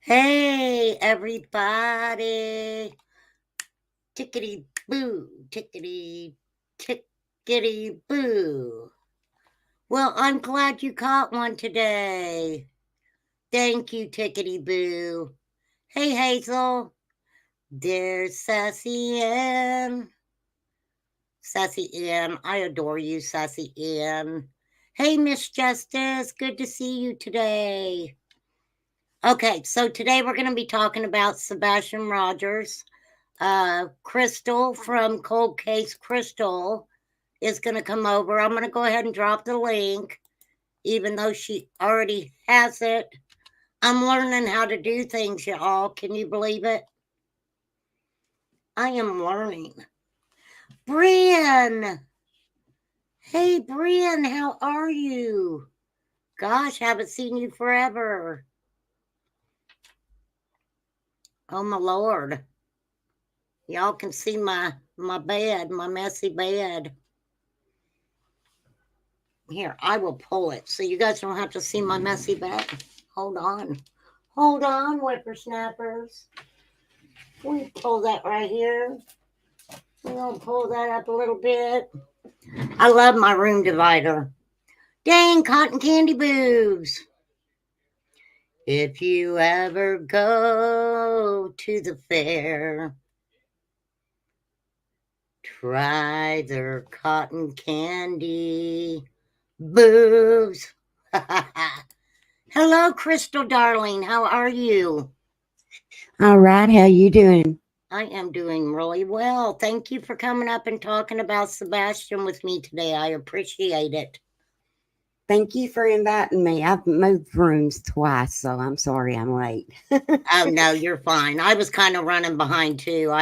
Hey, everybody. Tickety boo, tickety, tickety boo. Well, I'm glad you caught one today. Thank you, tickety boo. Hey, Hazel. There's Sassy Ann. Sassy Ann, I adore you, Sassy Ann. Hey, Miss Justice, good to see you today. Okay, so today we're going to be talking about Sebastian Rogers. Crystal from Cold Case Crystal is going to come over. I'm going to go ahead and drop the link, even though she already has it. I'm learning how to do things, y'all. Can you believe it? I am learning. Brian! Hey, Brian, how are you? Gosh, haven't seen you forever. Oh, my Lord. Y'all can see my bed, my messy bed. Here, I will pull it so you guys don't have to see my messy bed. Hold on. Hold on, whippersnappers. We pull that right here. We're going to pull that up a little bit. I love my room divider. Dang, cotton candy boobs. If you ever go to the fair, try their cotton candy boobs. Hello, Crystal darling. How are you? All right, how you doing? I am doing really well. Thank you for coming up and talking about Sebastian with me today. I appreciate it. Thank you for inviting me. I've moved rooms twice, so I'm sorry I'm late. Oh no, you're fine. I was kind of running behind too.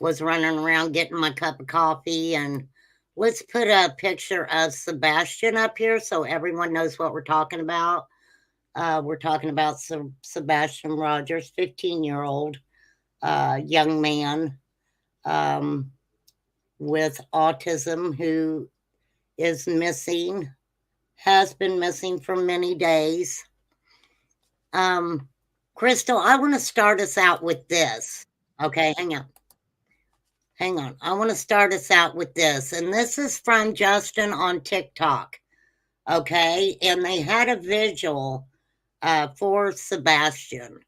Was running around getting my cup of coffee, and let's put a picture of Sebastian up here so everyone knows what we're talking about. We're talking about Sebastian Rogers, 15-year-old young man um, with autism who is missing, has been missing for many days. Crystal, I want to start us out with this. Okay, hang on. Hang on. I want to start us out with this. And this is from Justin on TikTok. Okay. And they had a vigil for Sebastian.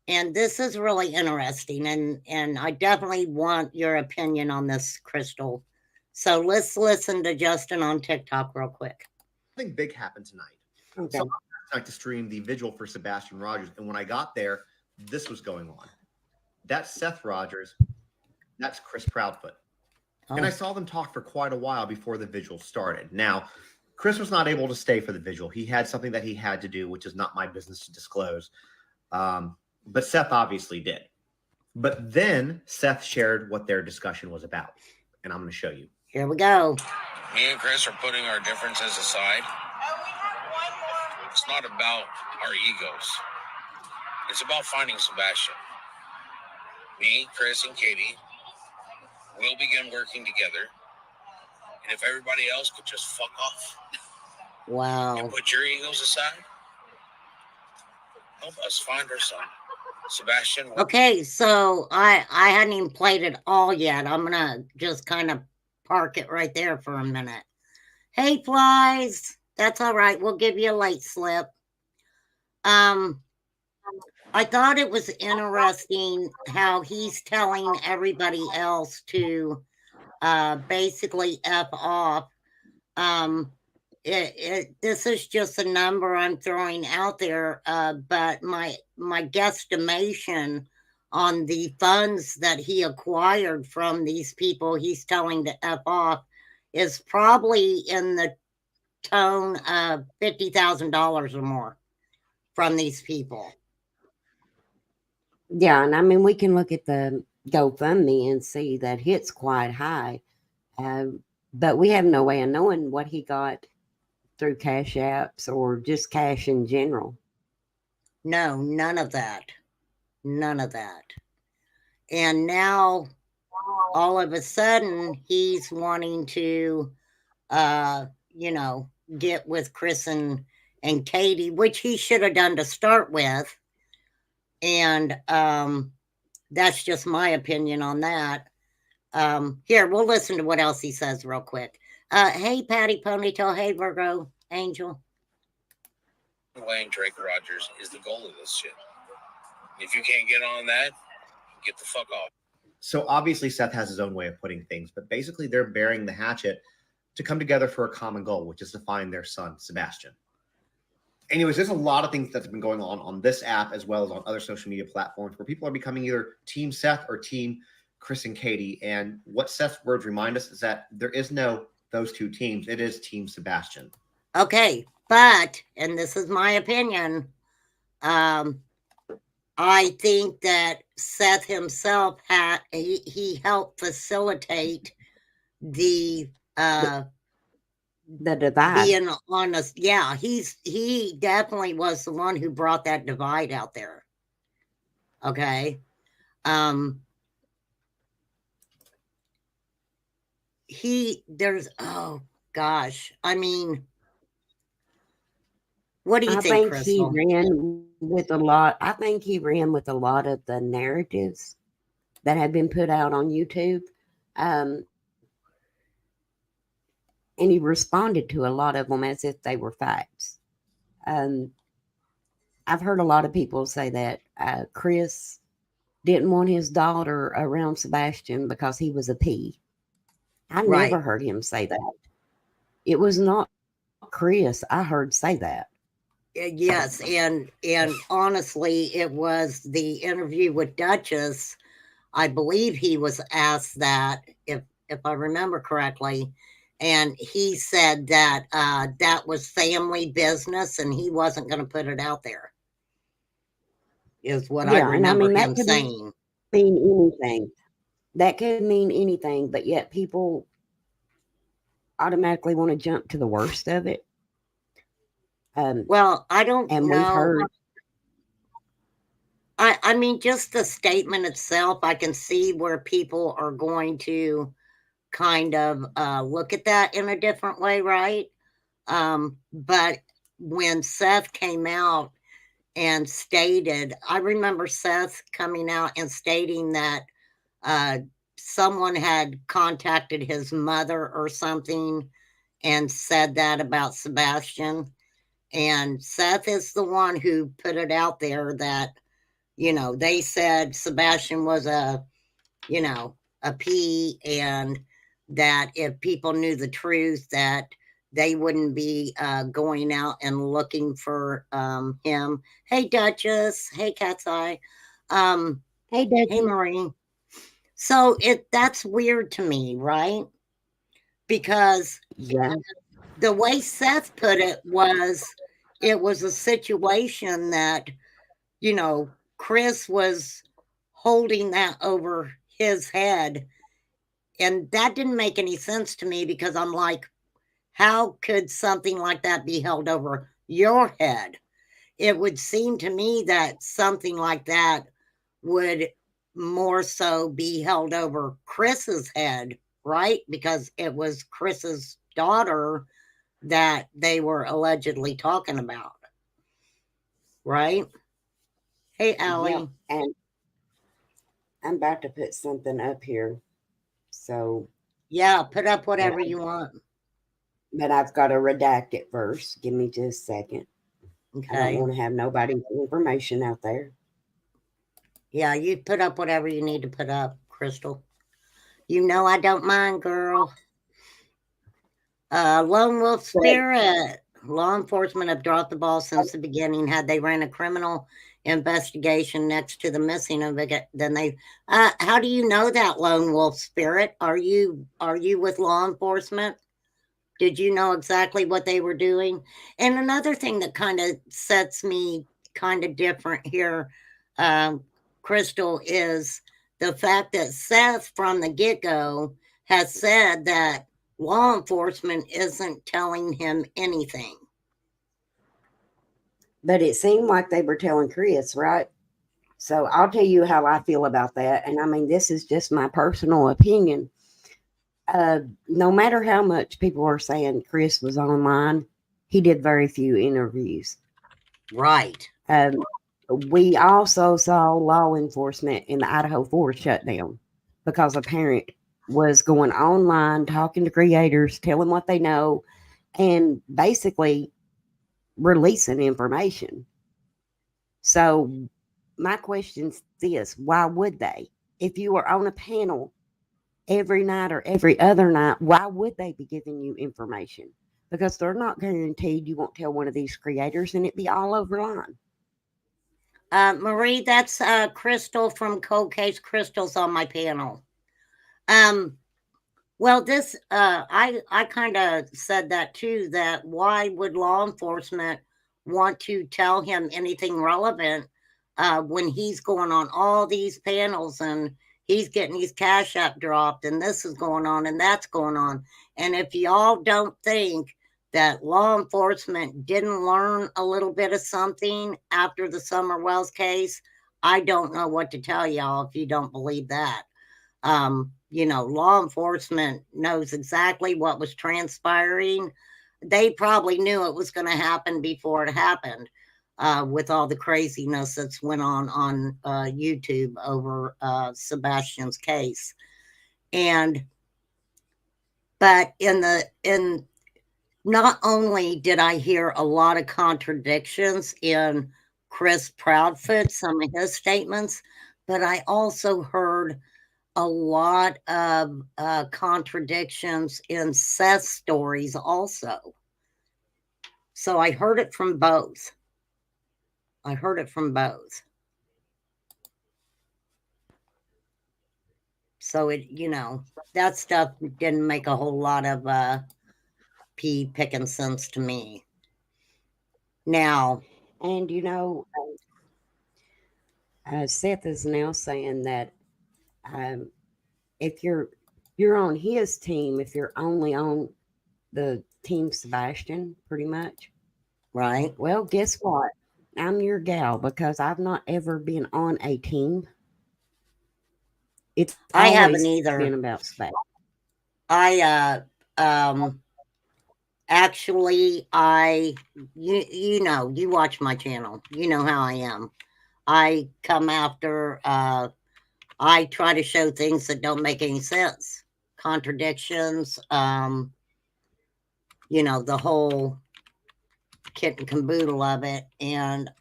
And this is really interesting. And I definitely want your opinion on this, Crystal. So let's listen to Justin on TikTok real quick. Something big happened tonight. Okay. So I like to stream the vigil for Sebastian Rogers. And when I got there, this was going on. That's Seth Rogers. That's Chris Proudfoot. Oh. And I saw them talk for quite a while before the vigil started. Now, Chris was not able to stay for the vigil. He had something that he had to do, which is not my business to disclose. But Seth obviously did. But then Seth shared what their discussion was about. And I'm going to show you. Here we go. Me and Chris are putting our differences aside. It's not about our egos. It's about finding Sebastian. Me, Chris, and Katie will begin working together. And if everybody else could just fuck off. Wow. And put your egos aside, help us find our son. Sebastian. Okay, so I hadn't even played it all yet. I'm gonna just kind of park it right there for a minute. Hey, flies. That's all right. We'll give you a late slip. I thought it was interesting how he's telling everybody else to basically F off. This is just a number I'm throwing out there, but my guesstimation on the funds that he acquired from these people he's telling to F off is probably in the tone of $50,000 or more from these people. Yeah, and I mean, we can look at the GoFundMe and see that it's quite high. But we have no way of knowing what he got through cash apps or just cash in general. No, none of that. None of that. And now, all of a sudden, he's wanting to, get with Chris and Katie, which he should have done to start with. And that's just my opinion on that. Here, we'll listen to what else he says real quick. Hey, Patty Ponytail. Hey, Virgo Angel. Playing Drake Rogers is the goal of this shit. If you can't get on that, get the fuck off. So obviously Seth has his own way of putting things, but basically they're bearing the hatchet to come together for a common goal, which is to find their son, Sebastian. Anyways, there's a lot of things that's been going on this app as well as on other social media platforms where people are becoming either Team Seth or Team Chris and Katie. And what Seth's words remind us is that there is no those two teams. It is Team Sebastian. Okay, but, and this is my opinion, I think that Seth himself he helped facilitate the divide. being honest. Yeah, he definitely was the one who brought that divide out there. Okay. Oh gosh, I mean, what do you think, Crystal? He ran with a lot. I think he ran with a lot of the narratives that had been put out on YouTube. And he responded to a lot of them as if they were facts. I've heard a lot of people say that Chris didn't want his daughter around Sebastian because he was a P. I never heard him say that. It was not Chris I heard say that. Yes, and honestly, it was the interview with Dutchess. I believe he was asked that, if I remember correctly, and he said that that was family business and he wasn't going to put it out there. Is what I remember him saying. Mean anything. That could mean anything, but yet people automatically want to jump to the worst of it. Well, I don't know. We've heard. I mean, just the statement itself, I can see where people are going to kind of look at that in a different way, right? But when Seth came out and stated, I remember Seth coming out and stating that someone had contacted his mother or something and said that about Sebastian. And Seth is the one who put it out there that, they said Sebastian was a P, and that if people knew the truth, that they wouldn't be going out and looking for him. Hey, Dutchess. Hey, Cat's Eye. Hey, Dutchess. Hey, Marie. So that's weird to me, right? Because the way Seth put it was a situation that, Chris was holding that over his head. And that didn't make any sense to me, because I'm like, how could something like that be held over your head? It would seem to me that something like that would more so be held over Chris's head, right? Because it was Chris's daughter that they were allegedly talking about, right? Hey, Allie. Yeah, and I'm about to put something up here. So yeah, put up whatever you want. But I've got to redact it first. Give me just a second. Okay. I don't want to have nobody's information out there. Yeah, you put up whatever you need to put up, Crystal. I don't mind, girl. Lone Wolf Spirit. Law enforcement have dropped the ball since the beginning. Had they ran a criminal investigation next to the missing of it, then they how do you know that, Lone Wolf Spirit? Are you with law enforcement? Did you know exactly what they were doing? And another thing that kind of sets me kind of different here, Crystal, is the fact that Seth from the get-go has said that law enforcement isn't telling him anything. But it seemed like they were telling Chris, right? So I'll tell you how I feel about that. And I mean, this is just my personal opinion. No matter how much people are saying Chris was online, he did very few interviews. Right. We also saw law enforcement in the Idaho forest shut down because a parent was going online, talking to creators, telling what they know, and basically releasing information. So, my question's this: why would they? If you were on a panel every night or every other night, why would they be giving you information? Because they're not guaranteed you won't tell one of these creators and it be all over line. Marie, that's Crystal from Cold Case Crystals on my panel. Um, well, this I kind of said that too. That why would law enforcement want to tell him anything relevant when he's going on all these panels and he's getting his cash app dropped and this is going on and that's going on. And if y'all don't think that law enforcement didn't learn a little bit of something after the Summer Wells case, I don't know what to tell y'all if you don't believe that. Law enforcement knows exactly what was transpiring. They probably knew it was going to happen before it happened, with all the craziness that's went on YouTube over Sebastian's case. And but in not only did I hear a lot of contradictions in Chris Proudfoot, some of his statements, but I also heard a lot of contradictions in Seth's stories also. So I heard it from both. I heard it from both. So that stuff didn't make a whole lot of pea picking sense to me. Now, And Seth is now saying that um, if you're on his team, if you're only on the team Sebastian, pretty much. right? Well, guess what? I'm your gal because I've not ever been on a team. It's I haven't always either. been about Sebastian. I actually you watch my channel. You know how I am. I come after I try to show things that don't make any sense. Contradictions, the whole kit and caboodle of it. And,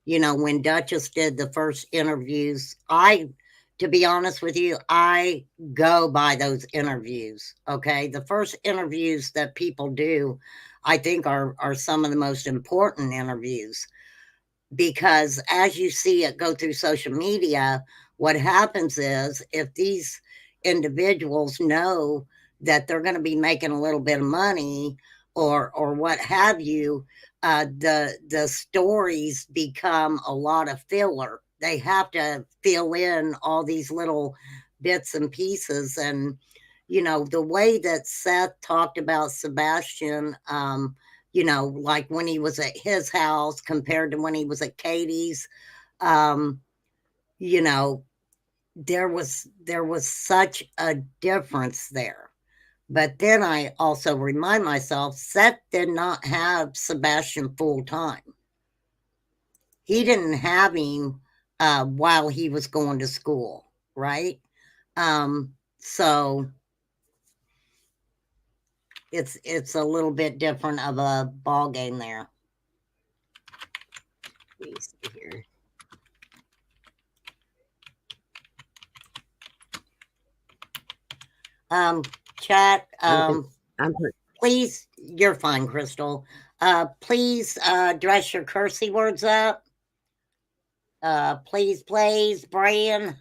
when Dutchess did the first interviews, to be honest with you, I go by those interviews. Okay. The first interviews that people do, I think are some of the most important interviews, because as you see it go through social media, what happens is if these individuals know that they're going to be making a little bit of money or what have you, the stories become a lot of filler. They have to fill in all these little bits and pieces. And the way that Seth talked about Sebastian, like when he was at his house compared to when he was at Katie's, um, you know, there was such a difference there. But then I also remind myself, Seth did not have Sebastian full time. He didn't have him while he was going to school, right? So it's a little bit different of a ball game there. Let me see here. Chat, I'm please, you're fine, Crystal. Please dress your cursey words up. Please, Brian.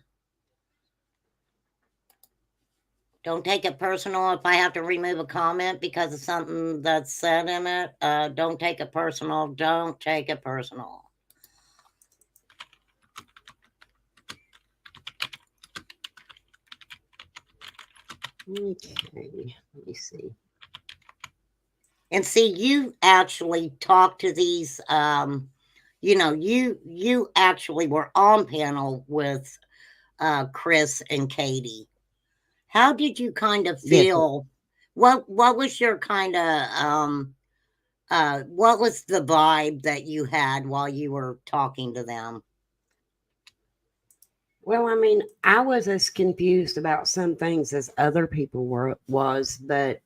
Don't take it personal if I have to remove a comment because of something that's said in it. Don't take it personal. Don't take it personal. okay. Let me see. And see, you actually talked to these. You actually were on panel with Chris and Katie. How did you kind of Yes. feel? What was your kind of what was the vibe that you had while you were talking to them? Well, I mean, I was as confused about some things as other people was, but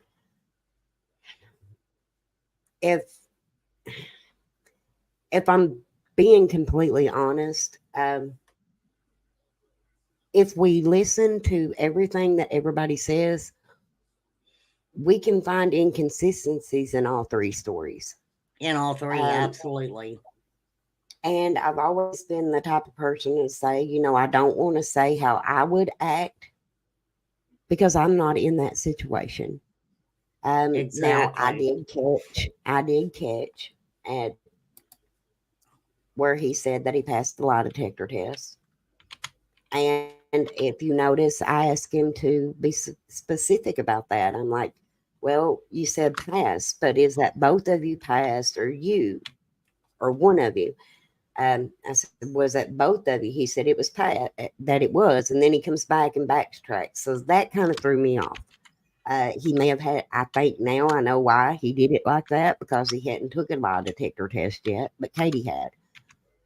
if I'm being completely honest, if we listen to everything that everybody says, we can find inconsistencies in all three stories. In all three, absolutely. And I've always been the type of person to say, I don't want to say how I would act because I'm not in that situation. Now Exactly. I did catch at where he said that he passed the lie detector test. And if you notice, I asked him to be specific about that. I'm like, well, you said pass, but is that both of you passed or you or one of you? I said, was that both of you? He said it was that it was. And then he comes back and backtracks. So that kind of threw me off. He may have had, I think now I know why he did it like that because he hadn't took a lie detector test yet, but Katie had.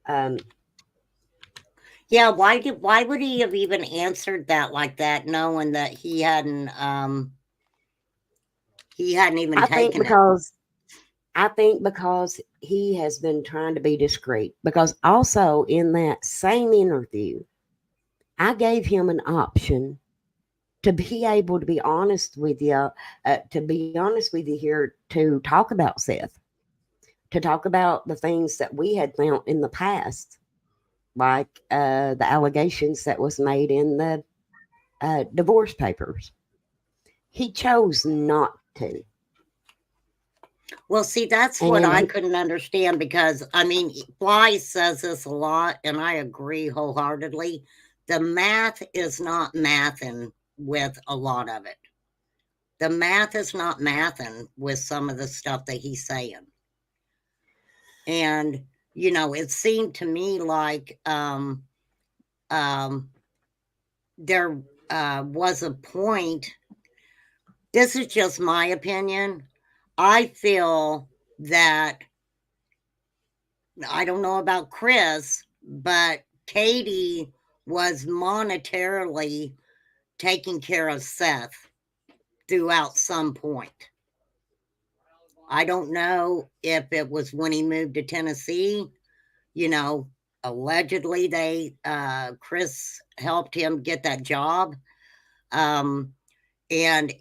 Um, Yeah, why would he have even answered that like that, knowing that he hadn't even I think taken it? because I think because he has been trying to be discreet. Because also in that same interview, I gave him an option to be able to be honest with you, here to talk about Seth, to talk about the things that we had found in the past, like the allegations that was made in the divorce papers. He chose not to. Well, see, that's And what then I couldn't understand because, I mean, Bly says this a lot, and I agree wholeheartedly. The math is not mathing with a lot of it. The math is not mathing with some of the stuff that he's saying. And, it seemed to me like there was a point. This is just my opinion. I feel that I don't know about Chris, but Katie was monetarily taking care of Seth throughout some point. I don't know if it was when he moved to Tennessee, you know, allegedly Chris helped him get that job. And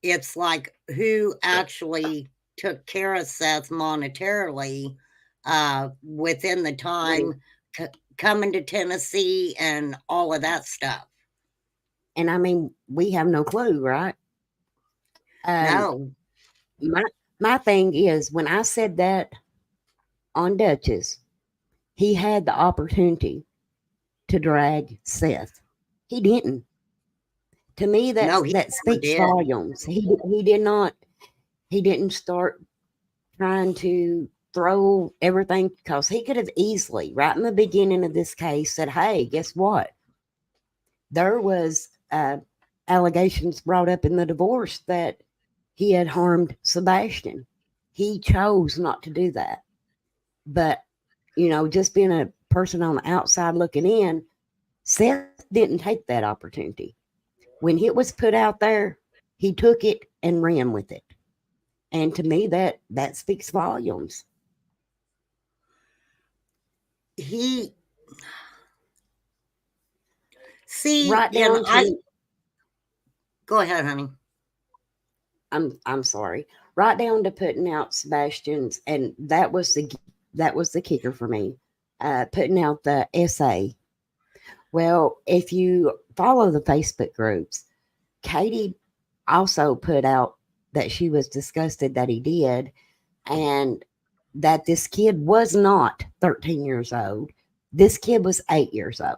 it's like who actually took care of Seth monetarily within the time coming to Tennessee and all of that stuff. And I mean, we have no clue, right? No. My thing is when I said that on Dutchess, he had the opportunity to drag Seth. He didn't. To me, No, he that never speaks did. volumes. He did not. He didn't start trying to throw everything because he could have easily, right in the beginning of this case, said, "Hey, guess what? There was allegations brought up in the divorce that he had harmed Sebastian." He chose not to do that. But, just being a person on the outside looking in, Seth didn't take that opportunity. When it was put out there, he took it and ran with it. And to me, that speaks volumes. He see, Right and down to go ahead, honey. I'm sorry. Right down to putting out Sebastian's, and that was the kicker for me. Putting out the essay. Well, if you follow the Facebook groups, Katie also put out that she was disgusted that he did, and that this kid was not 13 years old. This kid was 8 years old.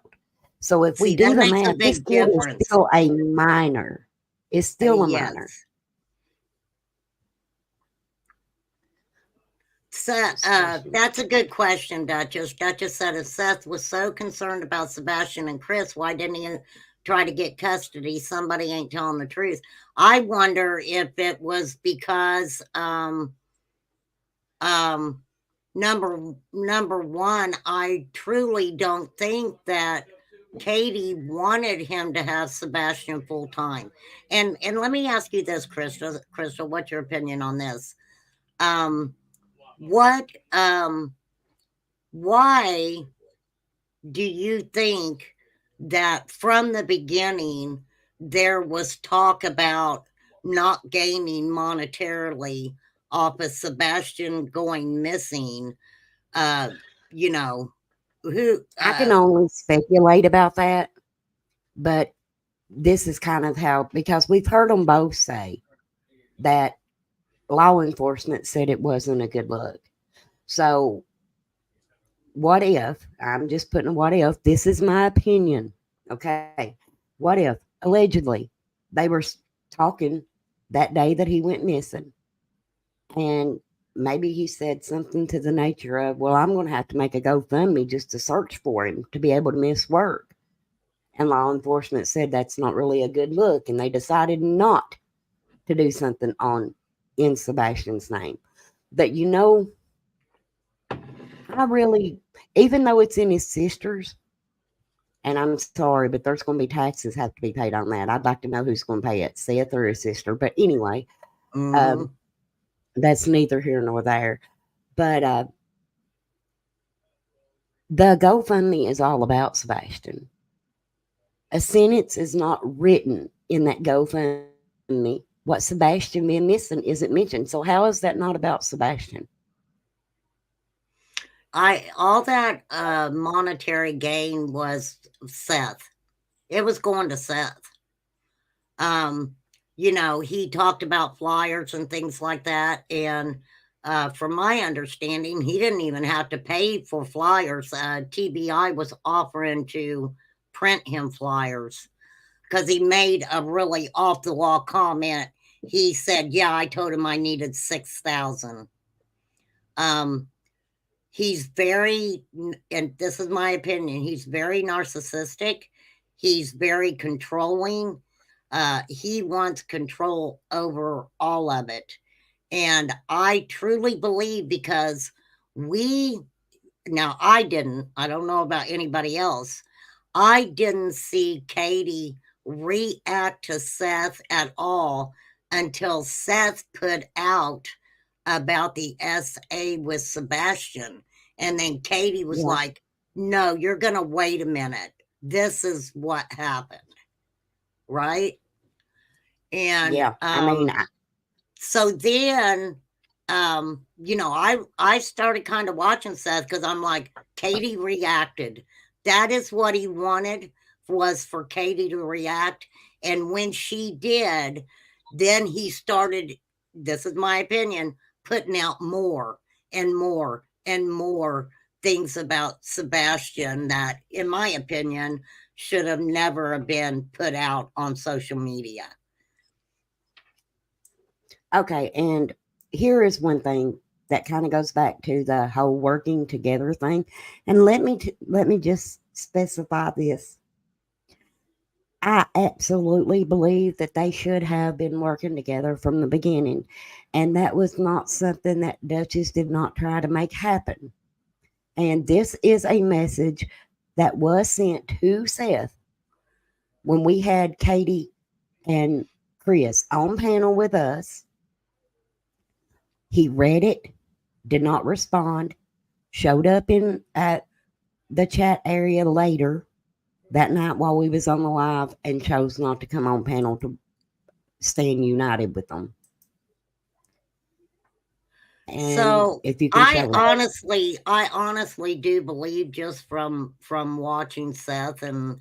So if we See, do that the makes a math, this big kid is difference. still a minor. It's still a minor. Yes. So that's a good question, Dutchess. Dutchess said if Seth was so concerned about Sebastian and Chris, why didn't he try to get custody? Somebody ain't telling the truth. I wonder if it was because Um, number one, I truly don't think that Katie wanted him to have Sebastian full time. And let me ask you this, Crystal. Crystal, what's your opinion on this? Um, what why do you think that from the beginning there was talk about not gaining monetarily off of Sebastian going missing? Uh, you know, who I can only speculate about that, but this is kind of how, because we've heard them both say that law enforcement said it wasn't a good look. So, what if, I'm just putting a what if, this is my opinion, okay? What if, allegedly, they were talking that day that he went missing, and maybe he said something to the nature of, well, I'm going to have to make a GoFundMe just to search for him to be able to miss work. And law enforcement said that's not really a good look, and they decided not to do something on in Sebastian's name. But I really, even though it's in his sister's, and I'm sorry, but there's going to be taxes have to be paid on that. I'd like to know who's going to pay it, Seth or his sister. But anyway, mhm. that's neither here nor there. But the GoFundMe is all about Sebastian. A sentence is not written in that GoFundMe. What Sebastian been missing isn't mentioned. So how is that not about Sebastian? All that monetary gain was Seth. It was going to Seth. Um, he talked about flyers and things like that. And from my understanding, he didn't even have to pay for flyers. TBI was offering to print him flyers because he made a really off the wall comment. He said, "Yeah, I told him I needed 6,000." Um, he's very, and this is my opinion, he's very narcissistic. He's very controlling. He wants control over all of it. And I truly believe because we, now I don't know about anybody else, I didn't see Katie react to Seth at all until Seth put out about the SA with Sebastian. And then Katie was Yeah. like, no, you're going to wait a minute. This is what happened. Right. And Yeah. I mean, so then, I started kind of watching Seth because I'm like, Katie reacted. That is what he wanted, was for Katie to react. And when she did, then he started, this is my opinion, putting out more and more and more things about Sebastian that, in my opinion, should have never been put out on social media. okay. And here is one thing that kind of goes back to the whole working together thing. And let me just specify this. I absolutely believe that they should have been working together from the beginning. And that was not something that Dutchess did not try to make happen. And this is a message that was sent to Seth when we had Katie and Chris on panel with us. He read it, did not respond, showed up in at the chat area later that night while we was on the live and chose not to come on panel to stand united with them. And So if you can show I honestly do believe, just from watching Seth and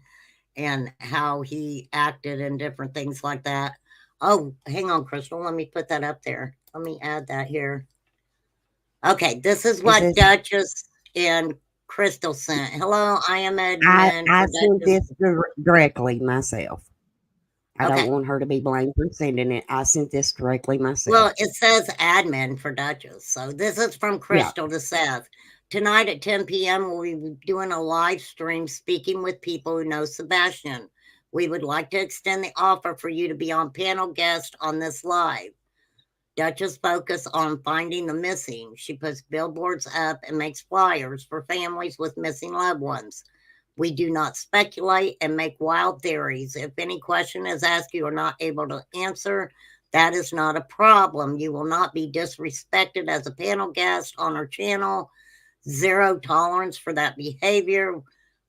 how he acted and different things like that. Oh, hang on, Crystal. Let me put that up there. Let me add that here. Okay, this is is what this Dutchess and Crystal sent. Hello, I am admin I for sent Dutchess. this directly myself. I don't Okay. want her to be blamed for sending it. I sent this directly myself. Well, it says admin for Dutchess. So this is from Yeah. Crystal to Seth. Tonight at 10 p.m., we'll be doing a live stream speaking with people who know Sebastian. We would like to extend the offer for you to be on panel guest on this live. Dutchess focus on finding the missing. She puts billboards up and makes flyers for families with missing loved ones. We do not speculate and make wild theories. If any question is asked you are not able to answer, that is not a problem. You will not be disrespected as a panel guest on our channel. Zero tolerance for that behavior.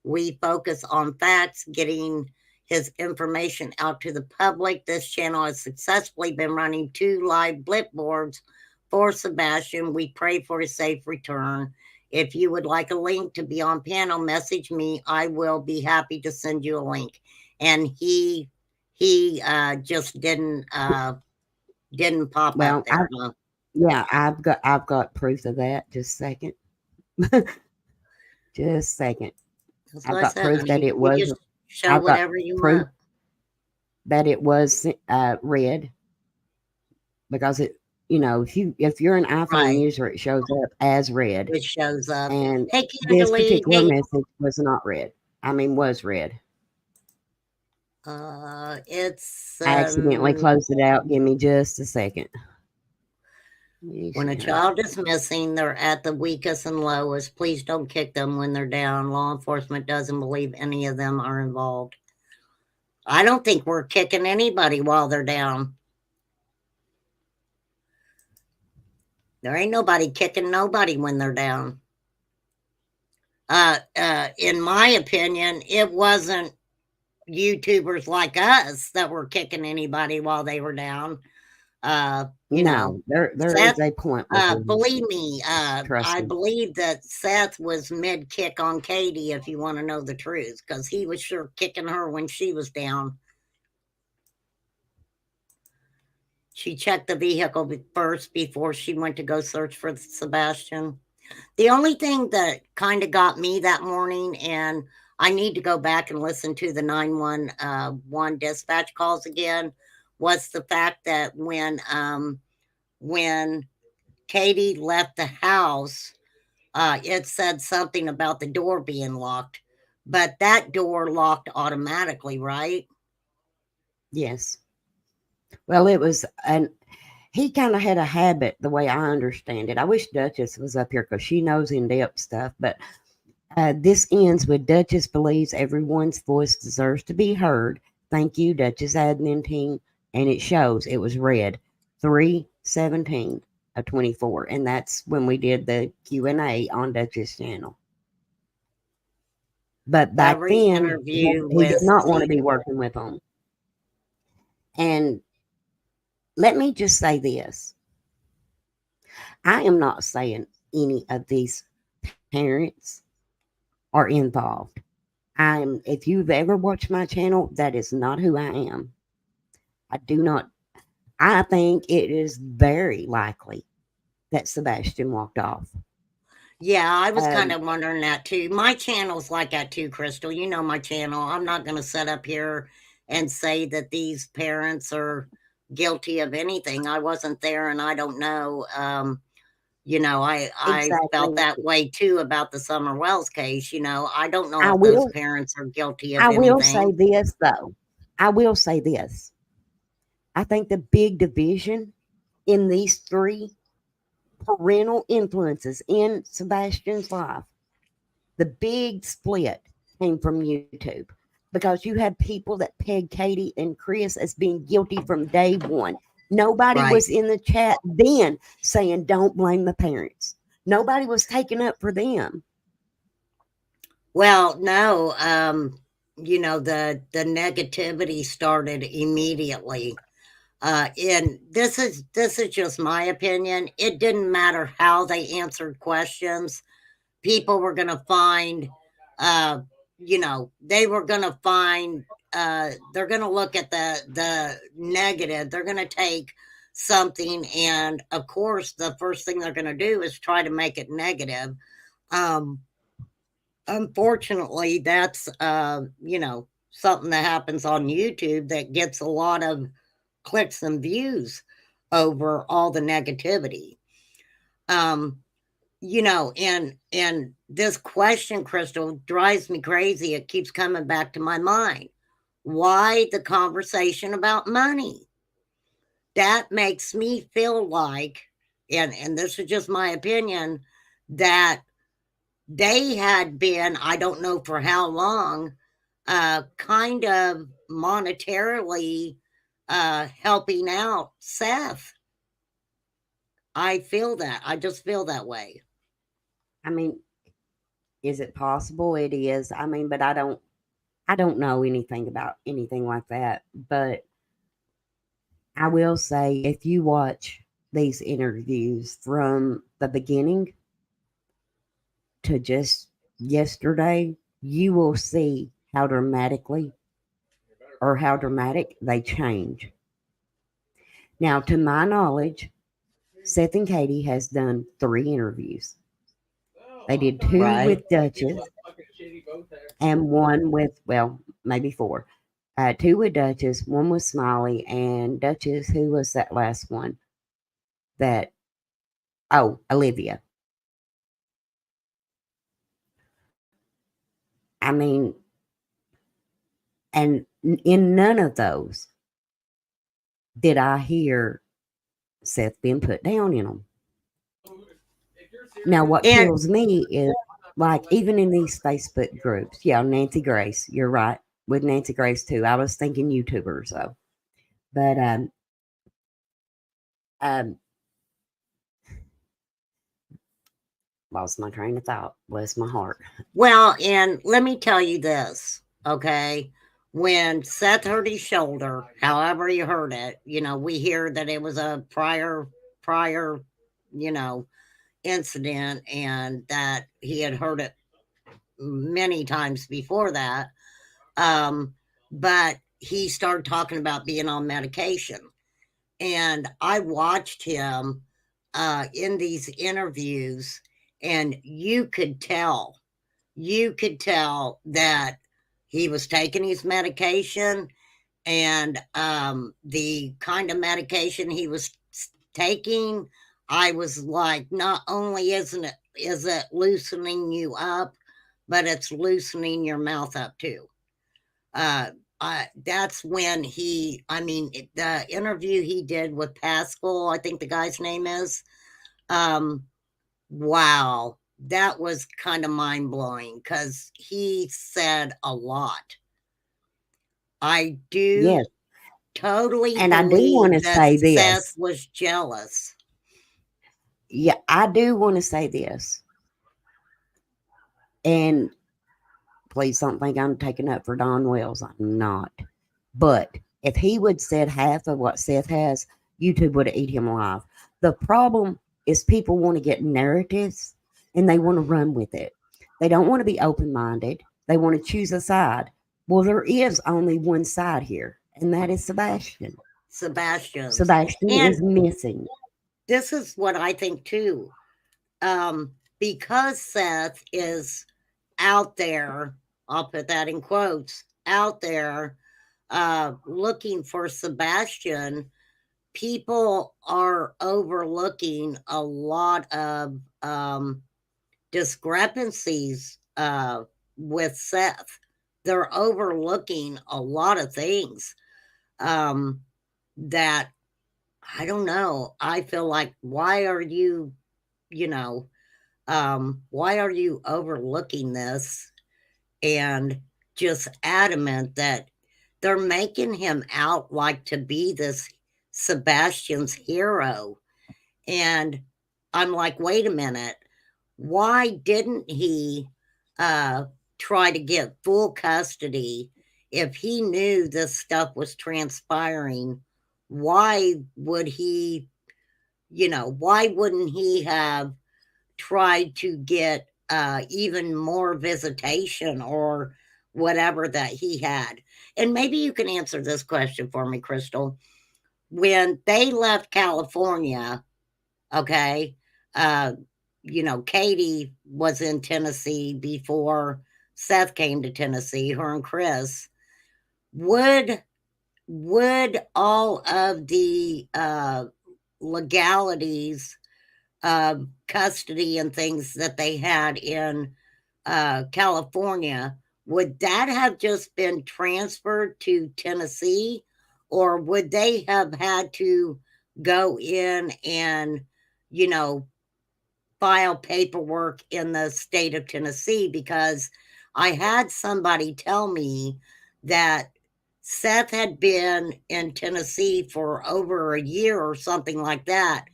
We focus on facts, getting his information out to the public. This channel has successfully been running 2 live blip boards for Sebastian. We pray for a safe return. If you would like a link to be on panel, message me. I will be happy to send you a link. And he just didn't pop Well, up there. Huh? yeah, I've got proof of that. Just a second. Just a second. That's I've what I got said, proof honey. that it You was. just show I've got whatever you proof want. that it was red, because it, if you're an iPhone Right. user, it shows up as red, It shows up. and Hey, this Candidly, particular hey, message was not red. I mean, was red. it's I accidentally closed it out. Give me just a second. when a child is missing, they're at the weakest and lowest. Please don't kick them when they're down. Law enforcement doesn't believe any of them are involved. I don't think we're kicking anybody while they're down. There ain't nobody kicking nobody when they're down. In my opinion, it wasn't YouTubers like us that were kicking anybody while they were down. You know, there Seth, is a point with this. believe me, Trust I me. believe that Seth was mid kick on Katie, if you want to know the truth, because he was sure kicking her when she was down. She checked the vehicle first before she went to go search for Sebastian. The only thing that kind of got me that morning, and I need to go back and listen to the 911 dispatch calls again, was the fact that when Katie left the house, it said something about the door being locked, but that door locked automatically, right? Yes. Well, it was, and he kind of had a habit, the way I understand it. I wish Dutchess was up here because she knows in-depth stuff, but this ends with Dutchess believes everyone's voice deserves to be heard. Thank you, Dutchess admin team. And it shows it was red 3/17 of 24. And that's when we did the Q&A on Dutchess channel. But back Every then, interview he did with not want to be working with them. And let me just say this. I am not saying any of these parents are involved. If you've ever watched my channel, that is not who I am. I think it is very likely that Sebastian walked off. Yeah, I was kind of wondering that too. My channel's like that too, Crystal. You know my channel. I'm not going to sit up here and say that these parents are guilty of anything. I wasn't there and I don't know. I Exactly. felt that way too about the Summer Wells case. I don't know I if those will, parents are guilty of I will say anything. this, though. I will say this. I think the big division in these 3 parental influences in Sebastian's life, the big split came from YouTube, because you had people that pegged Katie and Chris as being guilty from day one. Nobody Right. was in the chat then saying, don't blame the parents. Nobody was taking up for them. Well, no, the negativity started immediately. And this is just my opinion. It didn't matter how they answered questions. People were going to find, they were going to find, they're going to look at the negative. They're going to take something. And of course, the first thing they're going to do is try to make it negative. Unfortunately, that's, something that happens on YouTube that gets a lot of clicks and views over all the negativity. And this question, Crystal, drives me crazy. It keeps coming back to my mind. Why the conversation about money? that makes me feel like, and this is just my opinion, that they had been, I don't know for how long, kind of monetarily helping out Seth. I feel that. I just feel that way. I mean, is it possible? It is. I mean, but I don't know anything about anything like that. But I will say, if you watch these interviews from the beginning to just yesterday, you will see how dramatic they change. Now, to my knowledge, Seth and Katie has done 3 interviews. They did 2 Right. with Dutchess and 1 with, well, maybe 4. 2 with Dutchess, 1 with Smiley, and Dutchess, who was that last one? Olivia. I mean, and in none of those did I hear Seth being put down in them. Now, what And kills me is, like, even in these Facebook groups, yeah, Nancy Grace, you're right, with Nancy Grace too. I was thinking YouTubers though, but um, lost my train of thought. Bless my heart. well, and let me tell you this, okay? When Seth hurt his shoulder, however he hurt it, we hear that it was a prior, you know, incident, and that he had hurt it many times before that. But he started talking about being on medication. And I watched him in these interviews, and you could tell that he was taking his medication, and the kind of medication he was taking, I was like, not only is it loosening you up, but it's loosening your mouth up too. That's when the interview he did with Pascal, I think the guy's name is, wow, that was kind of mind blowing because he said a lot. I do Yes, totally and I do want to believe that say Seth this. was jealous. Yeah, I do want to say this, and please don't think I'm taking up for Don Wells. I'm not. But if he would said half of what Seth has, YouTube would have eat him alive. The problem is people want to get narratives and they want to run with it. They don't want to be open minded. They want to choose a side. Well, there is only one side here, and that is Sebastian. Sebastian. Sebastian And is missing. this is what I think too. Because Seth is out there, I'll put that in quotes, out there looking for Sebastian, people are overlooking a lot of discrepancies with Seth. They're overlooking a lot of things that, I don't know. I feel like, why are you, why are you overlooking this and just adamant that they're making him out like to be this Sebastian's hero? And I'm like, wait a minute. Why didn't he try to get full custody if he knew this stuff was transpiring? Why would he, why wouldn't he have tried to get even more visitation or whatever that he had? And maybe you can answer this question for me, Crystal. When they left California, okay, Katie was in Tennessee before Seth came to Tennessee, her and Chris. Would all of the legalities, custody and things that they had in California, would that have just been transferred to Tennessee, or would they have had to go in and, you know, file paperwork in the state of Tennessee, because I had somebody tell me that Seth had been in Tennessee for over a year or something like that,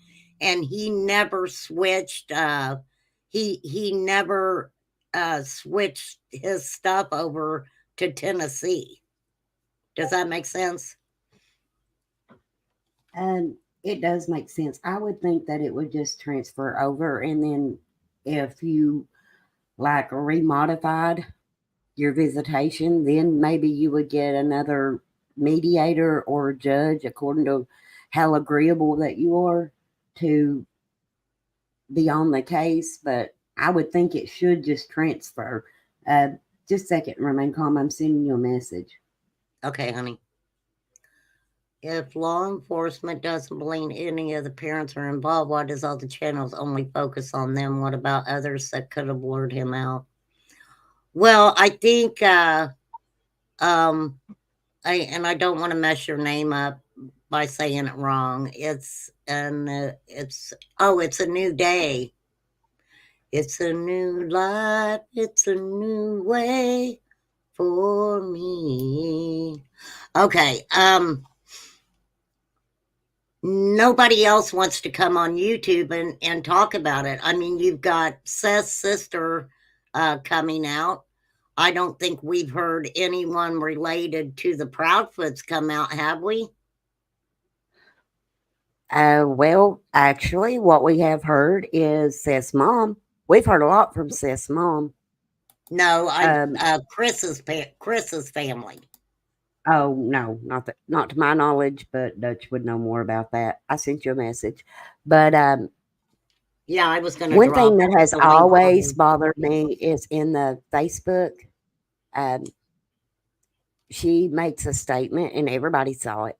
and he never switched. He never switched his stuff over to Tennessee. Does that make sense? It does make sense. I would think that it would just transfer over, and then if you like remodified your visitation, then maybe you would get another mediator or judge according to how agreeable that you are to be on the case. But I would think it should just transfer. Just a second, remain calm. I'm sending you a message. Okay, honey. If law enforcement doesn't believe any of the parents are involved, why does all the channels only focus on them? What about others that could have lured him out? Well, I think, I don't want to mess your name up by saying it wrong. It's a new day. It's a new life. It's a new way for me. Okay. Nobody else wants to come on YouTube and talk about it. I mean, you've got Seth's sister coming out. I don't think we've heard anyone related to the Proudfoots come out, have we? Well, actually, what we have heard is Seth's mom. We've heard a lot from Seth's mom. No, Chris's family. Oh no, not to my knowledge, but Dutch would know more about that. I sent you a message, but yeah, I was going to. One thing that has always bothered me is in the Facebook. She makes a statement, and everybody saw it,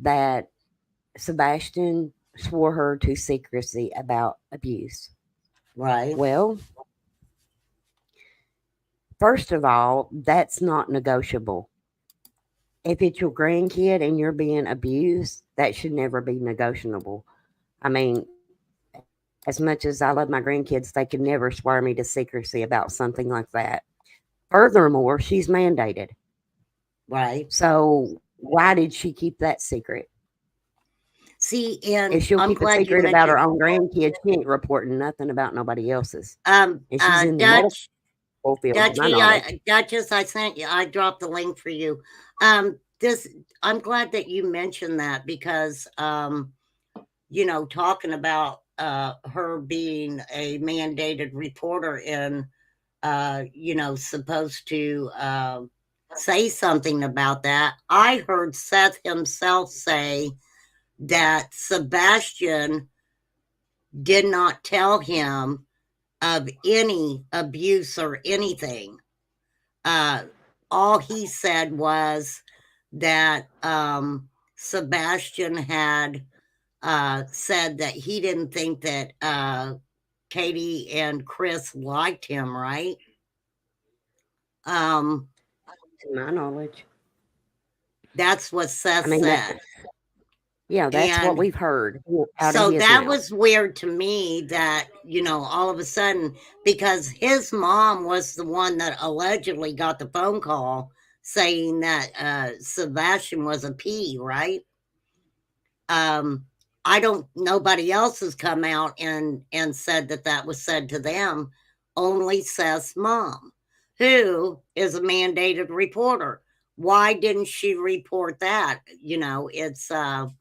that Sebastian swore her to secrecy about abuse. Right. Well, first of all, that's not negotiable. If it's your grandkid and you're being abused, that should never be negotiable. I mean, as much as I love my grandkids, they could never swear me to secrecy about something like that. Furthermore, she's mandated. Right. So why did she keep that secret? See, and if she'll I'm keep a glad secret about her own grandkids, she ain't reporting nothing about nobody else's. And she's in the medical field, Dutchess, I dropped the link for you. I'm glad that you mentioned that, because you know, talking about her being a mandated reporter and you know, supposed to say something about that. I heard Seth himself say that Sebastian did not tell him of any abuse or anything. All he said was that Sebastian had said that he didn't think that Katie and Chris liked him, right? To my knowledge. That's what Seth said. Yeah, that's what we've heard. So that was weird to me, that, you know, all of a sudden, because his mom was the one that allegedly got the phone call saying that Sebastian was a P, right? Nobody else has come out and said that was said to them. Only Seth's mom, who is a mandated reporter. Why didn't she report that? You know, it's just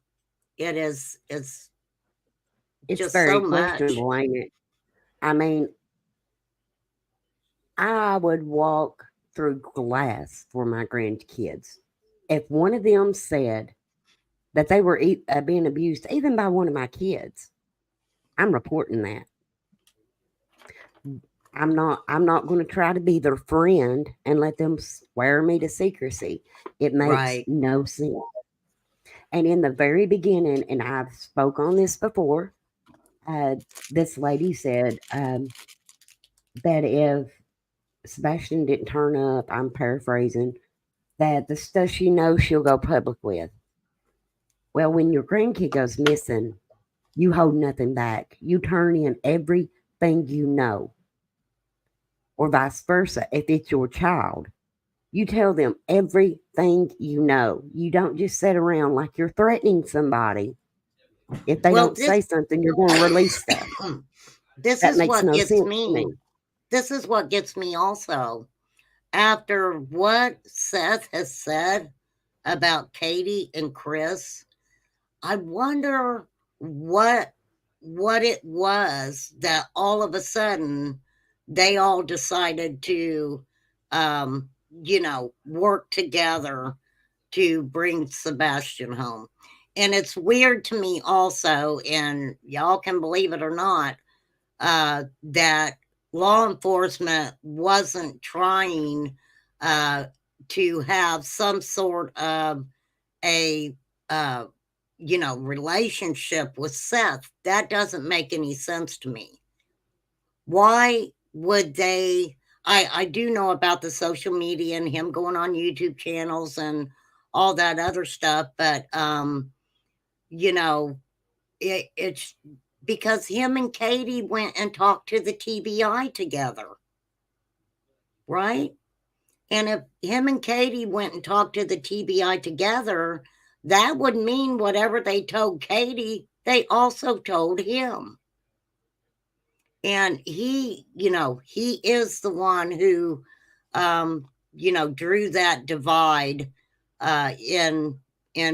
very so much. questionable, ain't it? I mean, I would walk through glass for my grandkids. If one of them said that they were being abused, even by one of my kids, I'm reporting that. I'm not going to try to be their friend and let them swear me to secrecy. It makes no sense. And in the very beginning, and I've spoke on this before, this lady said that if Sebastian didn't turn up, I'm paraphrasing, that the stuff she knows she'll go public with. Well, when your grandkid goes missing, you hold nothing back. You turn in everything you know, or vice versa. If it's your child, you tell them everything you know. You don't just sit around like you're threatening somebody. If they Well, don't say something, you're going to release stuff. this That is makes what no gets sense to me. me. This is what gets me also. After what Seth has said about Katie and Chris, I wonder what it was that all of a sudden they all decided to work together to bring Sebastian home. And it's weird to me also, and y'all can believe it or not, that law enforcement wasn't trying to have some sort of a relationship with Seth. That doesn't make any sense to me. Why would they? I do know about the social media and him going on YouTube channels and all that other stuff, but it's because him and Katie went and talked to the TBI together, right? And if him and Katie went and talked to the TBI together, that would mean whatever they told Katie, they also told him. And he is the one who, drew that divide in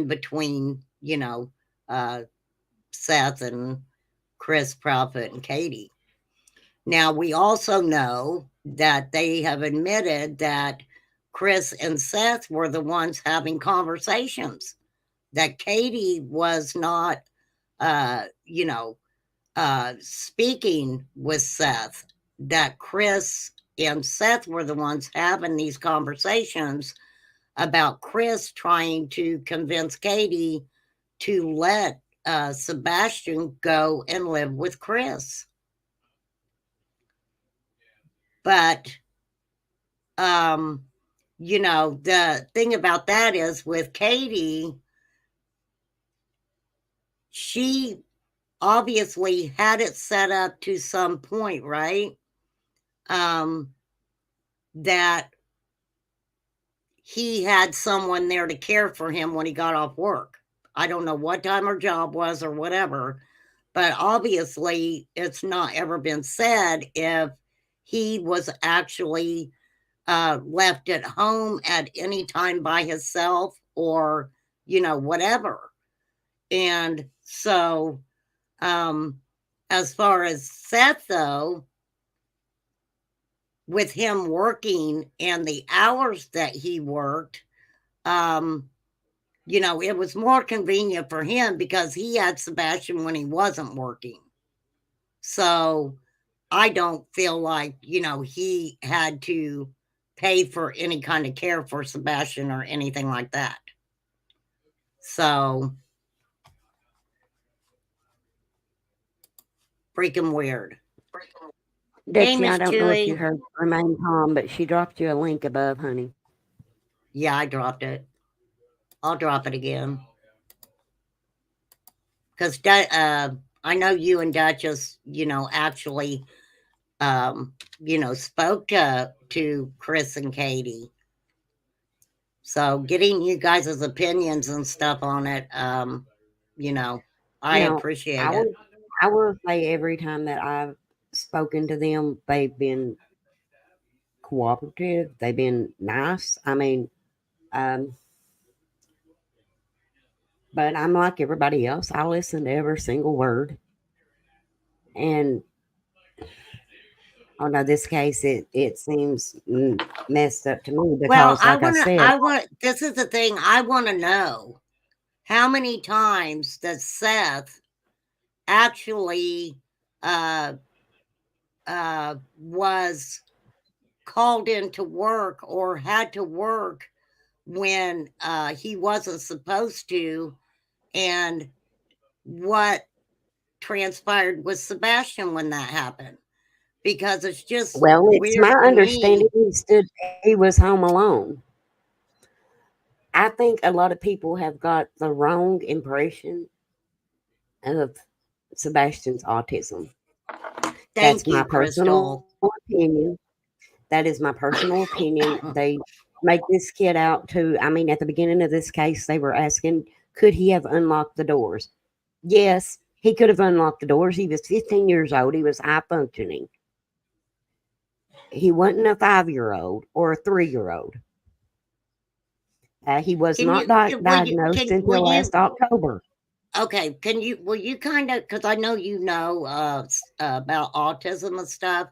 between, Seth and Chris Proudfoot and Katie. Now, we also know that they have admitted that Chris and Seth were the ones having conversations, that Katie was not, speaking with Seth, that Chris and Seth were the ones having these conversations about Chris trying to convince Katie to let Sebastian go and live with Chris. But, the thing about that is with Katie, she obviously had it set up to some point, right? That he had someone there to care for him when he got off work. I don't know what time her job was or whatever, but obviously it's not ever been said if he was actually left at home at any time by himself or, whatever. And so, as far as Seth, though, with him working and the hours that he worked, it was more convenient for him because he had Sebastian when he wasn't working. So I don't feel like, he had to pay for any kind of care for Sebastian or anything like that. So freaking weird. Hey, Dutchie, Miss I don't know if you Chewy. heard Remain Calm, but she dropped you a link above, honey. Yeah, I dropped it. I'll drop it again. Because I know you and Dutchess, actually, spoke to Chris and Katie. So getting you guys' opinions and stuff on it, I Now, appreciate I it. will, I will say every time that I've spoken to them, they've been cooperative. They've been nice. I mean, um, but I'm like everybody else. I listen to every single word. And oh no, this case it seems messed up to me Well, because, like I said, this is the thing. I want to know how many times that Seth actually was called into work or had to work when he wasn't supposed to, and what transpired with Sebastian when that happened. Because it's just well, it's my weird to understanding me. he was home alone. I think a lot of people have got the wrong impression of Sebastian's autism. That's Thank my you, personal Crystal. opinion. That is my personal opinion. They make this kid out to, I mean, at the beginning of this case, they were asking, could he have unlocked the doors? Yes, he could have unlocked the doors. He was 15 years old. He was high functioning. He wasn't a 5-year-old or a 3-year-old. He was Can not you diagnosed will until you last October. okay, can you will you kind of, because I know you know about autism and stuff.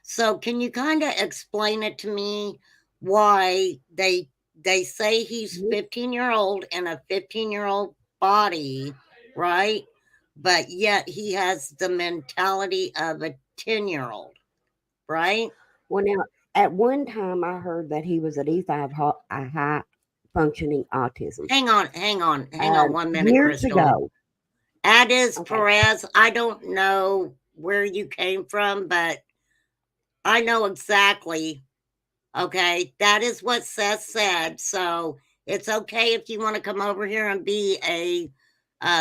So can you kind of explain it to me why they say he's 15-year-old in a 15-year-old body, right? But yet he has the mentality of a 10-year-old, right? Well, now, at one time, I heard that he was a D5 a high functioning autism. Hang on 1 minute, Years Crystal. ago. Adis Okay. Perez, I don't know where you came from, but I know exactly. Okay, that is what Seth said. So it's okay if you want to come over here and be a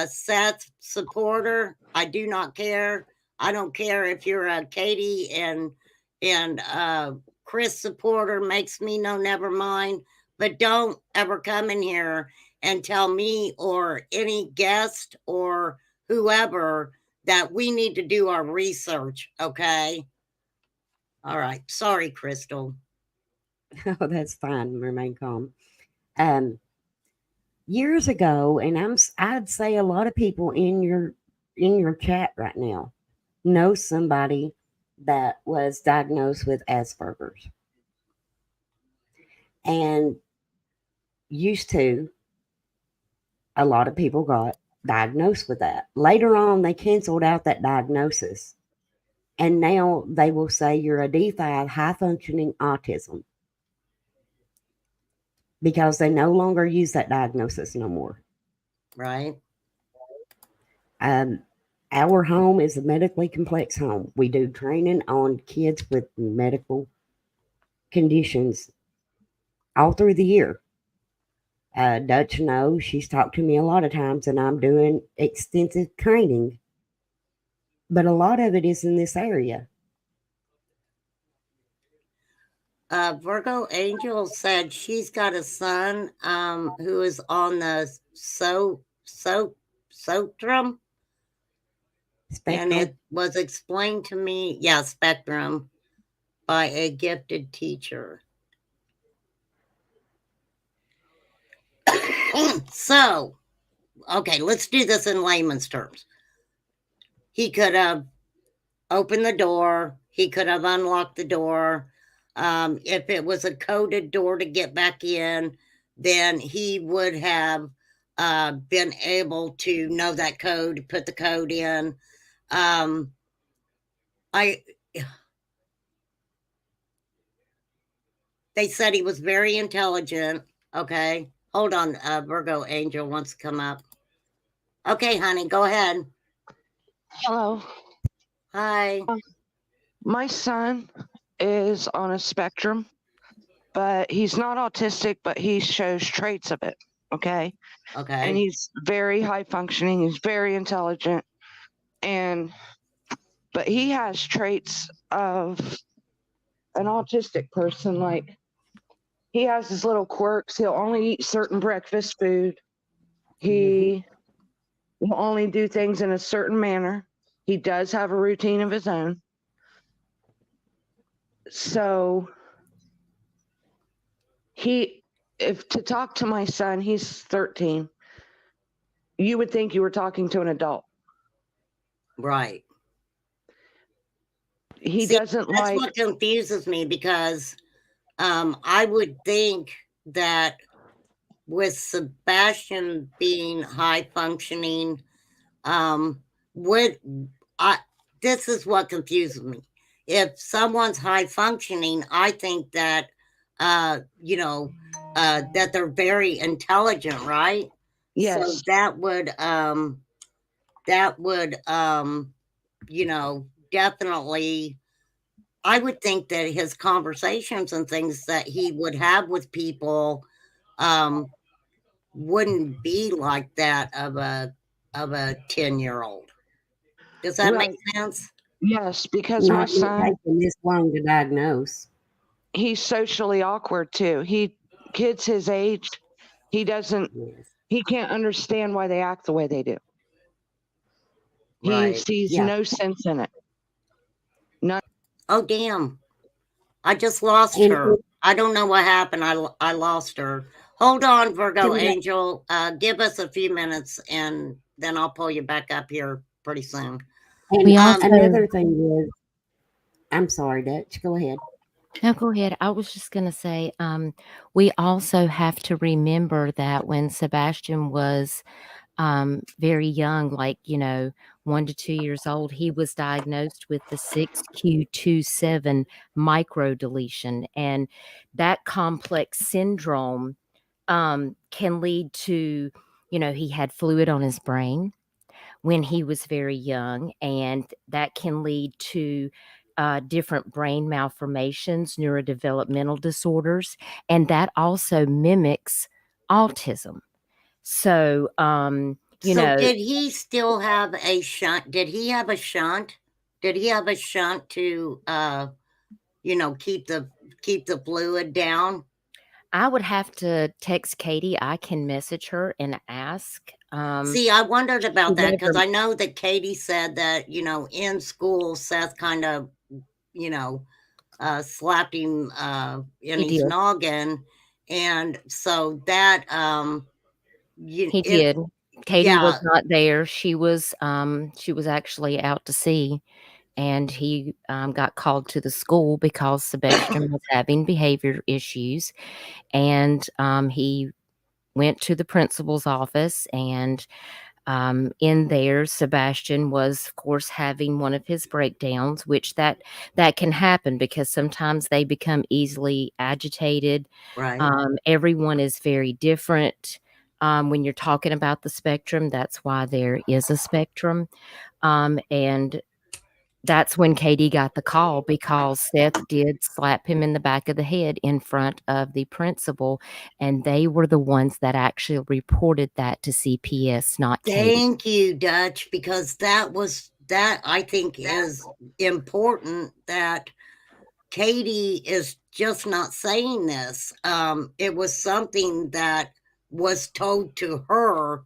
Seth supporter. I do not care. I don't care if you're a Katie and Chris supporter. Makes me no never mind. But don't ever come in here and tell me or any guest or whoever that we need to do our research. Okay. All right. Sorry, Crystal. Oh, that's fine. Remain calm. Um, Years ago, and I'd say a lot of people in your chat right now know somebody that was diagnosed with Asperger's, and used to a lot of people got diagnosed with that. Later on, they canceled out that diagnosis, and now they will say you're a D5 high functioning autism because they no longer use that diagnosis no more. Right. Um, our home is a medically complex home. We do training on kids with medical conditions all through the year. Dutch knows, she's talked to me a lot of times, and I'm doing extensive training, but a lot of it is in this area. Virgo Angel said she's got a son who is on the Sotrum, and Spectrum. it was explained to me, yeah, Spectrum, by a gifted teacher. So, okay, let's do this in layman's terms. He could have opened the door, he could have unlocked the door. If it was a coded door to get back in, then he would have been able to know that code, put the code in. I They said he was very intelligent. Okay, hold on. Virgo Angel wants to come up. Okay, honey, go ahead. Hello. Hi. My son is on a spectrum, but he's not autistic, but he shows traits of it. Okay. And Okay. he's very high functioning. He's very intelligent. But he has traits of an autistic person. Like he has his little quirks. He'll only eat certain breakfast food. He will only do things in a certain manner. He does have a routine of his own. So if to talk to my son, he's 13, you would think you were talking to an adult. Right. He See, doesn't that's like, what confuses me because I would think that with Sebastian being high functioning, would I? This is what confuses me. If someone's high functioning, I think that that they're very intelligent, right? yes, So that would definitely, I would think that his conversations and things that he would have with people, wouldn't be like that of a 10-year-old. Does that Right. make sense? Yes, because my Not son, taking this long to diagnose. he's socially awkward too. Kids his age, he doesn't, Yes. he can't understand why they act the way they do. He Right. sees Yeah. no sense in it. None. Oh, damn. I just lost And her. I don't know what happened. I lost her. Hold on, Virgo Can I- Angel. Give us a few minutes and then I'll pull you back up here pretty soon. and We also another thing is, I'm sorry, Dutch. Go ahead. No, go ahead. I was just going to say, we also have to remember that when Sebastian was very young, like, 1 to 2 years old, he was diagnosed with the 6q27 microdeletion. And that complex syndrome can lead to, he had fluid on his brain when he was very young, and that can lead to different brain malformations, neurodevelopmental disorders, and that also mimics autism. So, So did he still have a shunt? Did he have a shunt? Did he have a shunt to keep the fluid down? I would have to text Katie. I can message her and ask. See, I wondered about that because never- I know that Katie said that, in school, Seth kind of, slapped him in He his did. noggin. And so that, He did. Katie yeah, was not there. She was actually out to sea, and he got called to the school because Sebastian was having behavior issues, and he went to the principal's office, and in there, Sebastian was, of course, having one of his breakdowns, which that can happen because sometimes they become easily agitated. right. Everyone is very different. When you're talking about the spectrum, that's why there is a spectrum. And that's when Katie got the call because Seth did slap him in the back of the head in front of the principal, and they were the ones that actually reported that to CPS, not Katie. Thank you, Dutch, because that I think is important that Katie is just not saying this. It was something that was told to her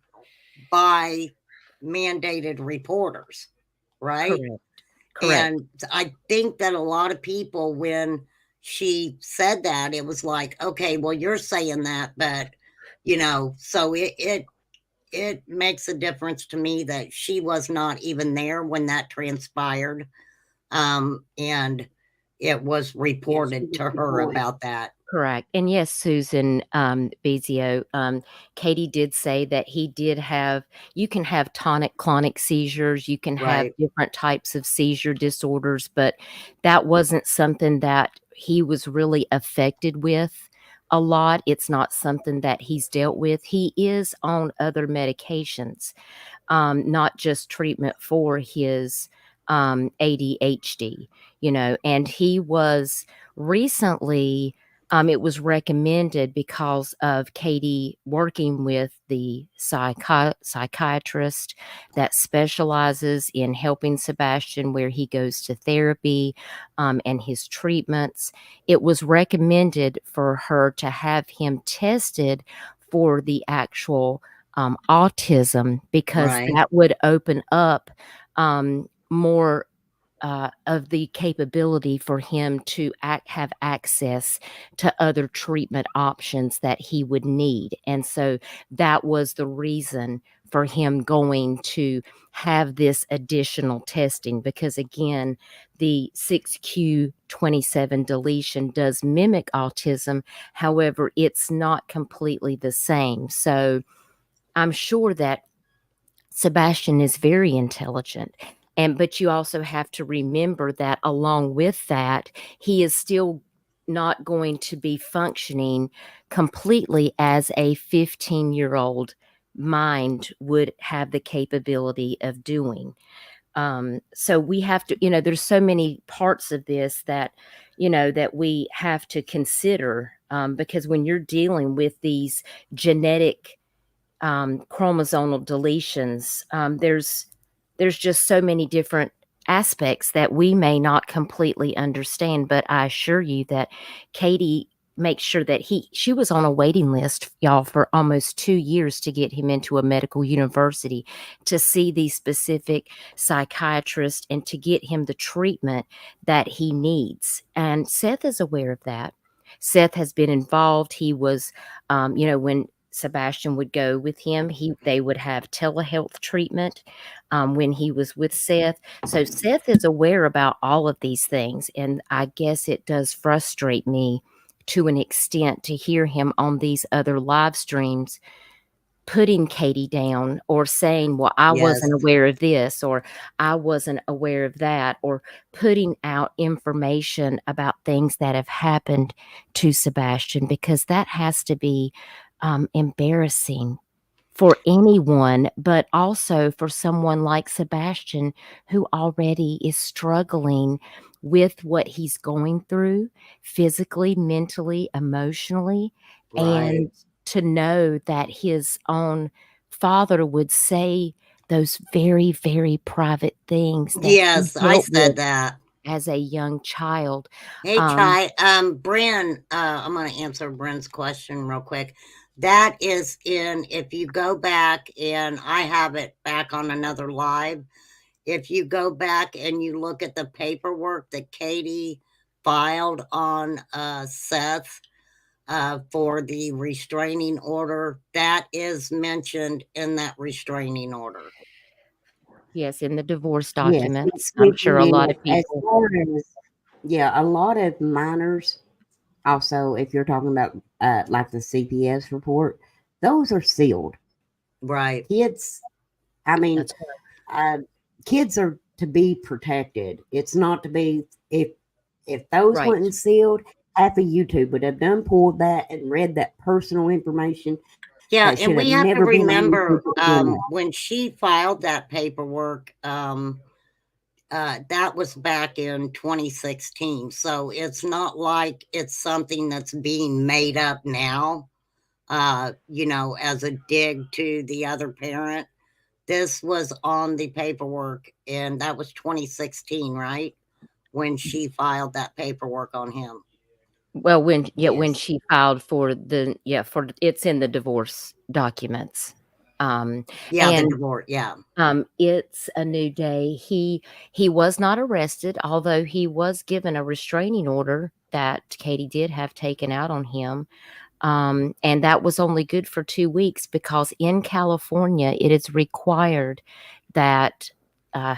by mandated reporters, right? Correct. And I think that a lot of people, when she said that, it was like, okay, well, you're saying that, but so it makes a difference to me that she was not even there when that transpired. And it was reported to her about that. Correct. And yes, Susan Bezio, Katie did say that he did have, you can have tonic-clonic seizures, you can have Right. different types of seizure disorders, but that wasn't something that he was really affected with a lot. It's not something that he's dealt with. He is on other medications, not just treatment for his ADHD, and he was recently, it was recommended because of Katie working with the psychiatrist that specializes in helping Sebastian where he goes to therapy and his treatments. It was recommended for her to have him tested for the actual autism because Right. that would open up more of the capability for him to have access to other treatment options that he would need. And so that was the reason for him going to have this additional testing because, again, the 6q27 deletion does mimic autism. However, it's not completely the same. So I'm sure that Sebastian is very intelligent. But you also have to remember that along with that, he is still not going to be functioning completely as a 15-year-old mind would have the capability of doing. So we have to, there's so many parts of this that, that we have to consider because when you're dealing with these genetic chromosomal deletions. There's just so many different aspects that we may not completely understand, but I assure you that Katie makes sure that she was on a waiting list, y'all, for almost 2 years to get him into a medical university, to see the specific psychiatrist and to get him the treatment that he needs. And Seth is aware of that. Seth has been involved. He was, when Sebastian would go with him, they would have telehealth treatment when he was with Seth. So Seth is aware about all of these things, and I guess it does frustrate me to an extent to hear him on these other live streams putting Katie down or saying, well, I wasn't Yes. aware of this, or I wasn't aware of that, or putting out information about things that have happened to Sebastian, because that has to be embarrassing for anyone, but also for someone like Sebastian, who already is struggling with what he's going through physically, mentally, emotionally. Right. And to know that his own father would say those very, very private things that he Yes, I dealt said with that. as a young child. Hey, Bryn, I'm going to answer Bryn's question real quick. That is if you go back, and I have it back on another live, if you go back and you look at the paperwork that Katie filed on Seth for the restraining order, that is mentioned in that restraining order. Yes, in the divorce Yes, documents. I'm which sure a lot of as people. far as a lot of minors. Also, if you're talking about like the CPS report, those are sealed. Right. Kids, I mean, That's right. kids are to be protected. It's not to be if those Right. weren't sealed, half of YouTube would have done pulled that and read that personal information Yeah, that and should have we have to never been on remember, YouTube to begin with. when she filed that paperwork, that was back in 2016. So it's not like it's something that's being made up now, as a dig to the other parent. This was on the paperwork, and that was 2016, right? When she filed that paperwork on him. Well, when Yes. she filed for it's in the divorce documents. Yeah, the And divorce. Yeah. it's a new day. He was not arrested, although he was given a restraining order that Katie did have taken out on him. And that was only good for 2 weeks, because in California, it is required that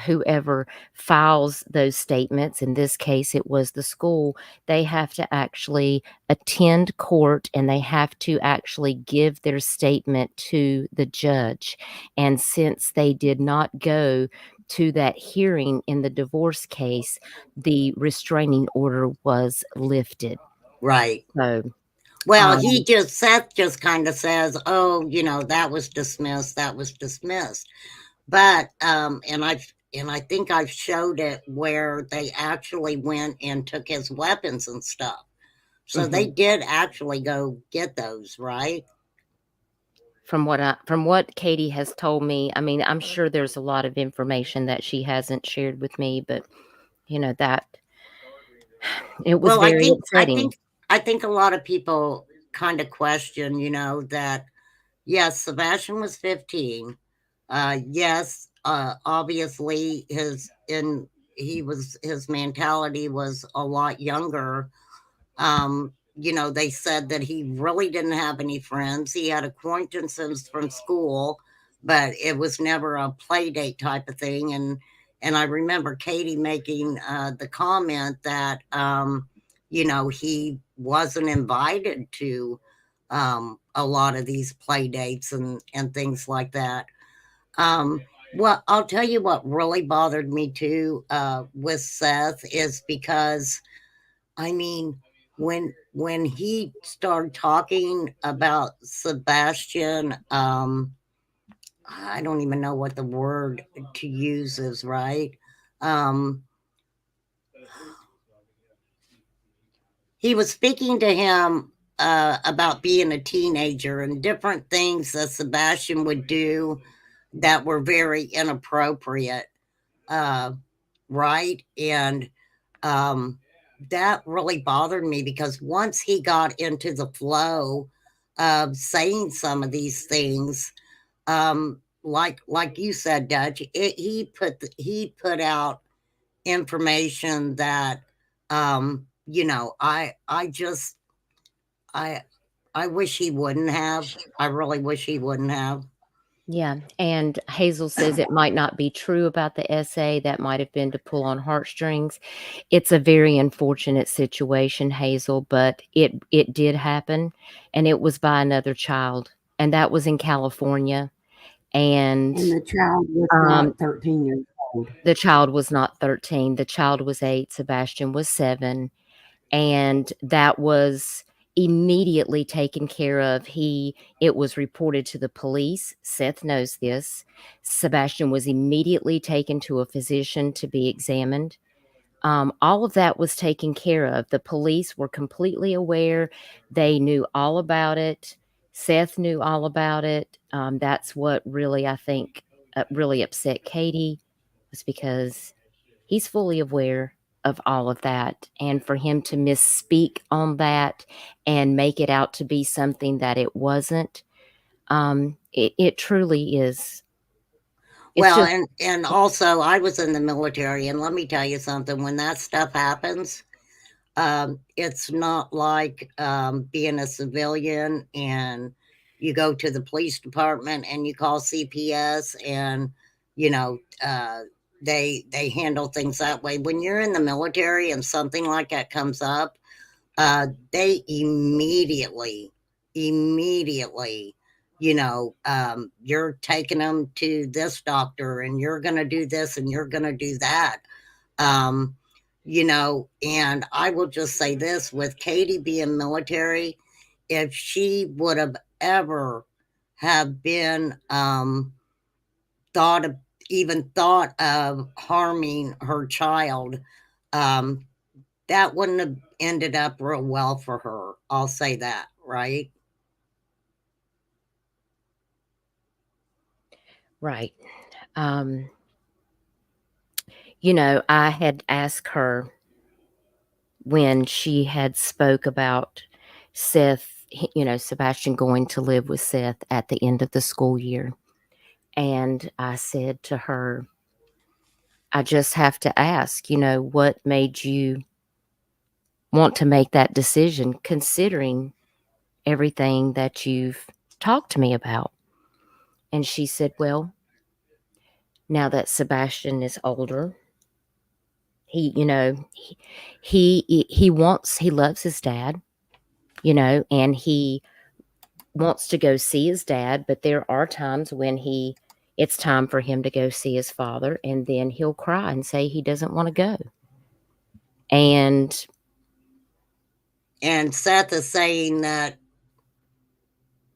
whoever files those statements, in this case, it was the school, they have to actually attend court, and they have to actually give their statement to the judge. And since they did not go to that hearing in the divorce case, the restraining order was lifted. Right. So, Well, Seth just kind of says, oh, that was dismissed. That was dismissed. But, and I think I've showed it where they actually went and took his weapons and stuff. So they did actually go get those, right? from what Katie has told me, I mean, I'm sure there's a lot of information that she hasn't shared with me, but that it was Well, I very upsetting. think a lot of people kind of question, that yes, Sebastian was 15. Yes, obviously his mentality was a lot younger. They said that he really didn't have any friends. He had acquaintances from school, but it was never a play date type of thing. And I remember Katie making the comment that he wasn't invited to a lot of these play dates and things like that. Well, I'll tell you what really bothered me too with Seth is because, I mean, when he started talking about Sebastian, I don't even know what the word to use is, right? He was speaking to him about being a teenager and different things that Sebastian would do that were very inappropriate, right? And that really bothered me because once he got into the flow of saying some of these things, like you said, Dutch, he put out information that I just I wish he wouldn't have. I really wish he wouldn't have. Yeah, and Hazel says it might not be true about the essay. That might have been to pull on heartstrings. It's a very unfortunate situation, Hazel, but it did happen, and it was by another child, and that was in California. And And the child was not 13 years old. the child was not 13. The child was 8. Sebastian was 7. And that was immediately taken care of. It was reported to the police. Seth knows this. Sebastian was immediately taken to a physician to be examined. All of that was taken care of. The police were completely aware. They knew all about it. Seth knew all about it. That's what really, I think, really upset Katie, was because he's fully aware of all of that. And for him to misspeak on that and make it out to be something that it wasn't, it truly is. Well, and also I was in the military, and let me tell you something, when that stuff happens, it's not like being a civilian and you go to the police department and you call CPS and they handle things that way. When you're in the military and something like that comes up, they immediately you're taking them to this doctor and you're going to do this and you're going to do that. And I will just say this, with Katie being military, if she would have ever have been thought of harming her child, that wouldn't have ended up real well for her. I'll say that, right? Right. I had asked her when she had spoke about Seth, Sebastian going to live with Seth at the end of the school year. And I said to her, I just have to ask, what made you want to make that decision, considering everything that you've talked to me about? And she said, well, now that Sebastian is older, he loves his dad, and he wants to go see his dad, but there are times when it's time for him to go see his father, and then he'll cry and say he doesn't want to go. And Seth is saying that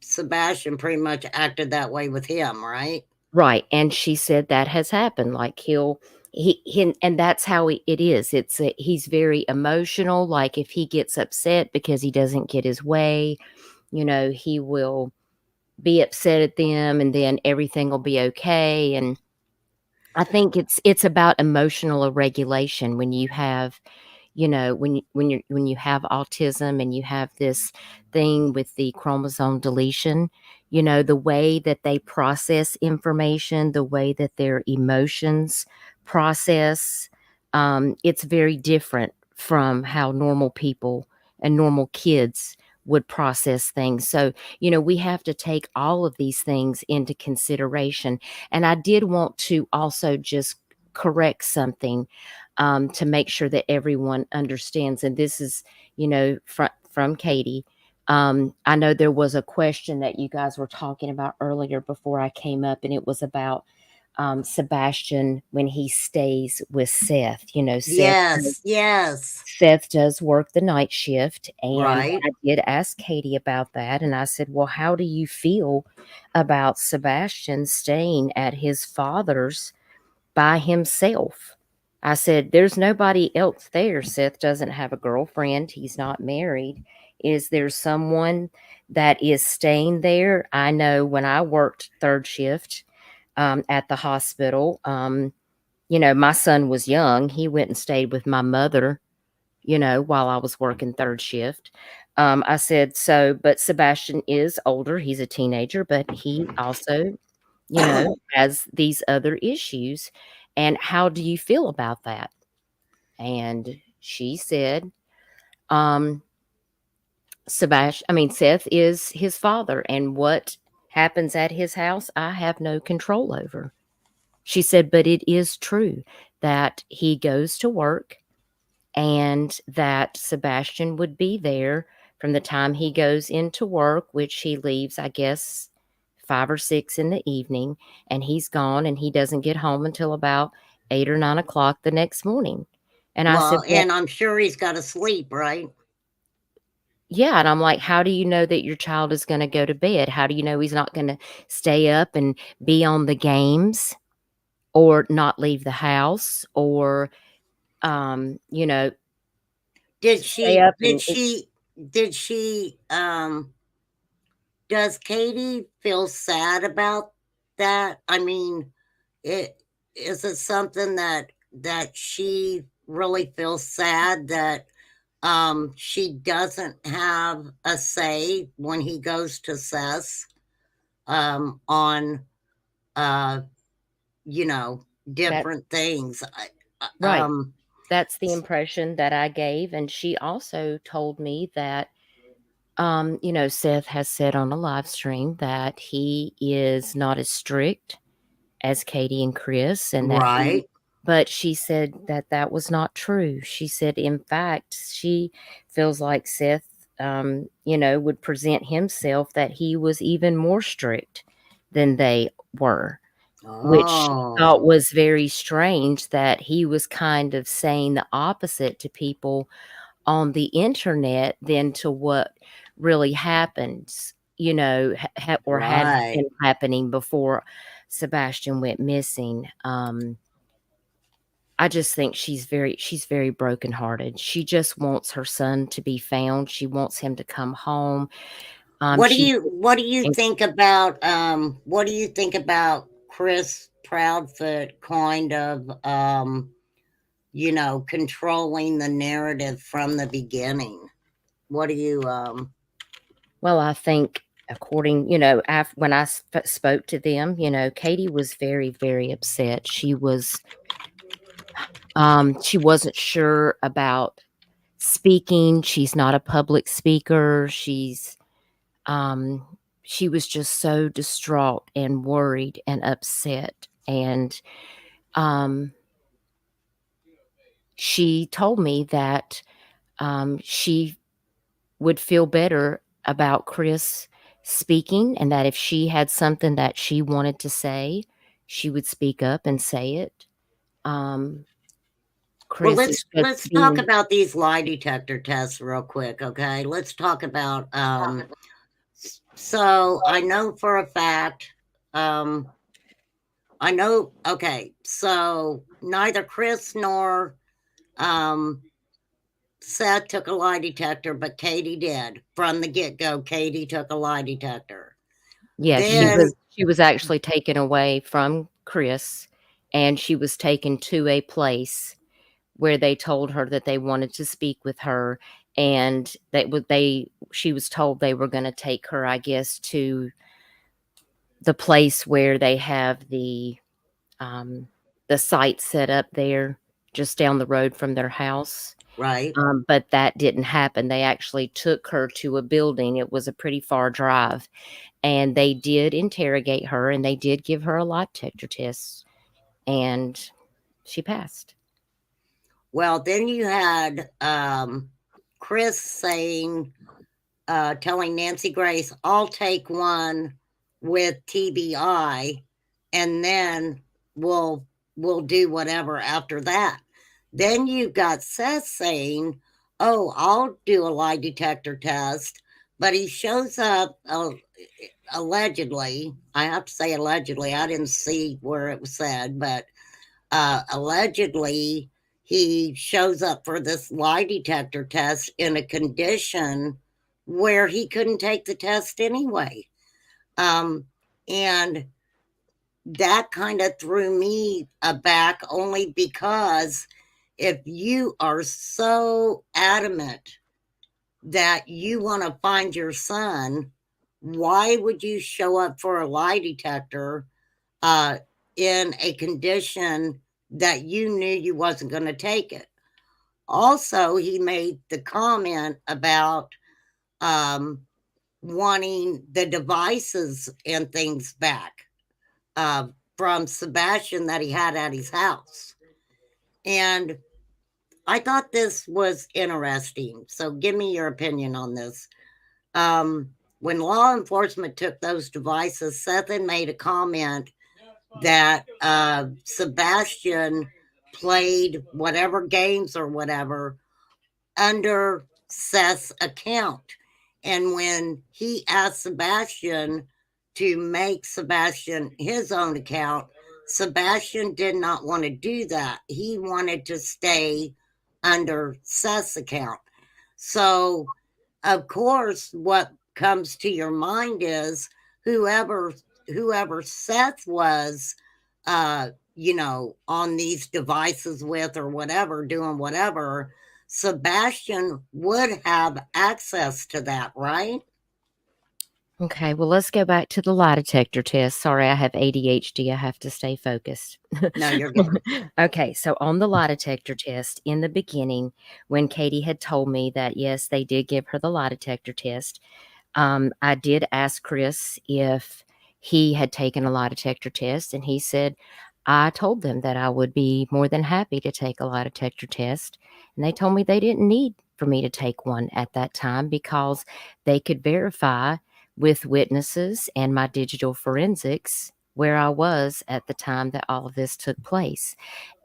Sebastian pretty much acted that way with him, right? Right. And she said that has happened. Like and that's how it is. He's very emotional. Like if he gets upset because he doesn't get his way, he will be upset at them, and then everything will be okay. And I think it's about emotional regulation when you have, when you have autism and you have this thing with the chromosome deletion, the way that they process information, the way that their emotions process, it's very different from how normal people and normal kids would process things. So, we have to take all of these things into consideration. And I did want to also just correct something, to make sure that everyone understands. And this is, from Katie. I know there was a question that you guys were talking about earlier before I came up, and it was about Sebastian when he stays with Seth. Seth does work the night shift, and Right. I did ask Katie about that, and I said, well, how do you feel about Sebastian staying at his father's by himself? I said, there's nobody else there. Seth doesn't have a girlfriend. He's not married. is there someone that is staying there? I know when I worked third shift at the hospital, my son was young. He went and stayed with my mother, while I was working third shift. I said, but Sebastian is older. He's a teenager, but he also, has these other issues. And how do you feel about that? And she said, Seth is his father, and what happens at his house, I have no control over. She said, but it is true that he goes to work and that Sebastian would be there from the time he goes into work, which he leaves, I guess, 5 or 6 in the evening, and he's gone and he doesn't get home until about 8 or 9 o'clock the next morning. And I said, and I'm sure he's got to sleep, right? yeah. And I'm like, how do you know that your child is going to go to bed? How do you know he's not going to stay up and be on the games or not leave the house or, Did stay she, up does Katie feel sad about that? I mean, is it something that she really feels sad that she doesn't have a say when he goes to Seth on different things? Right. That's the impression that I gave. And she also told me that, Seth has said on a live stream that he is not as strict as Katie and Chris, and that but she said that that was not true. She said, in fact, she feels like Seth, would present himself that he was even more strict than they were. Which she thought was very strange, that he was kind of saying the opposite to people on the internet than to what really happens, or had been happening before Sebastian went missing. I just think she's very brokenhearted. She just wants her son to be found. She wants him to come home. What do you think about Chris Proudfoot kind of controlling the narrative from the beginning? What do you Well, I think according, when I spoke to them, Katie was very, very upset. She wasn't sure about speaking. She's not a public speaker. She was just so distraught and worried and upset. And she told me that she would feel better about Chris speaking, and that if she had something that she wanted to say, she would speak up and say it. Chris, well, let's talk about these lie detector tests real quick, okay? Let's talk about so I know for a fact, so neither Chris nor Seth took a lie detector, but Katie did. From the get-go, Katie took a lie detector. Yeah, she was actually taken away from Chris, and she was taken to a place where they told her that they wanted to speak with her, and she was told they were going to take her, I guess, to the place where they have the site set up there just down the road from their house. Right. But that didn't happen. They actually took her to a building. It was a pretty far drive, and they did interrogate her, and they did give her a lie detector test, and she passed. Well, then you had Chris saying, telling Nancy Grace, I'll take one with TBI, and then we'll do whatever after that. Then you got Seth saying, oh, I'll do a lie detector test, but he shows up allegedly. I have to say allegedly. I didn't see where it was said, but allegedly he shows up for this lie detector test in a condition where he couldn't take the test anyway. And that kind of threw me aback, only because if you are so adamant that you want to find your son, why would you show up for a lie detector in a condition that you knew you wasn't going to take it? Also, he made the comment about wanting the devices and things back from Sebastian that he had at his house. And I thought this was interesting. So give me your opinion on this. When law enforcement took those devices, Seth had made a comment that Sebastian played whatever games or whatever under Seth's account. And when he asked Sebastian to make Sebastian his own account, Sebastian did not want to do that. He wanted to stay under Seth's account. So, of course, what comes to your mind is whoever Seth was, on these devices with or whatever, doing whatever, Sebastian would have access to that, right? Okay, well, let's go back to the lie detector test. Sorry, I have ADHD. I have to stay focused. No, you're good. Okay, so on the lie detector test, in the beginning, when Katie had told me that, yes, they did give her the lie detector test, I did ask Chris if he had taken a lie detector test, and he said, I told them that I would be more than happy to take a lie detector test. And they told me they didn't need for me to take one at that time because they could verify with witnesses and my digital forensics where I was at the time that all of this took place.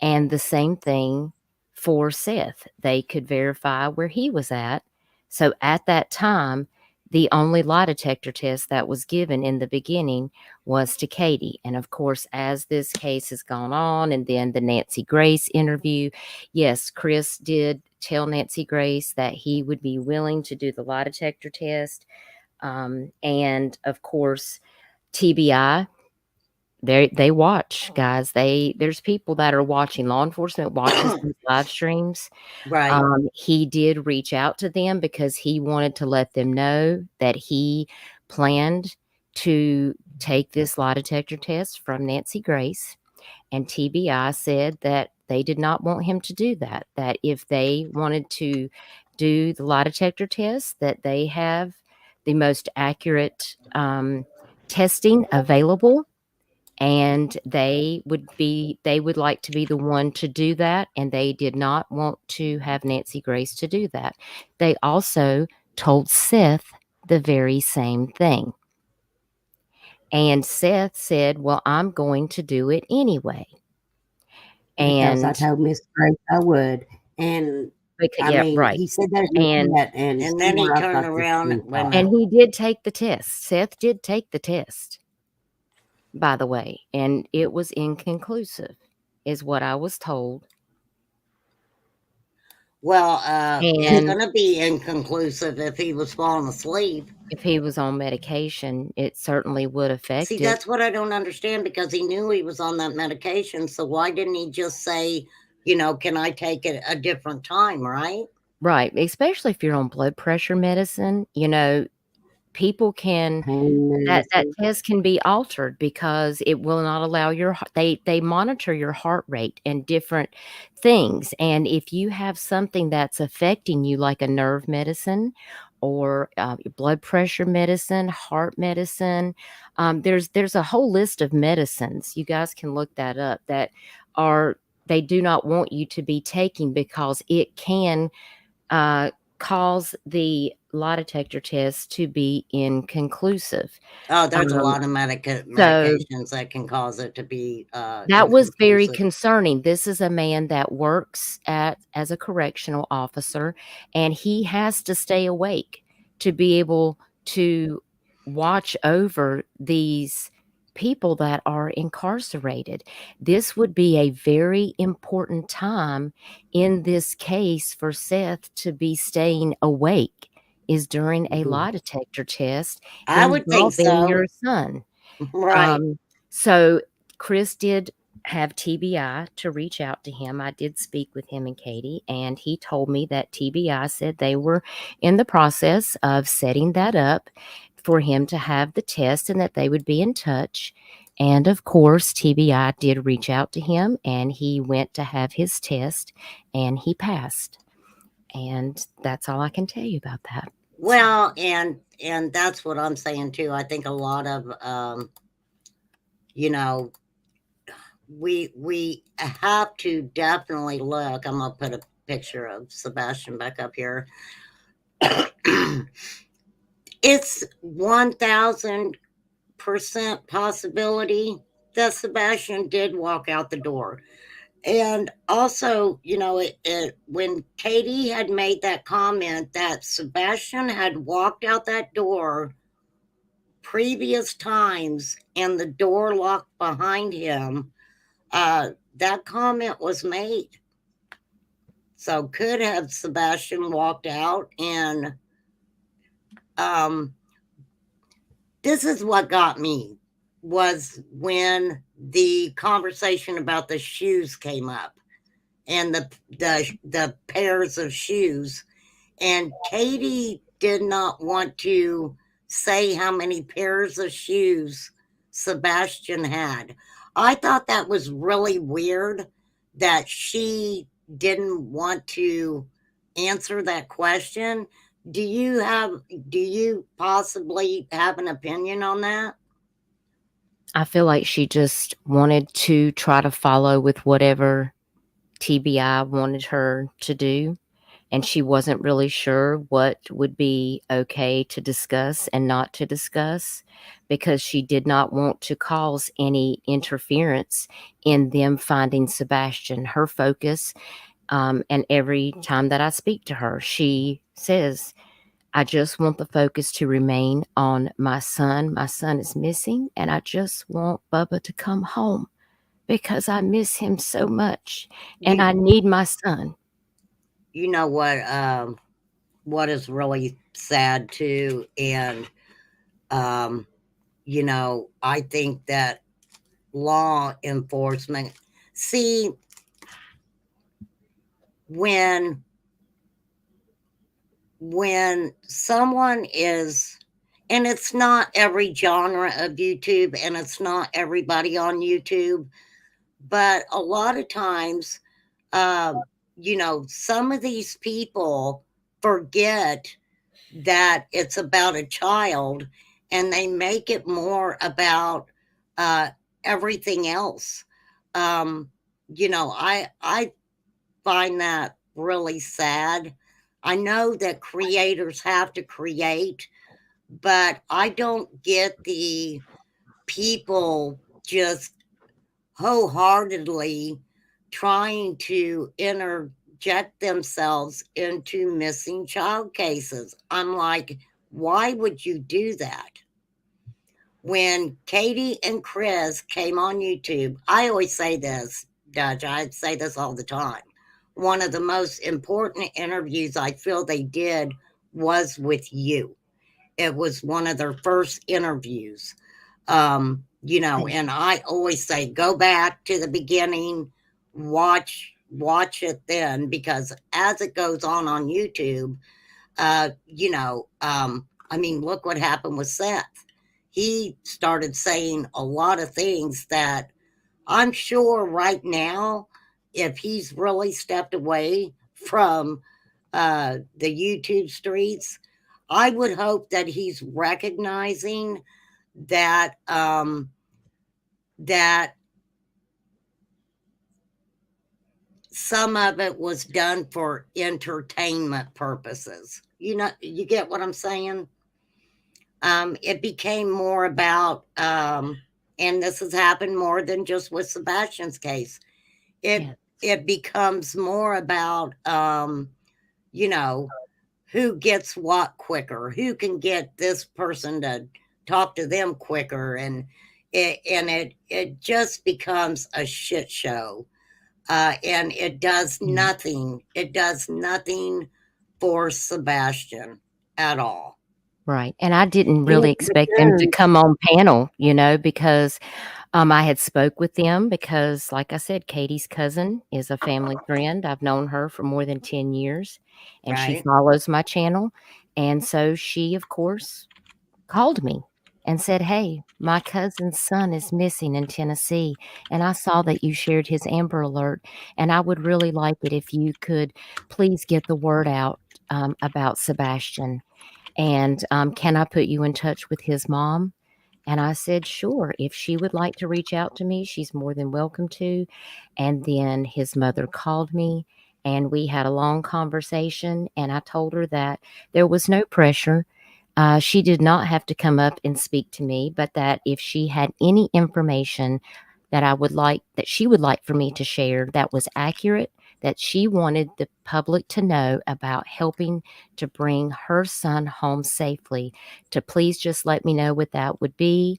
And the same thing for Seth. They could verify where he was at. So at that time, the only lie detector test that was given in the beginning was to Katie. And of course, as this case has gone on, and then the Nancy Grace interview, yes, Chris did tell Nancy Grace that he would be willing to do the lie detector test. And of course, TBI, they watch, guys. There's people that are watching. Law enforcement watches these live streams. Right. He did reach out to them because he wanted to let them know that he planned to take this lie detector test from Nancy Grace. And TBI said that they did not want him to do that, that if they wanted to do the lie detector test, that they have the most accurate testing available, and they would like to be the one to do that, and they did not want to have Nancy Grace to do that. They also told Seth the very same thing. And Seth said, well, I'm going to do it anyway. Because I And told Miss Grace I would. And I yeah, mean, right. he said that And And then he somewhere I turned got this around. screenshot. Wait a and minute. he did take the test. Seth did take the test, by the way, and it was inconclusive, is what I was told. Well, it's And going to be inconclusive if he was falling asleep. if he was on medication, it certainly would affect See, it. that's what I don't understand, because he knew he was on that medication. So why didn't he just say, can I take it a different time, right? Right, especially if you're on blood pressure medicine, people can Pain that medicine. test can be altered because it will not allow they monitor your heart rate and different things. And if you have something that's affecting you, like a nerve medicine or blood pressure medicine, heart medicine, there's a whole list of medicines. You guys can look that up, that they do not want you to be taking because it can cause the lie detector test to be inconclusive. Oh, there's a lot of medications that can cause it to be That was very inconclusive. concerning. This is a man that works as a correctional officer, and he has to stay awake to be able to watch over these people that are incarcerated. This would be a very important time in this case for Seth to be staying awake is during a Mhm. lie detector test I would think involving so. your son. Right. So Chris did have TBI to reach out to him. I did speak with him and Katie, and he told me that TBI said they were in the process of setting that up for him to have the test and that they would be in touch. And of course, TBI did reach out to him, and he went to have his test and he passed. And that's all I can tell you about that. Well, and that's what I'm saying too. I think a lot of you know, we have to definitely look. I'm gonna put a picture of Sebastian back up here. It's 1000% possibility that Sebastian did walk out the door. And also, when Katie had made that comment that Sebastian had walked out that door previous times and the door locked behind him, that comment was made. So could have Sebastian walked out and this is what got me was when the conversation about the shoes came up and the pairs of shoes, and Katie did not want to say how many pairs of shoes Sebastian had. I thought that was really weird that she didn't want to answer that question. Do you possibly have an opinion on that? I feel like she just wanted to try to follow with whatever TBI wanted her to do. And she wasn't really sure what would be okay to discuss and not to discuss because she did not want to cause any interference in them finding Sebastian. Her focus, and every time that I speak to her, she says, I just want the focus to remain on my son. My son is missing, and I just want Bubba to come home because I miss him so much, and You, I need my son. you know what is really sad too, and I think that law enforcement see when someone is, and it's not every genre of YouTube and it's not everybody on YouTube, but a lot of times some of these people forget that it's about a child and they make it more about uh, everything else. Um, I find that really sad. I know that creators have to create, but I don't get the people just wholeheartedly trying to interject themselves into missing child cases. I'm like, why would you do that? When Katie and Chris came on YouTube, I always say this, Dutch, I say this all the time. One of the most important interviews I feel they did was with you. It was one of their first interviews. And I always say go back to the beginning, watch it then, because as it goes on YouTube, look what happened with Seth. He started saying a lot of things that I'm sure right now, if he's really stepped away from the YouTube streets, I would hope that he's recognizing that that some of it was done for entertainment purposes. You get what I'm saying? It became more about, and this has happened more than just with Sebastian's case. It it becomes more about, who gets what quicker, who can get this person to talk to them quicker, and it just becomes a shit show, and it does nothing. It does nothing for Sebastian at all. Right. And I didn't really expect them to come on panel, because I had spoke with them because, like I said, Katie's cousin is a family friend. I've known her for more than 10 years, and she Right. follows my channel. And so she, of course, called me and said, "Hey, my cousin's son is missing in Tennessee, and I saw that you shared his Amber Alert, and I would really like it if you could please get the word out about Sebastian. And can I put you in touch with his mom?" And I said, "Sure. If she would like to reach out to me, she's more than welcome to." And then his mother called me and we had a long conversation. And I told her that there was no pressure. She did not have to come up and speak to me, but that if she had any information that she would like for me to share that was accurate, that she wanted the public to know about helping to bring her son home safely, to please just let me know what that would be,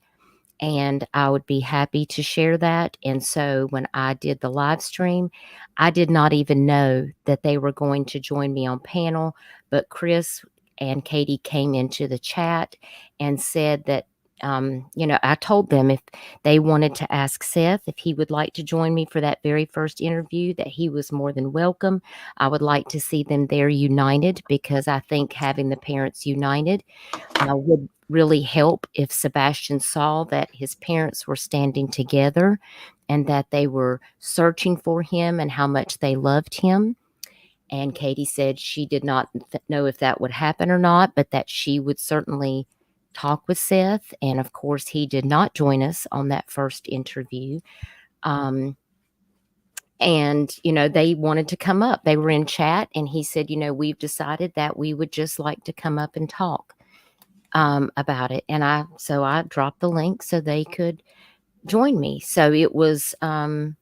and I would be happy to share that. And so when I did the live stream, I did not even know that they were going to join me on panel, but Chris and Katie came into the chat and said that, I told them if they wanted to ask Seth if he would like to join me for that very first interview, that he was more than welcome. I would like to see them there united, because I think having the parents united would really help if Sebastian saw that his parents were standing together and that they were searching for him and how much they loved him. And Katie said she did not know if that would happen or not, but that she would certainly talk with Seth. And of course, he did not join us on that first interview. And, they wanted to come up. They were in chat and he said, we've decided that we would just like to come up and talk about it. And I dropped the link so they could join me. So it was, I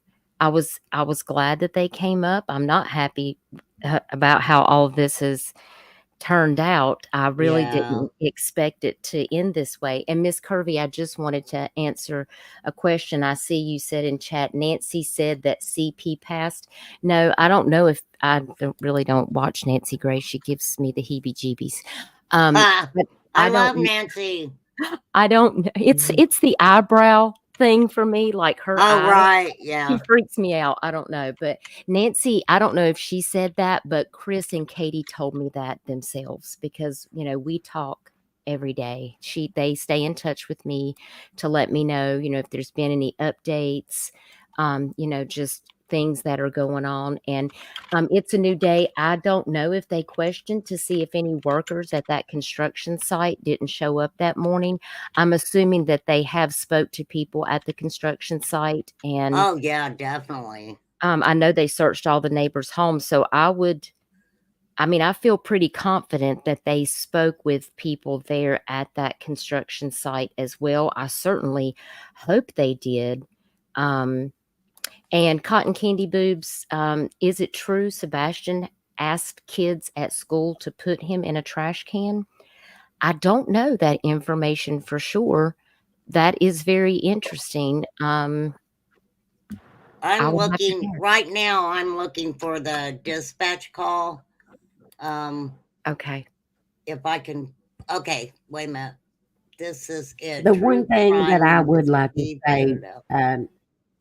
was glad that they came up. I'm not happy about how all of this has turned out. I really didn't expect it to end this way. And Miss Curvy, I just wanted to answer a question. I see you said in chat, Nancy said that CP passed. No, I don't know if really don't watch Nancy Grace. She gives me the heebie-jeebies. But I love Nancy. I don't. It's the eyebrow thing for me, like her eyes. Right, yeah. She freaks me out. I don't know, but Nancy, I don't know if she said that, but Chris and Katie told me that themselves, because we talk every day. They stay in touch with me to let me know, if there's been any updates, just things that are going on. And it's a new day. I don't know if they questioned to see if any workers at that construction site didn't show up that morning. I'm assuming that they have spoke to people at the construction site. And oh yeah, definitely. I know they searched all the neighbors' homes. So I feel pretty confident that they spoke with people there at that construction site as well. I certainly hope they did. And Cotton Candy Boobs, is it true Sebastian asked kids at school to put him in a trash can? I don't know that information for sure. That is very interesting. I'm looking right now. I'm looking for the dispatch call. Okay. If I can. Okay, wait a minute. This is it. The one thing that I would like to say,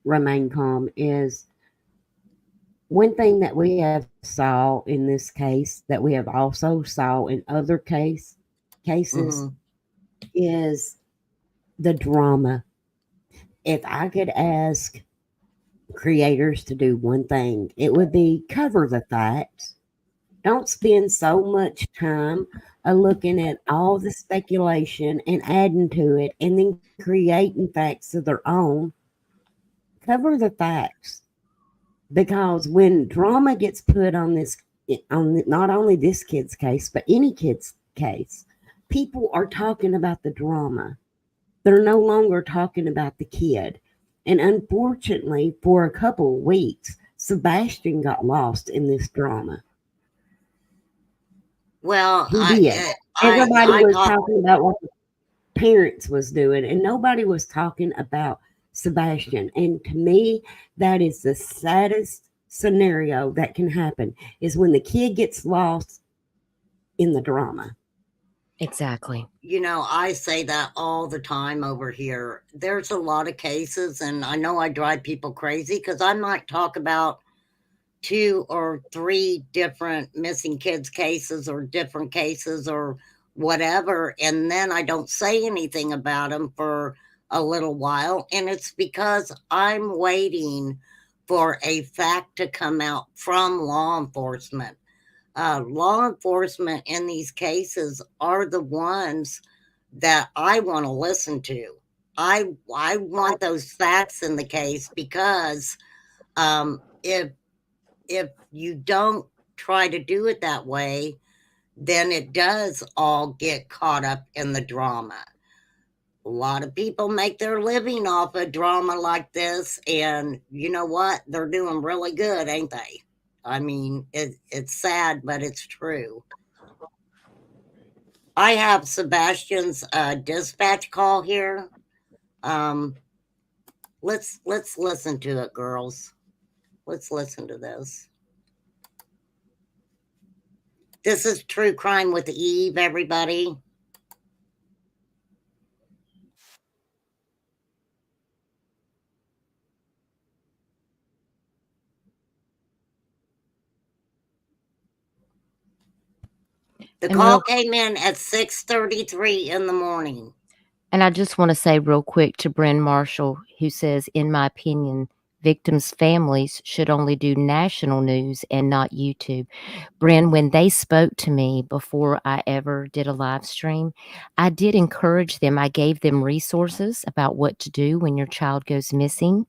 remain calm, is one thing that we have saw in this case that we have also saw in other cases is the drama. If I could ask creators to do one thing, it would be cover the facts. Don't spend so much time looking at all the speculation and adding to it and then creating facts of their own. Cover the facts. Because when drama gets put on not only this kid's case, but any kid's case, people are talking about the drama. They're no longer talking about the kid. And unfortunately, for a couple of weeks, Sebastian got lost in this drama. Well, he did. Everybody was talking about what the parents was doing, and nobody was talking about Sebastian. And to me, that is the saddest scenario that can happen, is when the kid gets lost in the drama. Exactly. You know, I say that all the time over here. There's a lot of cases, and I know I drive people crazy because I might talk about 2 or 3 different missing kids cases or different cases or whatever, and then I don't say anything about them for a little while, and it's because I'm waiting for a fact to come out from law enforcement. Law enforcement in these cases are the ones that I want to listen to. I want those facts in the case because if you don't try to do it that way, then it does all get caught up in the drama. A lot of people make their living off a drama like this, and you know what? They're doing really good, ain't they? I mean, it's sad, but it's true. I have Sebastian's dispatch call here. Let's listen to it, girls. Let's listen to this. This is True Crime with Eve, everybody. The call came in at 6:33 in the morning. And I just want to say real quick to Bryn Marshall, who says, in my opinion, victims' families should only do national news and not YouTube. Bryn, when they spoke to me before I ever did a live stream, I did encourage them. I gave them resources about what to do when your child goes missing.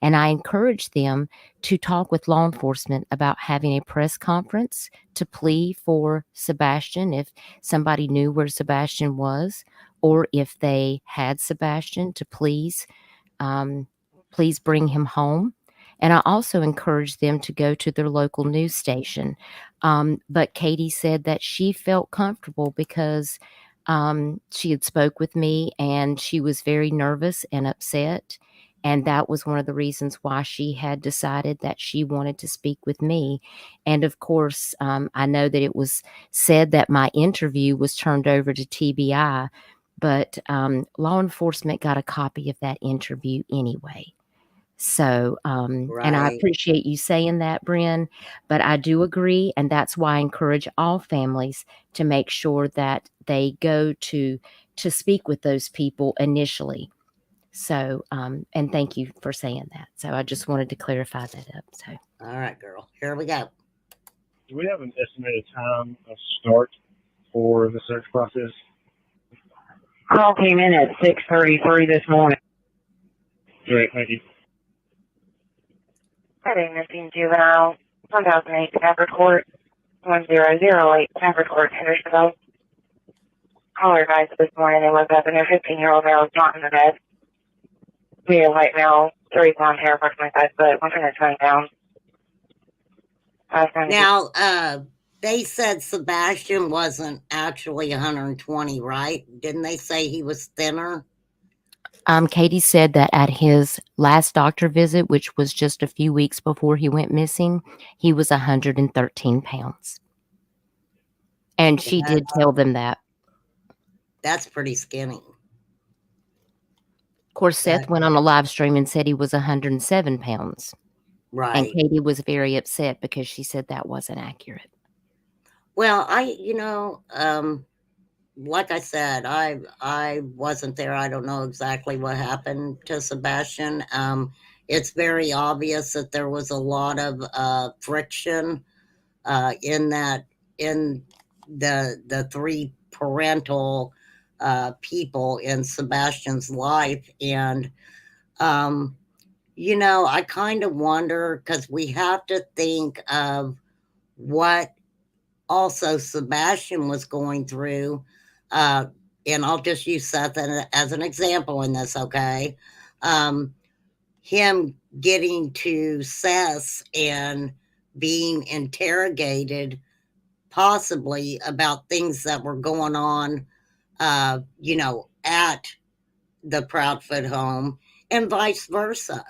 And I encouraged them to talk with law enforcement about having a press conference to plea for Sebastian if somebody knew where Sebastian was, or if they had Sebastian, to please bring him home. And I also encouraged them to go to their local news station. But Katie said that she felt comfortable because she had spoke with me and she was very nervous and upset. And that was one of the reasons why she had decided that she wanted to speak with me. And of course, I know that it was said that my interview was turned over to TBI, but law enforcement got a copy of that interview anyway. So, and I Right. appreciate you saying that, Bryn, but I do agree. And that's why I encourage all families to make sure that they go to speak with those people initially. So, and thank you for saying that. So I just wanted to clarify that up. So, All right, girl. Here we go. Do we have an estimated time of start for the search process? Call came in at 6:33 this morning. Great, thank you. Good day, missing juvenile, 1008 Stafford Court, 1008 Stafford Court, Hendersonville. Caller advised this morning they woke up and their 15-year-old male was not in the bed. Medium white male, 30 blonde hair, approximately 5 foot, 120 pounds. Now, they said Sebastian wasn't actually 120, right? Didn't they say he was thinner? Katie said that at his last doctor visit, which was just a few weeks before he went missing, he was 113 pounds. And she did tell them that. That's pretty skinny. Of course, Seth went on a live stream and said he was 107 pounds. Right. And Katie was very upset because she said that wasn't accurate. Well, like I said, I wasn't there. I don't know exactly what happened to Sebastian. It's very obvious that there was a lot of friction in the 3 parental people in Sebastian's life. And, I kind of wonder, because we have to think of what also Sebastian was going through. And I'll just use Seth as an example in this, okay? Him getting to Seth and being interrogated possibly about things that were going on, at the Proudfoot home, and vice versa.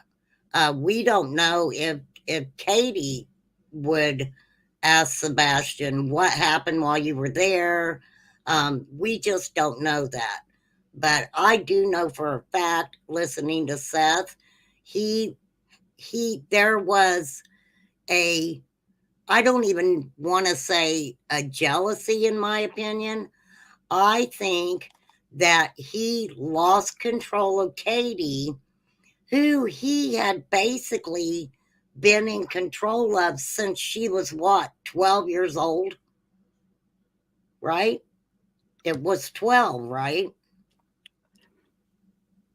We don't know if Katie would ask Sebastian what happened while you were there. We just don't know that. But I do know for a fact, listening to Seth, there was a, I don't even want to say a jealousy, in my opinion. I think that he lost control of Katie, who he had basically been in control of since she was what, 12 years old? Right? It was 12, right?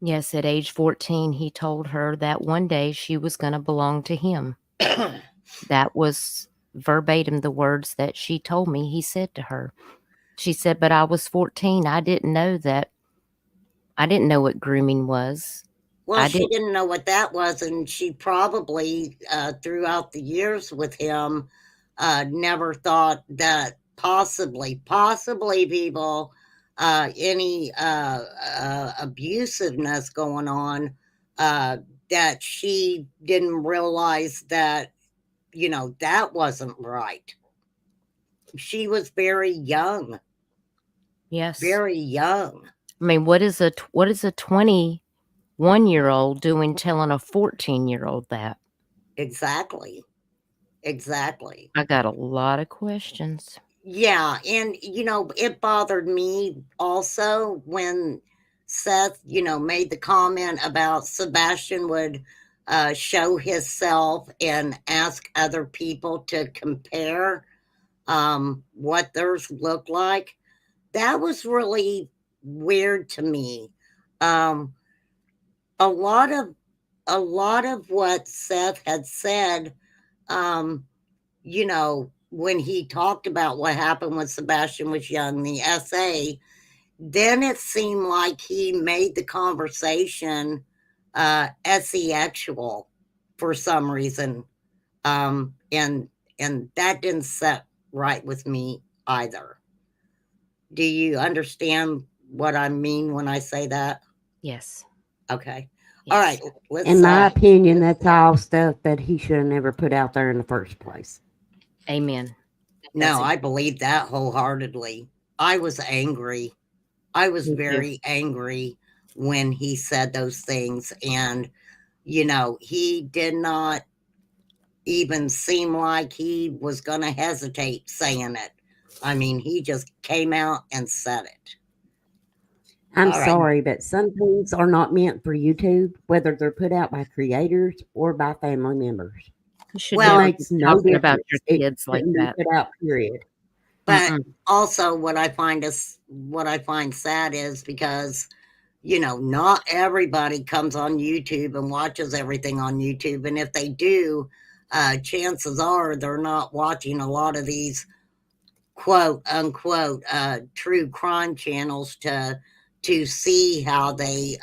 Yes, at age 14, he told her that one day she was going to belong to him. That was verbatim the words that she told me he said to her. She said, but I was 14. I didn't know what grooming was. Well, she didn't know what that was, and she probably, throughout the years with him, never thought that possibly people, any abusiveness going on, that she didn't realize that, that wasn't right. She was very young. Yes. Very young. I mean, what is a 21-year-old doing telling a 14-year-old that? Exactly. I got a lot of questions. Yeah, and it bothered me also when Seth, made the comment about Sebastian would show himself and ask other people to compare what theirs looked like. That was really weird to me. A lot of what Seth had said, when he talked about what happened when Sebastian was young, the essay, then it seemed like he made the conversation sexual for some reason. And that didn't set right with me either. Do you understand what I mean when I say that? Yes. Okay. Yes. All right. Let's In my opinion, that's all stuff that he should have never put out there in the first place. Amen. No, I believe that wholeheartedly. I was angry. I was very angry when he said those things. And, he did not even seem like he was going to hesitate saying it. I mean, he just came out and said it. I'm All right. sorry, but some things are not meant for YouTube, whether they're put out by creators or by family members. You should Well, never Makes be no talking about difference. your It kids like shouldn't be that. put out, period. But also what I find sad is because, not everybody comes on YouTube and watches everything on YouTube. And if they do, chances are they're not watching a lot of these quote unquote true crime channels to see how they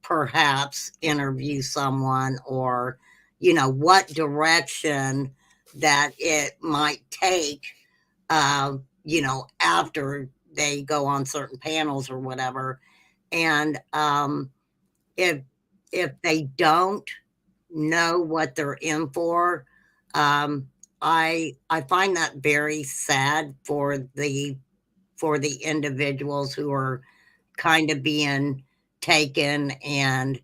perhaps interview someone, or what direction that it might take after they go on certain panels or whatever. And if they don't know what they're in for, I find that very sad for the individuals who are kind of being taken and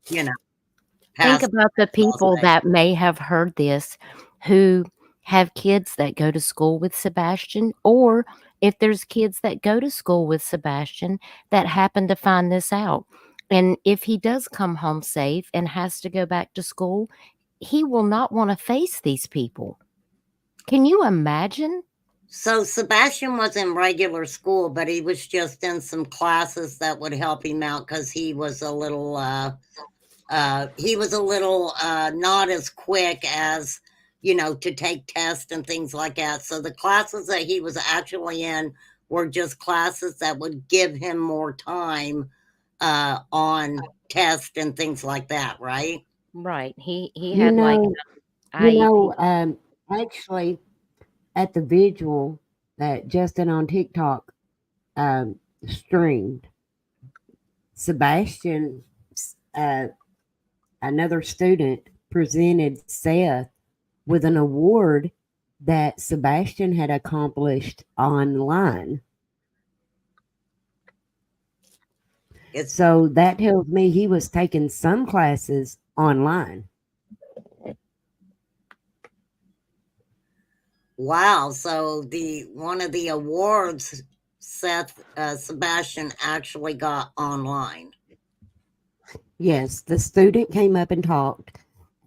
think about the people that may have heard this who have kids that go to school with Sebastian, or if there's kids that go to school with Sebastian that happen to find this out. And if he does come home safe and has to go back to school, he will not want to face these people. Can you imagine? So Sebastian was in regular school, but he was just in some classes that would help him out because he was a little not as quick as to take tests and things like that. So the classes that he was actually in were just classes that would give him more time on tests and things like that, right? Right. He had like actually at the vigil that Justin on TikTok streamed, Sebastian, another student, presented Seth with an award that Sebastian had accomplished online. So that tells me he was taking some classes online. Wow. So one of the awards Sebastian actually got online. Yes, the student came up and talked.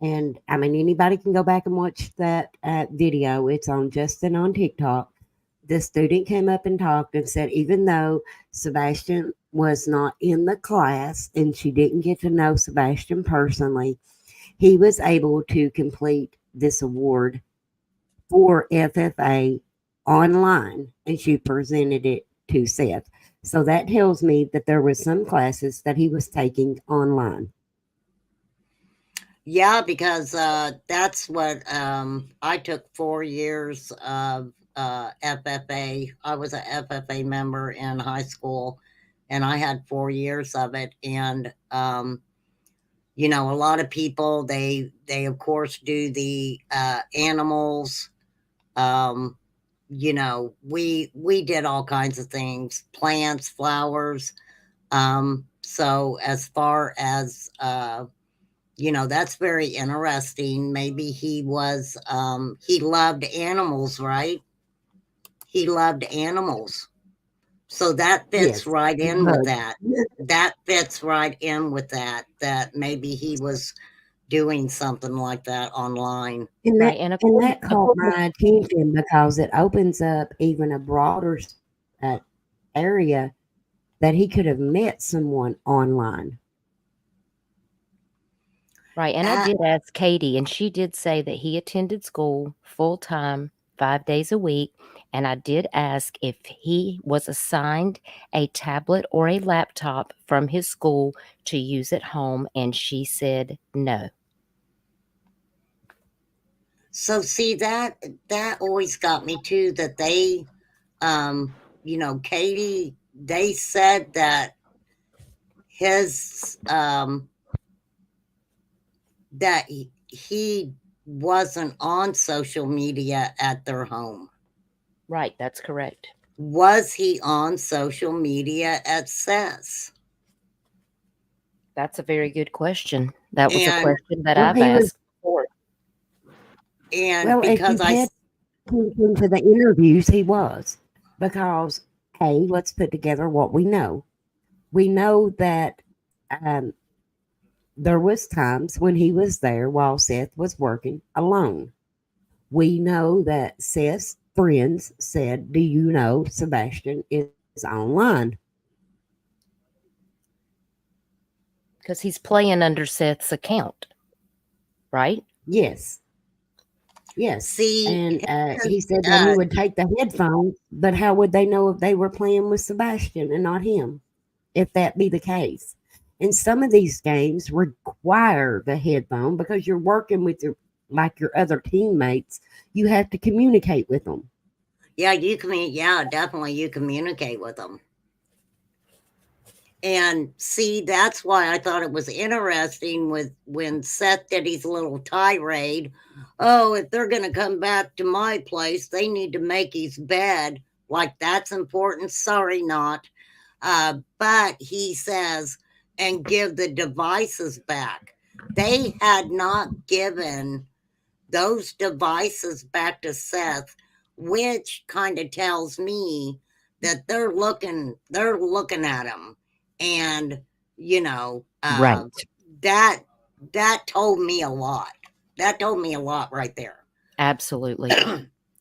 And I mean, anybody can go back and watch that video. It's on Justin on TikTok. The student came up and talked and said, even though Sebastian was not in the class and she didn't get to know Sebastian personally, he was able to complete this award for FFA online, and she presented it to Seth. So that tells me that there was some classes that he was taking online. Yeah, because that's what I took 4 years of FFA. I was a FFA member in high school, and I had 4 years of it. And you know, a lot of people they of course do the animals. You know, we did all kinds of things, plants, flowers. So as far as you know, that's very interesting. Maybe he loved animals, right? He loved animals. So that fits Yes, right he in with was. that. That fits right in with that maybe he was doing something like that online. And Right. And that caught my attention because it opens up even a broader uh, area that he could have met someone online. right. And I did ask Katie, and she did say that he attended school full time, 5 days a week. And I did ask if he was assigned a tablet or a laptop from his school to use at home. And she said no. So see that always got me too, that they you know, Katie, they said that his that he wasn't on social media at their home. Right. That's correct. Was he on social media at Seth's? That's a very good question. That was a And question that Well, I've he was. asked before. and Well, if you because I paid attention to the interviews, he was. Because, hey, let's put together what we know. We know that um, there was times when he was there while Seth was working alone. We know that Seth's friends said, "Do you know Sebastian is online?" Because he's playing under Seth's account, right? Yes. Yes. see And he said that he uh, would take the headphones, but how would they know if they were playing with Sebastian and not him? If that be the case. And some of these games require the headphone because you're working with your other teammates. You have to communicate with them. yeah, definitely you communicate with them. And see, that's why I thought it was interesting with when Seth did his little tirade. Oh, if they're going to come back to my place, they need to make his bed. Like, that's important. Sorry, not. But he says, and give the devices back. They had not given those devices back to Seth, which kind of tells me that they're looking at him. And you know, Right. that told me a lot. That told me a lot right there. Absolutely.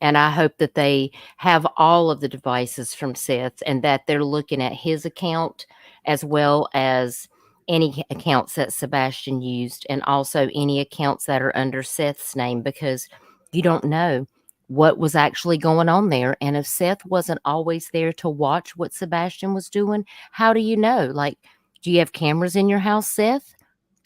And I hope that they have all of the devices from Seth and that they're looking at his account as well as any accounts that Sebastian used and also any accounts that are under Seth's name, because you don't know what was actually going on there. And if Seth wasn't always there to watch what Sebastian was doing, how do you know? Like, do you have cameras in your house, Seth?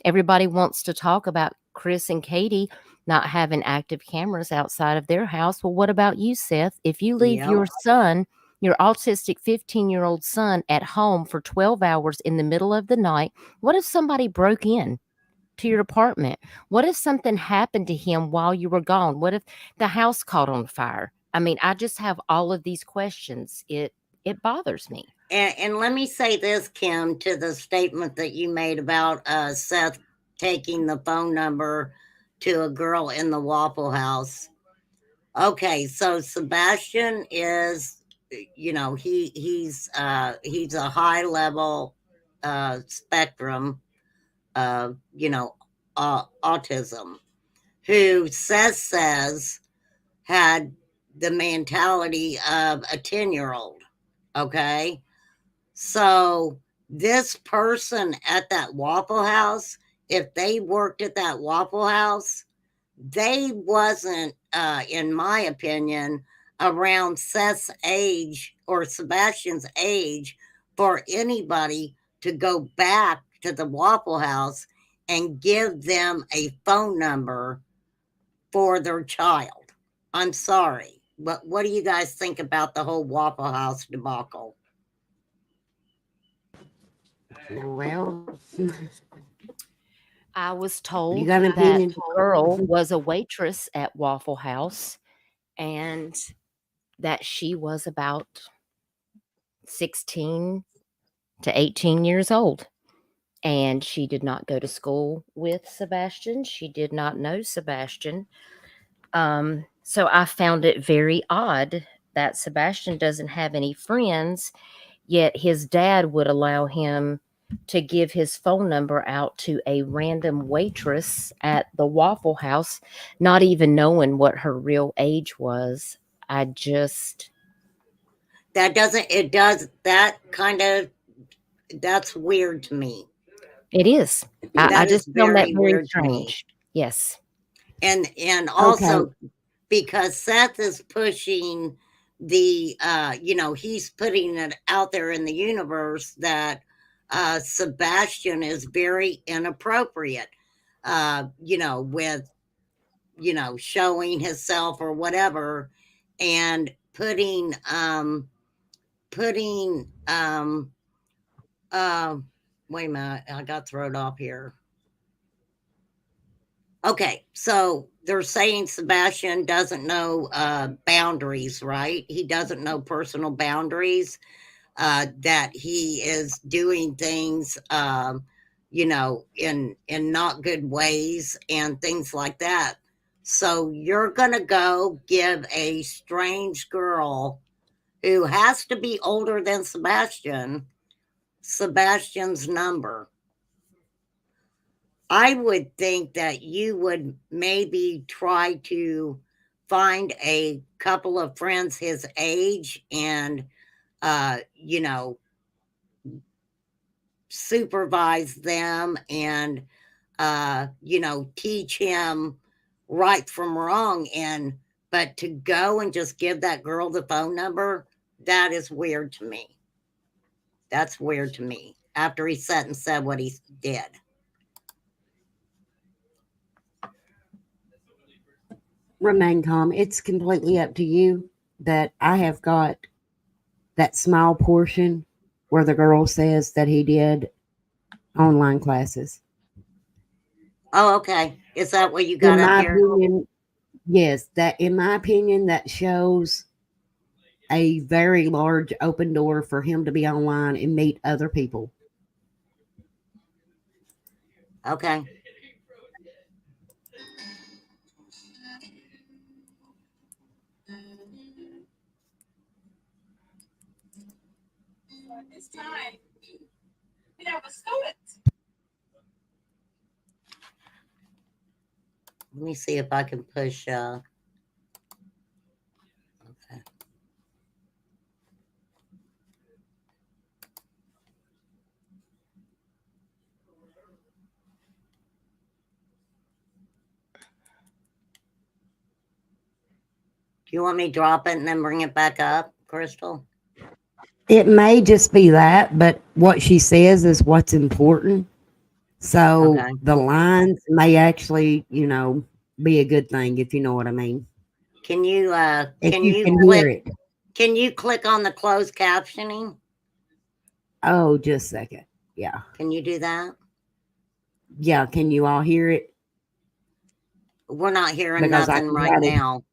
Everybody wants to talk about Chris and Katie not having active cameras outside of their house. Well, what about you, Seth? If you leave Yep. your son, your autistic 15-year-old son, at home for 12 hours in the middle of the night, what if somebody broke in? to your apartment? What if something happened to him while you were gone? What if the house caught on fire? I mean, I just have all of these questions. It bothers me. And let me say this, Kim, to the statement that you made about Seth taking the phone number to a girl in the Waffle House. Okay, so Sebastian is, he's a high level spectrum of autism, who says had the mentality of a 10-year-old. Okay, so this person at that Waffle House, if they worked at that Waffle House, they wasn't, in my opinion, around Seth's age or Sebastian's age for anybody to go back to the Waffle House and give them a phone number for their child. I'm sorry, but what do you guys think about the whole Waffle House debacle? Well, I was told you got an that opinion? the girl was a waitress at Waffle House and that she was about 16 to 18 years old. And she did not go to school with Sebastian. She did not know Sebastian. So I found it very odd that Sebastian doesn't have any friends, yet his dad would allow him to give his phone number out to a random waitress at the Waffle House, not even knowing what her real age was. That's weird to me. It is. I That is just found that very very weird to me. strange. Yes. And also Okay. because Seth is pushing the he's putting it out there in the universe that Sebastian is very inappropriate, with showing himself or whatever, and putting wait a minute, I got thrown off here. Okay, so they're saying Sebastian doesn't know boundaries, right? He doesn't know personal boundaries, that he is doing things, in not good ways and things like that. So you're going to go give a strange girl who has to be older than Sebastian's number. I would think that you would maybe try to find a couple of friends his age and, supervise them and, teach him right from wrong. But to go and just give that girl the phone number, that is weird to me. That's weird to me after he sat and said what he did. Remain calm. It's completely up to you. But I have got that small portion where the girl says that he did online classes. Oh, okay. Is that what you got In up my here? opinion, yes, that in my opinion, that shows a very large open door for him to be online and meet other people. Okay. It's time. Let's do it. Let me see if I can push. Okay. Do you want me to drop it and then bring it back up, Crystal? It may just be that, but what she says is what's important. So Okay. the lines may actually, be a good thing, if you know what I mean. Can you If can you you can click hear it. can you click on the closed captioning? Oh, just a second. Yeah. Can you do that? Yeah, can you all hear it? We're not hearing Because I nothing can right barely. now.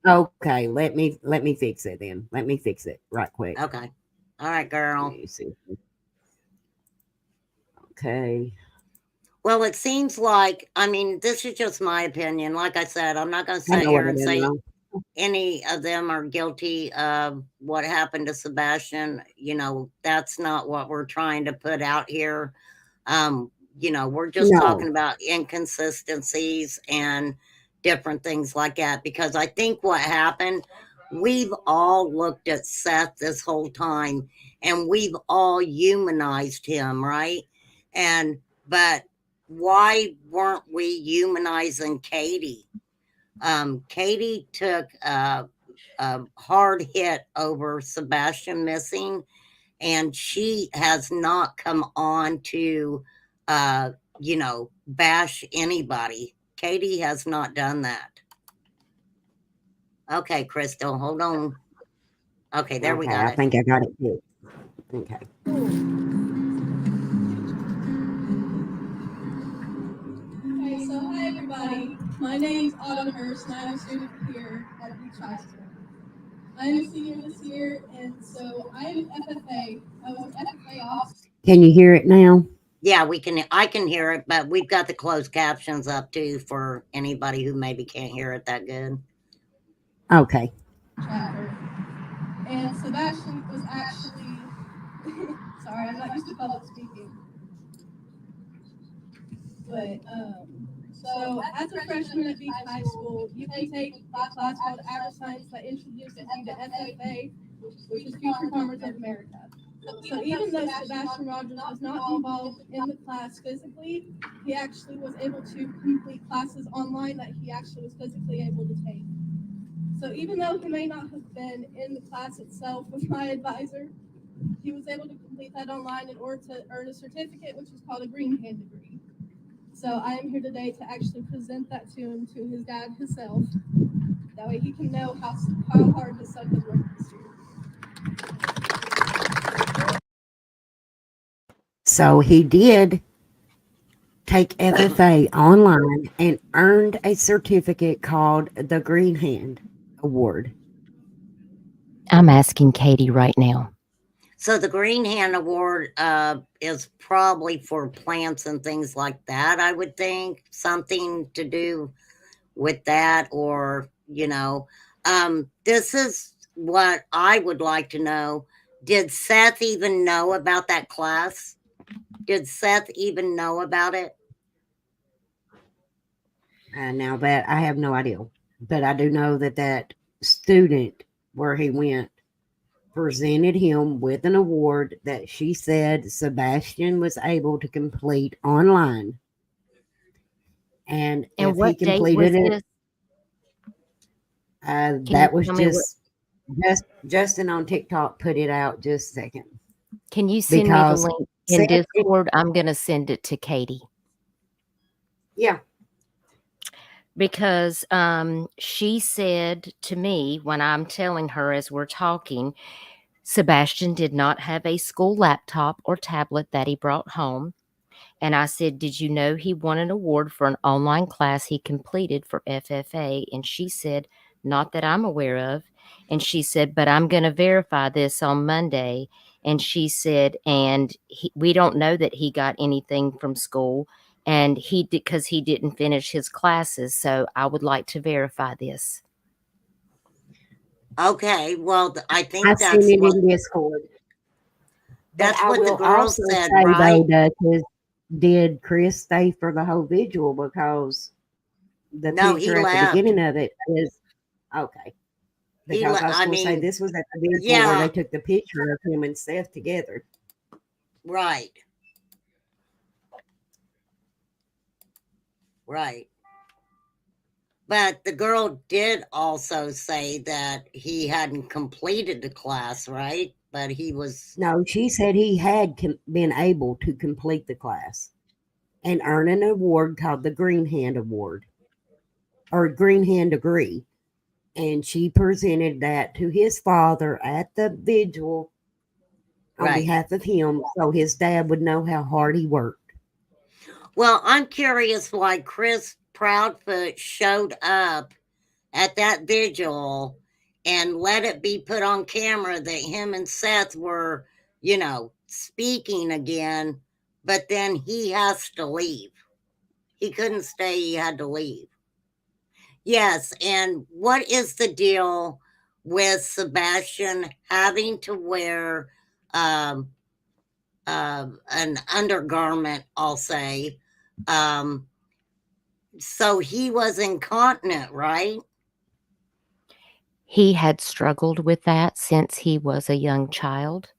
Okay, let me fix it then. Let me fix it right quick. Okay. All right, Let girl. me see. Okay. Well, it seems like, I mean, this is just my opinion. Like I said, I'm not going to I sit know what here it and is say now. any of them are guilty of what happened to Sebastian. You know, that's not what we're trying to put out here. You know, we're just No. talking about inconsistencies and different things like that. Because I think what happened, we've all looked at Seth this whole time and we've all humanized him, right? But why weren't we humanizing Katie? Katie took a hard hit over Sebastian missing, and she has not come on to, bash anybody. Katie has not done that. Okay, Crystal, hold on. Okay, there we Okay, got I it. think I got it too. Okay. Okay, so hi everybody. My name's Autumn Hurst and I'm a student here at Beach High School. I'm a senior this year and so I'm FFA. I was an FFA officer. Can you hear it now? Yeah, I can hear it, but we've got the closed captions up too for anybody who maybe can't hear it that good. Okay. Chapter. And Sebastian was actually sorry, I'm not used to public speaking. But so as a freshman at Beach High School, you can take a class called Agri Science that introduces you to FFA, which is Future Farmers of America. So even though Sebastian Rogers was not involved in the class physically, he actually was able to complete classes online that he actually was physically able to take. So even though he may not have been in the class itself with my advisor, he was able to complete that online in order to earn a certificate, which is called a green hand degree. So I am here today to actually present that to him, to his dad himself. That way he can know how hard his son has worked this year. So he did take FFA online and earned a certificate called the Green Hand Award. I'm asking Katie right now. So the Green Hand Award is probably for plants and things like that, I would think. Something to do with that, or, this is what I would like to know. Did Seth even know about that class? Did Seth even know about it? Now that I have no idea, but I do know that student where he went presented him with an award that she said Sebastian was able to complete online. And if he what date was completed it, this? that was Justin on TikTok put it out just a second. Can you send me the Because link in Discord? I'm going to send it to Katie. Yeah. Because she said to me when I'm telling her as we're talking, Sebastian did not have a school laptop or tablet that he brought home. And I said, did you know he won an award for an online class he completed for FFA? And she said, not that I'm aware of. And she said, but I'm going to verify this on Monday. And she said, and we don't know that he got anything from school. And he did because he didn't finish his classes. So I would like to verify this. Okay, well, I think I that's sent it what in Discord. that's But what I the will girl also said, say right? though, Dutchess, did Chris stay for the whole vigil? Because the No, he picture at the left. beginning of it is okay. Because I was going to say this was at the vigil where they took the picture of him and Seth together. Right. Right. But the girl did also say that he hadn't completed the class, right? But he was. No, she said he had been able to complete the class and earn an award called the Green Hand Award or Green Hand Degree. And she presented that to his father at the vigil on behalf of him so his dad would know how hard he worked. Well, I'm curious why Chris Proudfoot showed up at that vigil and let it be put on camera that him and Seth were, speaking again, but then he has to leave. He couldn't stay, he had to leave. Yes, and what is the deal with Sebastian having to wear um, an undergarment, I'll say? Um, so he was incontinent, right? He had struggled with that since he was a young child.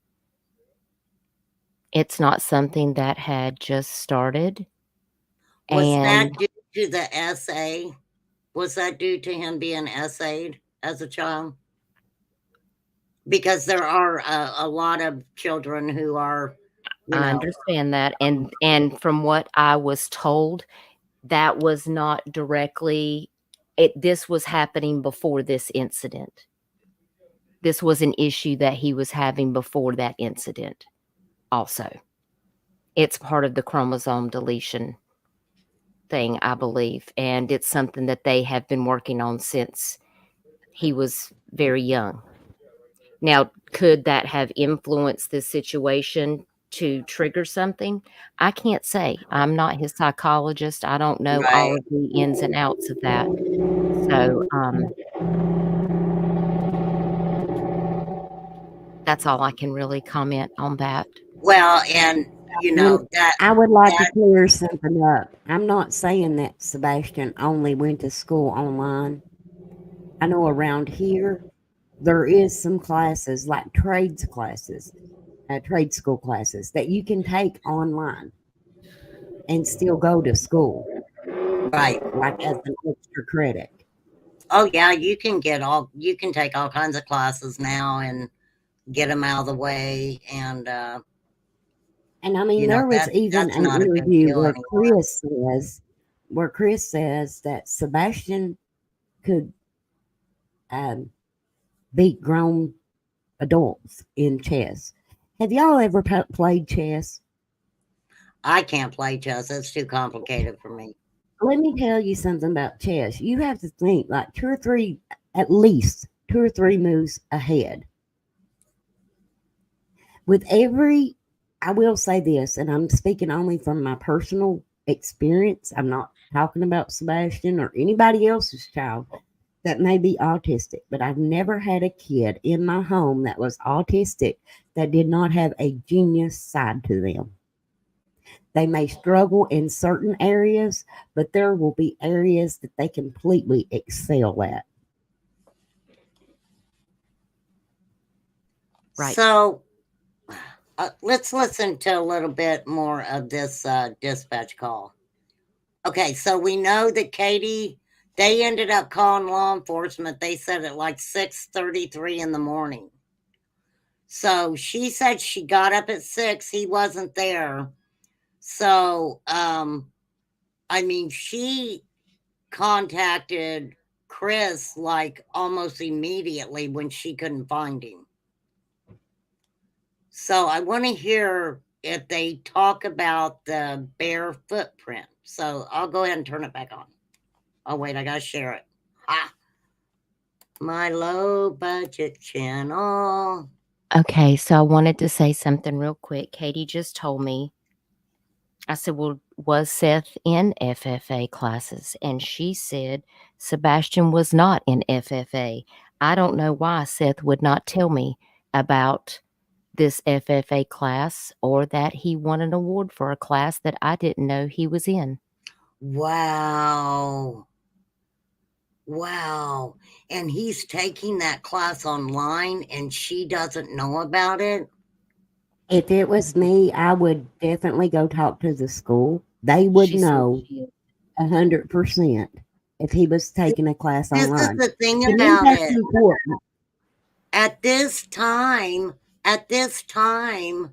It's not something that had just started. Was that And due to the essay? Was that due to him being essayed as a child? Because there are a lot of children who are, I understand that. And from what I was told, that was not directly this was happening before this incident. This was an issue that he was having before that incident also. It's part of the chromosome deletion thing, I believe, and it's something that they have been working on since he was very young. Now, could that have influenced this situation to trigger something? I can't say. I'm not his psychologist. I don't know all Right. of the ins and outs of that. So, that's all I can really comment on that. Well, and And that I would like to that clear something up. I'm not saying that Sebastian only went to school online. I know around here there is some classes like trade school classes that you can take online and still go to school, right. like as an extra credit. Oh yeah, you can take all kinds of classes now and get them out of the way, and And I mean, there was even that's an not a big interview deal anymore. Where Chris says that Sebastian could um, beat grown adults in chess. Have y'all ever played chess? I can't play chess; it's too complicated for me. Let me tell you something about chess. You have to think like at least two or three moves ahead. With every, I will say this, and I'm speaking only from my personal experience. I'm not talking about Sebastian or anybody else's child that may be autistic, but I've never had a kid in my home that was autistic that did not have a genius side to them. They may struggle in certain areas, but there will be areas that they completely excel at. Right. So let's listen to a little bit more of this dispatch call. Okay, so we know that Katie, they ended up calling law enforcement. They said at like 6:33 in the morning. So she said she got up at 6. He wasn't there. So, I mean, she contacted Chris like almost immediately when she couldn't find him. So I want to hear if they talk about the bare footprint. So I'll go ahead and turn it back on. Oh, wait, I got to share it. Ha! My low budget channel. Okay, so I wanted to say something real quick. Katie just told me. I said, well, was Seth in FFA classes? And she said Sebastian was not in FFA. I don't know why Seth would not tell me about this FFA class or that he won an award for a class that I didn't know he was in. Wow. Wow. And he's taking that class online and she doesn't know about it? If it was me, I would definitely go talk to the school. They would She said know she 100% if he was taking a class This is online. the thing To me, about that's it. important. At this time,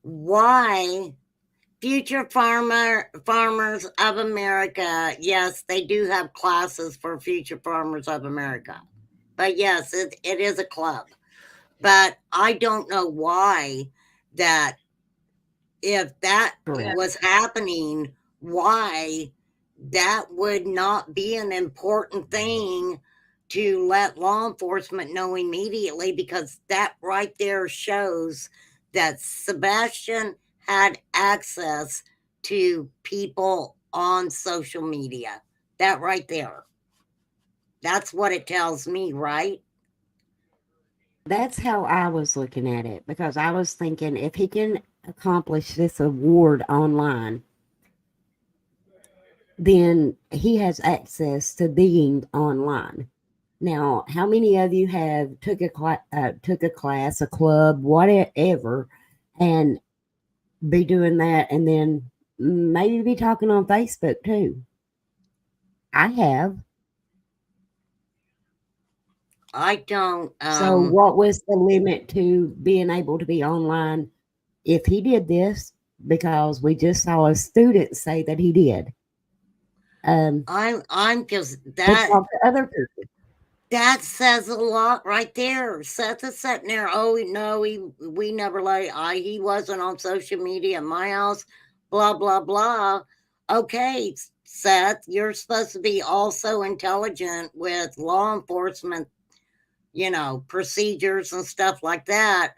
why Future Farmers of America, yes, they do have classes for Future Farmers of America. But yes, it is a club. But I don't know why that if that Correct. was happening, why that would not be an important thing to let law enforcement know immediately, because that right there shows that Sebastian had access to people on social media. That right there. That's what it tells me, right? That's how I was looking at it, because I was thinking if he can accomplish this award online, then he has access to being online. Now, how many of you have took a class, a club, whatever, and be doing that, and then maybe be talking on Facebook too? I have. I don't. So, what was the limit to being able to be online if he did this? Because we just saw a student say that he did. I'm just To that. talk to other people. That says a lot right there. Seth is sitting there. Oh no, we never he wasn't on social media at my house. Blah blah blah. Okay, Seth, you're supposed to be also intelligent with law enforcement, procedures and stuff like that.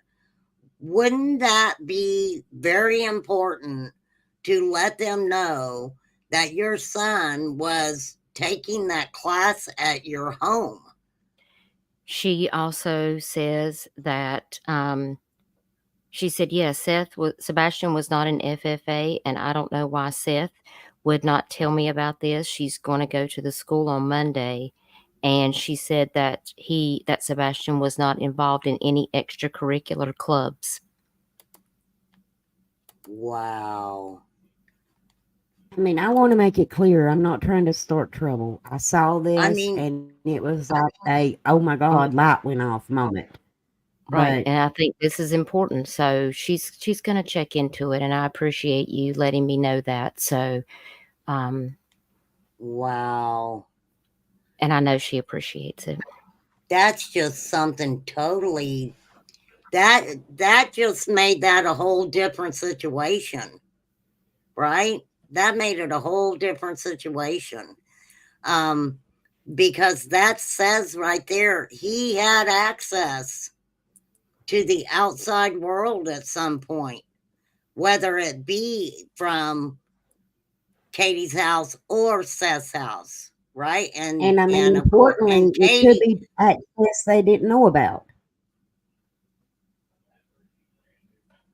Wouldn't that be very important to let them know that your son was taking that class at your home? She also says that she said, yes, Sebastian was not an FFA, and I don't know why Seth would not tell me about this. She's going to go to the school on Monday, and she said that Sebastian was not involved in any extracurricular clubs. Wow. I mean, I want to make it clear, I'm not trying to start trouble. I saw this, mean- and it was like a, oh my God, light went off moment. Right. But And I think this is important. So she's going to check into it, and I appreciate you letting me know that. So, wow. And I know she appreciates it. That's just something totally, that just made that a whole different situation, right? That made it a whole different situation. Because that says right there, he had access to the outside world at some point, whether it be from Katie's house or Seth's house, right? and I mean, of course, importantly, and it could be access they didn't know about.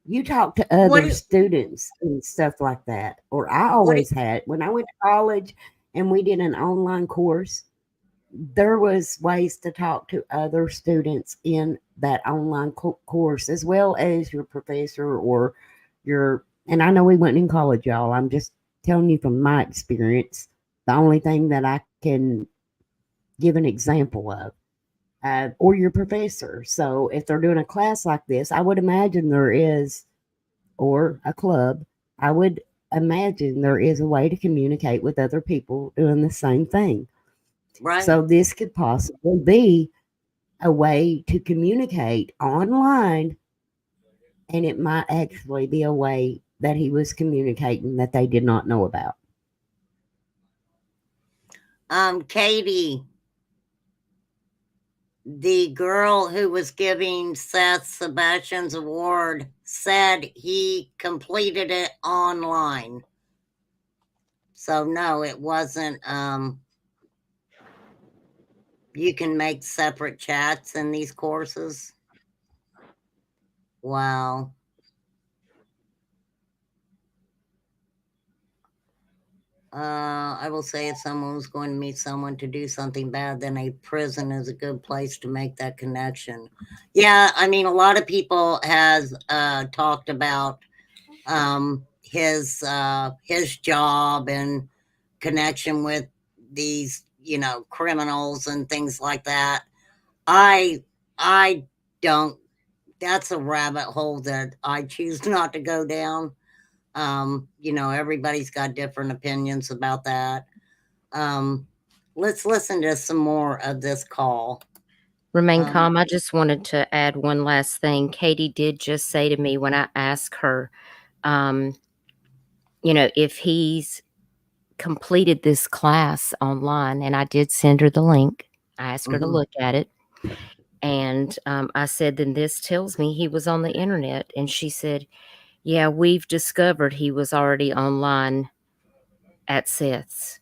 You talk to other students and stuff like that, or I always had. When I went to college and we did an online course, there was ways to talk to other students in that online course, as well as your professor or your, and I know we went in college, y'all. I'm just telling you from my experience, the only thing that I can give an example of, or your professor. So if they're doing a class like this, I would imagine there is, or a club, I would imagine there is a way to communicate with other people doing the same thing. right. So this could possibly be a way to communicate online, and it might actually be a way that he was communicating that they did not know about. Katie, the girl who was giving Seth Sebastian's award said he completed it online. So no, it wasn't. You can make separate chats in these courses. Wow. I will say if someone was going to meet someone to do something bad, then a prison is a good place to make that connection. Yeah, I mean, a lot of people has talked about his job and connection with these, criminals and things like that. I don't. That's a rabbit hole that I choose not to go down. Everybody's got different opinions about that. Let's listen to some more of this call. Remain calm. I just wanted to add one last thing. Katie did just say to me when I asked her, if he's completed this class online, and I did send her the link. I asked her to Mhm. look at it. And I said, then this tells me he was on the internet. And she said, yeah, we've discovered he was already online at Seth's.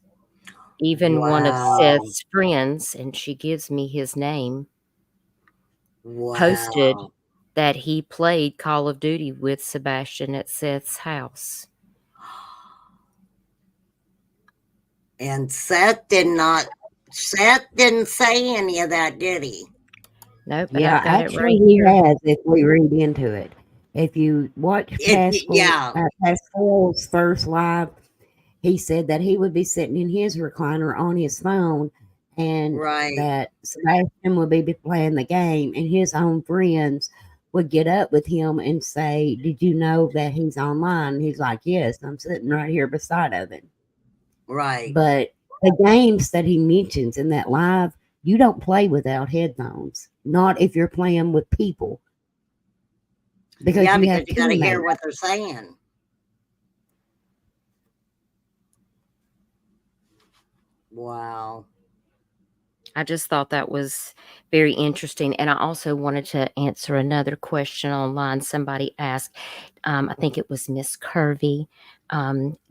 Even one of Wow. Seth's friends, and she gives me his name, posted Wow. that he played Call of Duty with Sebastian at Seth's house. And Seth didn't say any of that, did he? Nope, but Yeah, I've got it actually, right he here. has. If we read into it, if you watch Yeah, Pascal's first live, he said that he would be sitting in his recliner on his phone, and right. that Sebastian would be playing the game, and his own friends would get up with him and say, "Did you know that he's online?" And he's like, "Yes, I'm sitting right here beside of him." Right. But the games that he mentions in that live, you don't play without headphones. Not if you're playing with people, because Yeah, you because have you got to hear teammates. what they're saying. Wow. I just thought that was very interesting. And I also wanted to answer another question online. Somebody asked, I think it was Miss Curvy,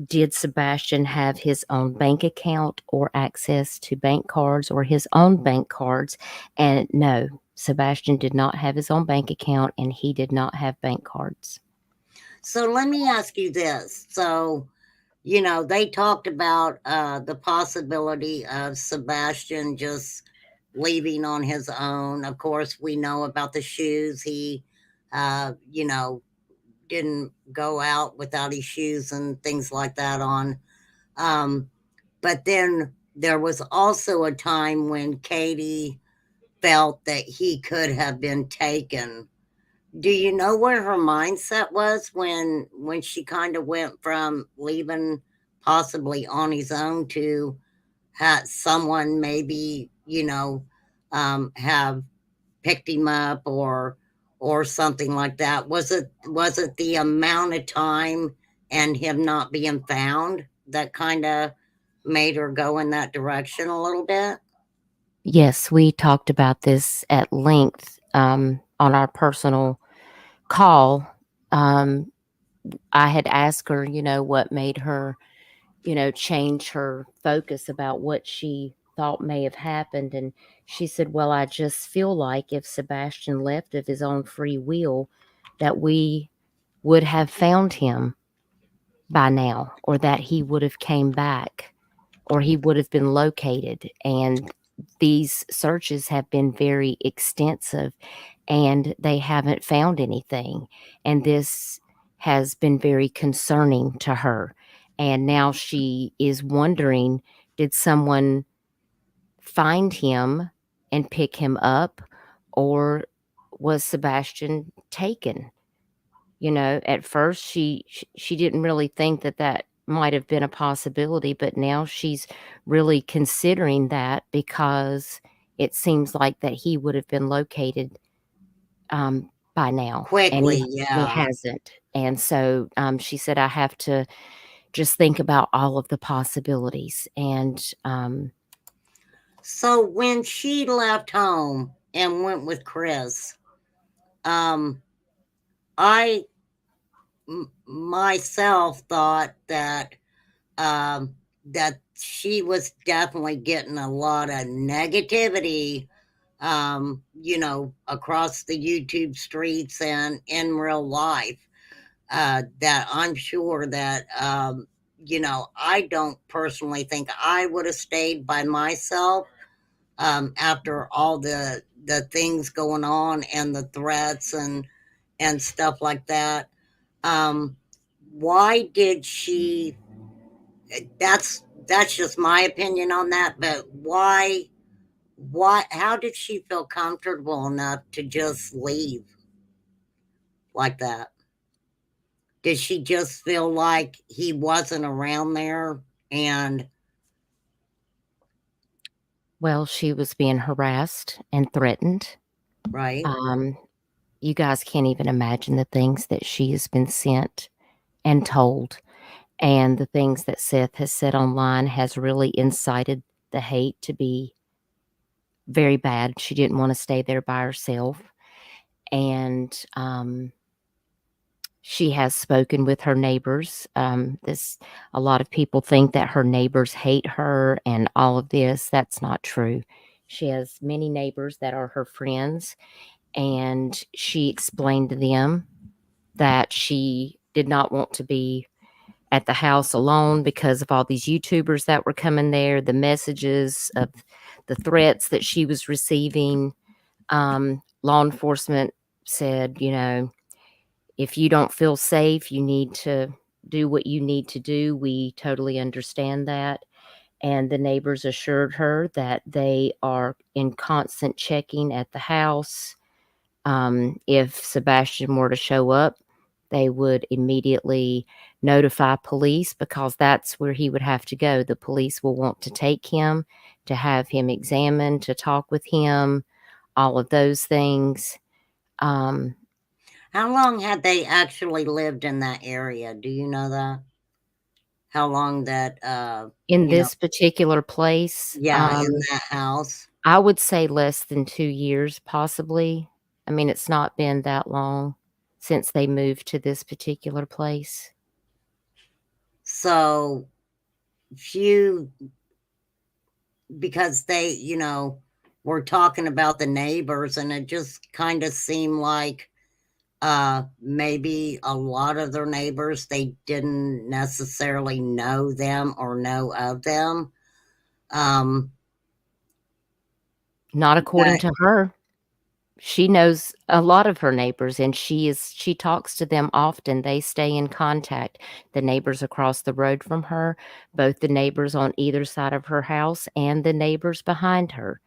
did Sebastian have his own bank account or access to bank cards or his own bank cards? And no, Sebastian did not have his own bank account, and he did not have bank cards. So let me ask you this. So, they talked about the possibility of Sebastian just leaving on his own. Of course, we know about the shoes. He, didn't go out without his shoes and things like that on. But then there was also a time when Katie felt that he could have been taken. Do you know where her mindset was when she kind of went from leaving possibly on his own to had someone maybe have picked him up or something like that? Was it the amount of time and him not being found that kind of made her go in that direction a little bit? Yes, we talked about this at length on our personal call. I had asked her, what made her, change her focus about what she thought may have happened. And she said, well, I just feel like if Sebastian left of his own free will, that we would have found him by now, or that he would have came back, or he would have been located. And these searches have been very extensive, and they haven't found anything. And this has been very concerning to her. And now she is wondering, did someone find him and pick him up, or was Sebastian taken? At first she didn't really think that might have been a possibility, but now she's really considering that, because it seems like that he would have been located by now, and Quickly, he yeah. hasn't. And so she said, I have to just think about all of the possibilities. And So when she left home and went with Chris, I myself thought that she was definitely getting a lot of negativity, across the YouTube streets and in real life. That I'm sure that I don't personally think I would have stayed by myself after all the things going on and the threats and stuff like that. Um, why did she? That's just my opinion on that. But why? Why? How did she feel comfortable enough to just leave like that? Did she just feel like he wasn't around there? And well, she was being harassed and threatened. right, You guys can't even imagine the things that she has been sent and told. And the things that Seth has said online has really incited the hate to be very bad. She didn't want to stay there by herself. And she has spoken with her neighbors. A lot of people think that her neighbors hate her and all of this. That's not true. She has many neighbors that are her friends, and she explained to them that she did not want to be at the house alone because of all these YouTubers that were coming there, the messages of the threats that she was receiving. Law enforcement said, if you don't feel safe, you need to do what you need to do. We totally understand that. And the neighbors assured her that they are in constant checking at the house. If Sebastian were to show up, they would immediately notify police, because that's where he would have to go. The police will want to take him, to have him examined, to talk with him, all of those things. How long had they actually lived in that area? Do you know that? How long that In this particular place, in that house? I would say less than 2 years, possibly. I mean, it's not been that long since they moved to this particular place. So because they, were talking about the neighbors, and it just kind of seemed like maybe a lot of their neighbors, they didn't necessarily know them or know of them. Not according to her. She knows a lot of her neighbors, and she talks to them often. They stay in contact. The neighbors across the road from her, both the neighbors on either side of her house and the neighbors behind her.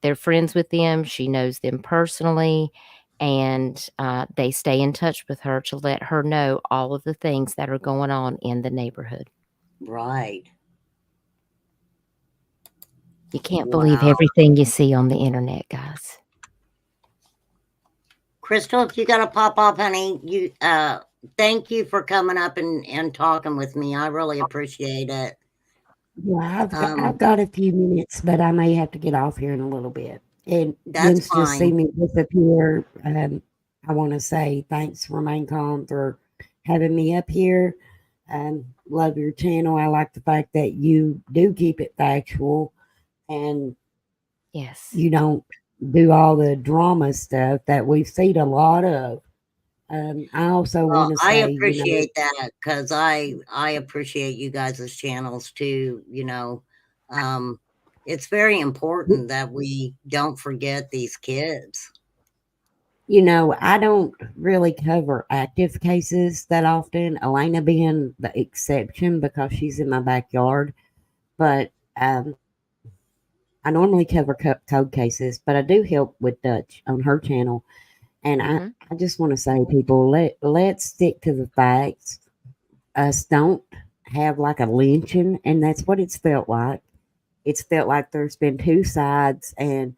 They're friends with them. She knows them personally, and they stay in touch with her to let her know all of the things that are going on in the neighborhood. Right. You can't believe everything you see on the internet, guys. Crystal, if you got to pop off, honey, thank you for coming up and talking with me. I really appreciate it. Yeah, I've got a few minutes, but I may have to get off here in a little bit. And That's just see fine. me disappear. I want to say thanks, Remain Calm, for having me up here. Love your channel. I like the fact that you do keep it factual, and Yes, you don't do all the drama stuff that we've seen a lot of. I also Well, want to I say, appreciate that, because I appreciate you guys' channels too. It's very important that we don't forget these kids. I don't really cover active cases that often, Elena being the exception because she's in my backyard. But I normally cover code cases, but I do help with Dutch on her channel. And I just want to say, people, let's stick to the facts. Us don't have like a lynching, and that's what it's felt like. It's felt like there's been two sides, and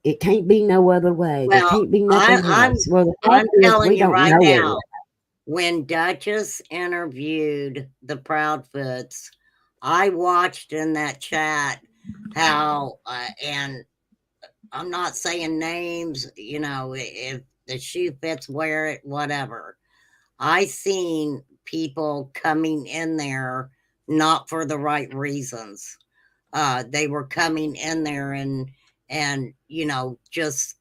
it can't be no other way. There Well, can't be nothing else. Well, the I'm fact is, telling we you don't right know now, it. when Dutchess interviewed the Proudfoots, I watched in that chat how, and I'm not saying names, if the shoe fits, wear it, whatever. I seen people coming in there not for the right reasons. They were coming in there and just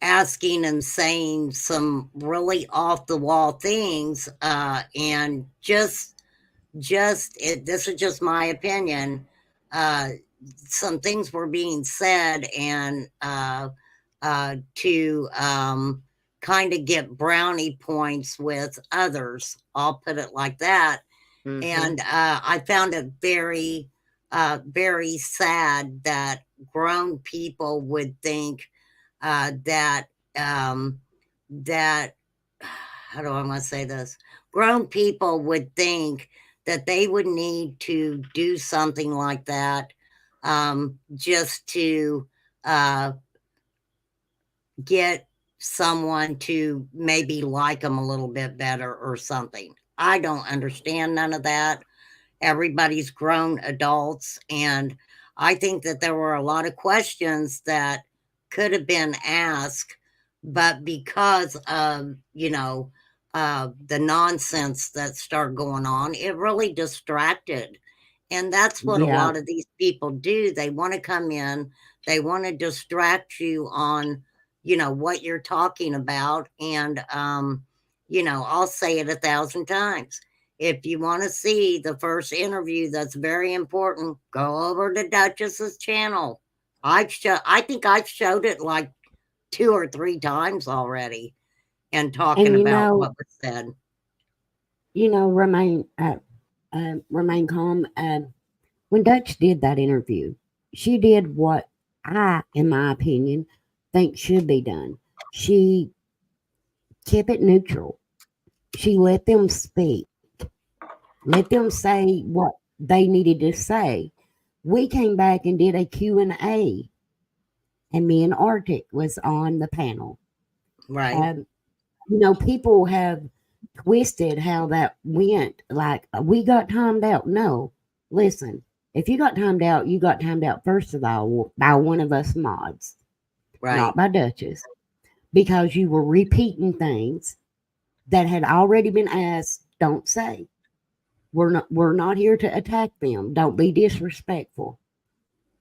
asking and saying some really off the wall things, and this is just my opinion. Some things were being said, and to kind of get brownie points with others, I'll put it like that. And I found it very very sad that grown people would think that that how do I want to say this? Grown people would think that they would need to do something like that, just to get someone to maybe like them a little bit better or something. I don't understand none of that. Everybody's grown adults, and I think that there were a lot of questions that could have been asked, but because of, the nonsense that started going on, it really distracted. And that's what a Yeah. lot of these people do. They want to come in, they want to distract you on, what you're talking about. And, I'll say it 1,000 times. If you want to see the first interview, that's very important, go over to Dutchess's channel. I think I've showed it like 2 or 3 times already and talking And about what was said. remain calm. When Dutch did that interview, she did what I, in my opinion, think should be done. She kept it neutral. She let them speak. Let them say what they needed to say. We came back and did a Q&A, and me and Arctic was on the panel. Right. People have twisted how that went. Like, we got timed out. No, listen, if you got timed out, you got timed out, first of all, by one of us mods, Right. not by Dutchess, because you were repeating things that had already been asked. Don't say. We're not here to attack them. Don't be disrespectful.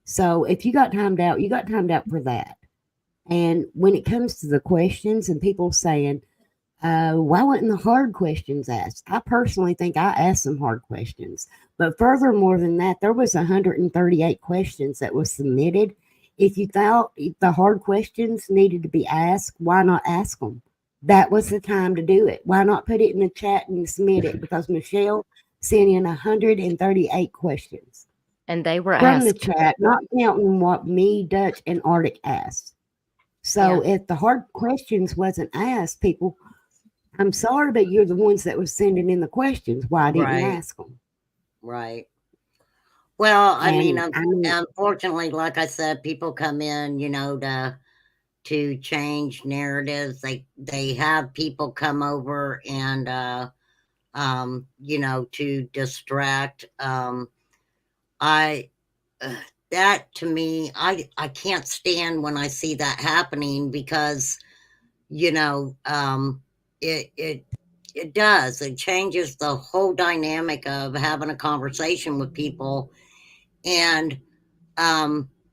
So if you got timed out, you got timed out for that. And when it comes to the questions and people saying, why weren't the hard questions asked? I personally think I asked some hard questions. But furthermore than that, there was 138 questions that was submitted. If you thought the hard questions needed to be asked, why not ask them? That was the time to do it. Why not put it in the chat and submit it? Because Michelle sent in 138 questions. And they were from the asked. chat, not counting what me, Dutch, and Arctic asked. So if the hard questions wasn't asked, people, I'm sorry, but you're the ones that was sending in the questions. Why didn't you ask them? Right. Well, I mean, And unfortunately, like I said, people come in, to change narratives. They have people come over and to distract. That to me, I can't stand when I see that happening, because it does. It changes the whole dynamic of having a conversation with people. And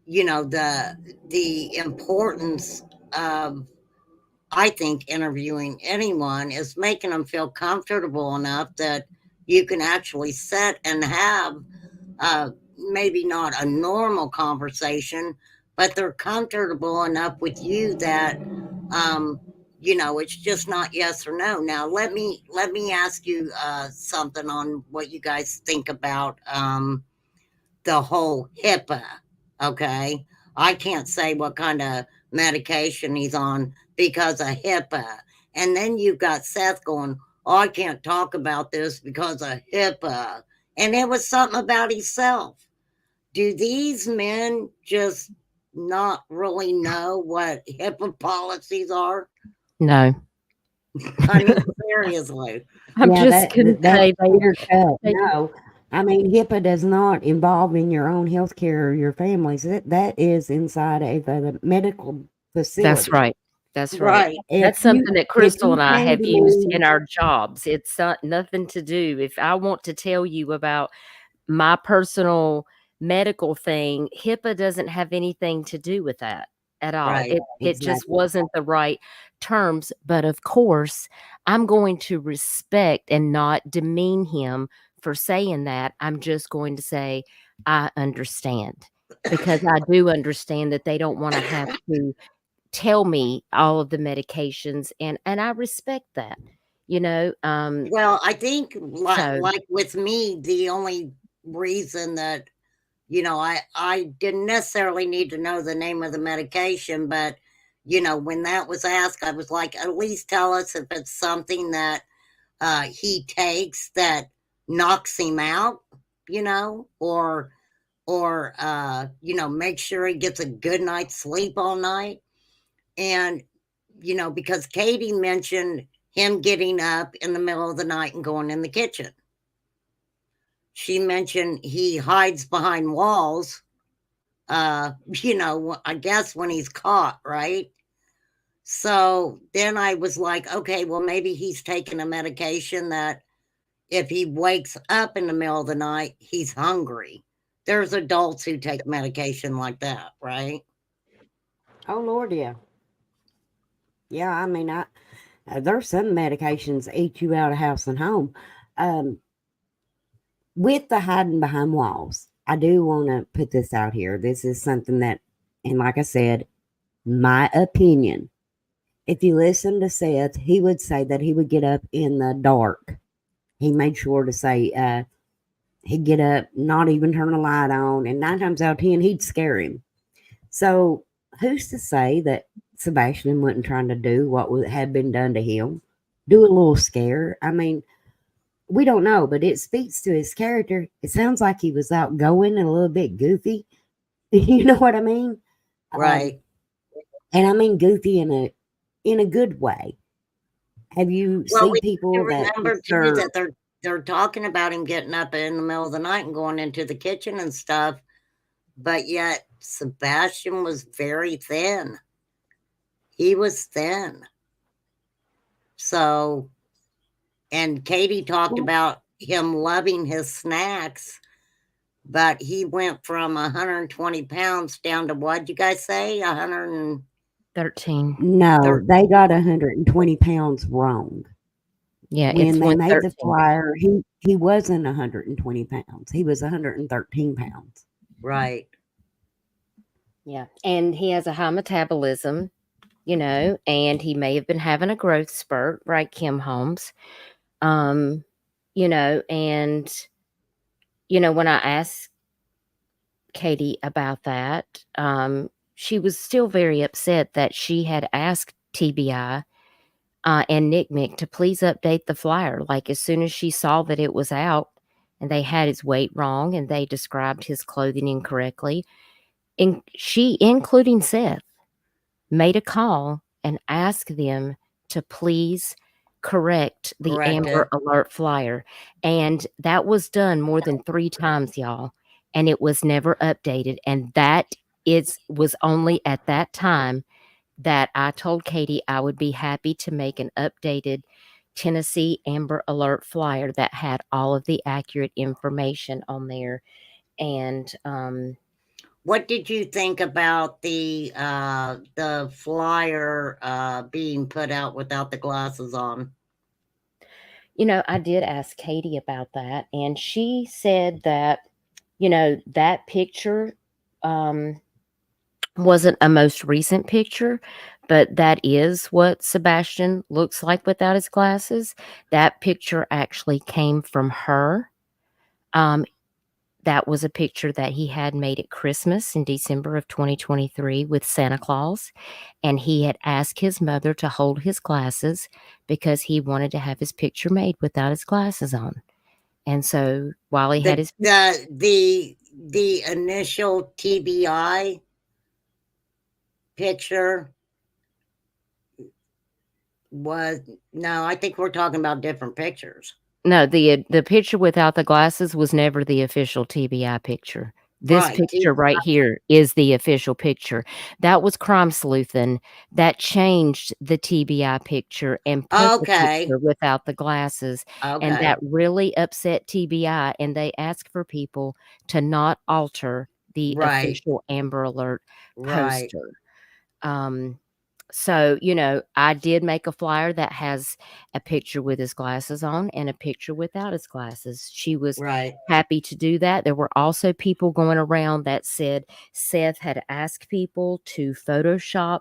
the importance of, I think, interviewing anyone is making them feel comfortable enough that you can actually sit and have maybe not a normal conversation, but they're comfortable enough with you that it's just not yes or no. Now let me ask you something on what you guys think about the whole HIPAA. Okay, I can't say what kind of medication he's on because of HIPAA. And then you've got Seth going, oh, I can't talk about this because of HIPAA. And it was something about himself. Do these men just not really know what HIPAA policies are? No. I mean, seriously. I'm just going to say no. I mean, HIPAA does not involve in your own health care or your families. That is inside a medical facility. That's right. That's right. That's something that Crystal and I have used in our jobs. It's nothing to do. If I want to tell you about my personal medical thing, HIPAA doesn't have anything to do with that at all. Right. It just wasn't the right terms. But of course, I'm going to respect and not demean him for saying that. I'm just going to say, I understand, because I do understand that they don't want to have to tell me all of the medications, and I respect that. Well, I think like with me, the only reason that I didn't necessarily need to know the name of the medication, but when that was asked, I was like, at least tell us if it's something that he takes that knocks him out, or make sure he gets a good night's sleep all night. And because Katie mentioned him getting up in the middle of the night and going in the kitchen. She mentioned he hides behind walls, I guess when he's caught, right? So then I was like, okay, well, maybe he's taking a medication that if he wakes up in the middle of the night, he's hungry. There's adults who take medication like that, right? Oh Lord, yeah. Yeah, I mean, there's some medications eat you out of house and home. With the hiding behind walls, I do want to put this out here. This is something that, and like I said, my opinion. If you listen to Seth, he would say that he would get up in the dark. He made sure to say he'd get up, not even turn a light on, and 9 times out of 10, he'd scare him. So who's to say that Sebastian wasn't trying to do what had been done to him? Do a little scare. I mean, we don't know, but it speaks to his character. It sounds like he was outgoing and a little bit goofy. You know what I mean? Right. And I mean goofy in a good way. Have you seen we people that remember too that they're talking about him getting up in the middle of the night and going into the kitchen and stuff, but yet Sebastian was very thin. He was thin. So, and Katie talked about him loving his snacks, but he went from 120 pounds down to what you guys say? 113. No, they got 120 pounds wrong. Yeah, When it's they made the 113. flyer, he wasn't 120 pounds. He was 113 pounds. Right. Yeah, and he has a high metabolism, and he may have been having a growth spurt, right, Kim Holmes? And when I asked Katie about that, she was still very upset that she had asked TBI and Nick Mick to please update the flyer. Like as soon as she saw that it was out and they had his weight wrong and they described his clothing incorrectly, and she, including Seth, made a call and asked them to please correct the Amber Alert flyer. And that was done more than 3 times, y'all. And it was never updated. And that was only at that time that I told Katie I would be happy to make an updated Tennessee Amber Alert flyer that had all of the accurate information on there. And what did you think about the flyer being put out without the glasses on? I did ask Katie about that, and she said that, that picture wasn't a most recent picture, but that is what Sebastian looks like without his glasses. That picture actually came from her. That was a picture that he had made at Christmas in December of 2023 with Santa Claus. And he had asked his mother to hold his glasses because he wanted to have his picture made without his glasses on. And so while he had his the initial TBI picture I think we're talking about different pictures. No, the picture without the glasses was never the official TBI picture. This picture right here is the official picture. That was Crime Sleuthin' that changed the TBI picture and put the picture without the glasses. And that really upset TBI, and they asked for people to not alter the official Amber Alert poster. So, I did make a flyer that has a picture with his glasses on and a picture without his glasses. She was happy to do that. There were also people going around that said Seth had asked people to Photoshop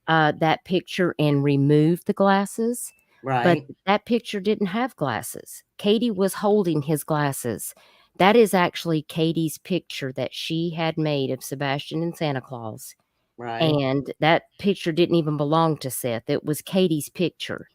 that picture and remove the glasses. But that picture didn't have glasses. Katie was holding his glasses. That is actually Katie's picture that she had made of Sebastian and Santa Claus. And that picture didn't even belong to Seth. It was Katie's picture.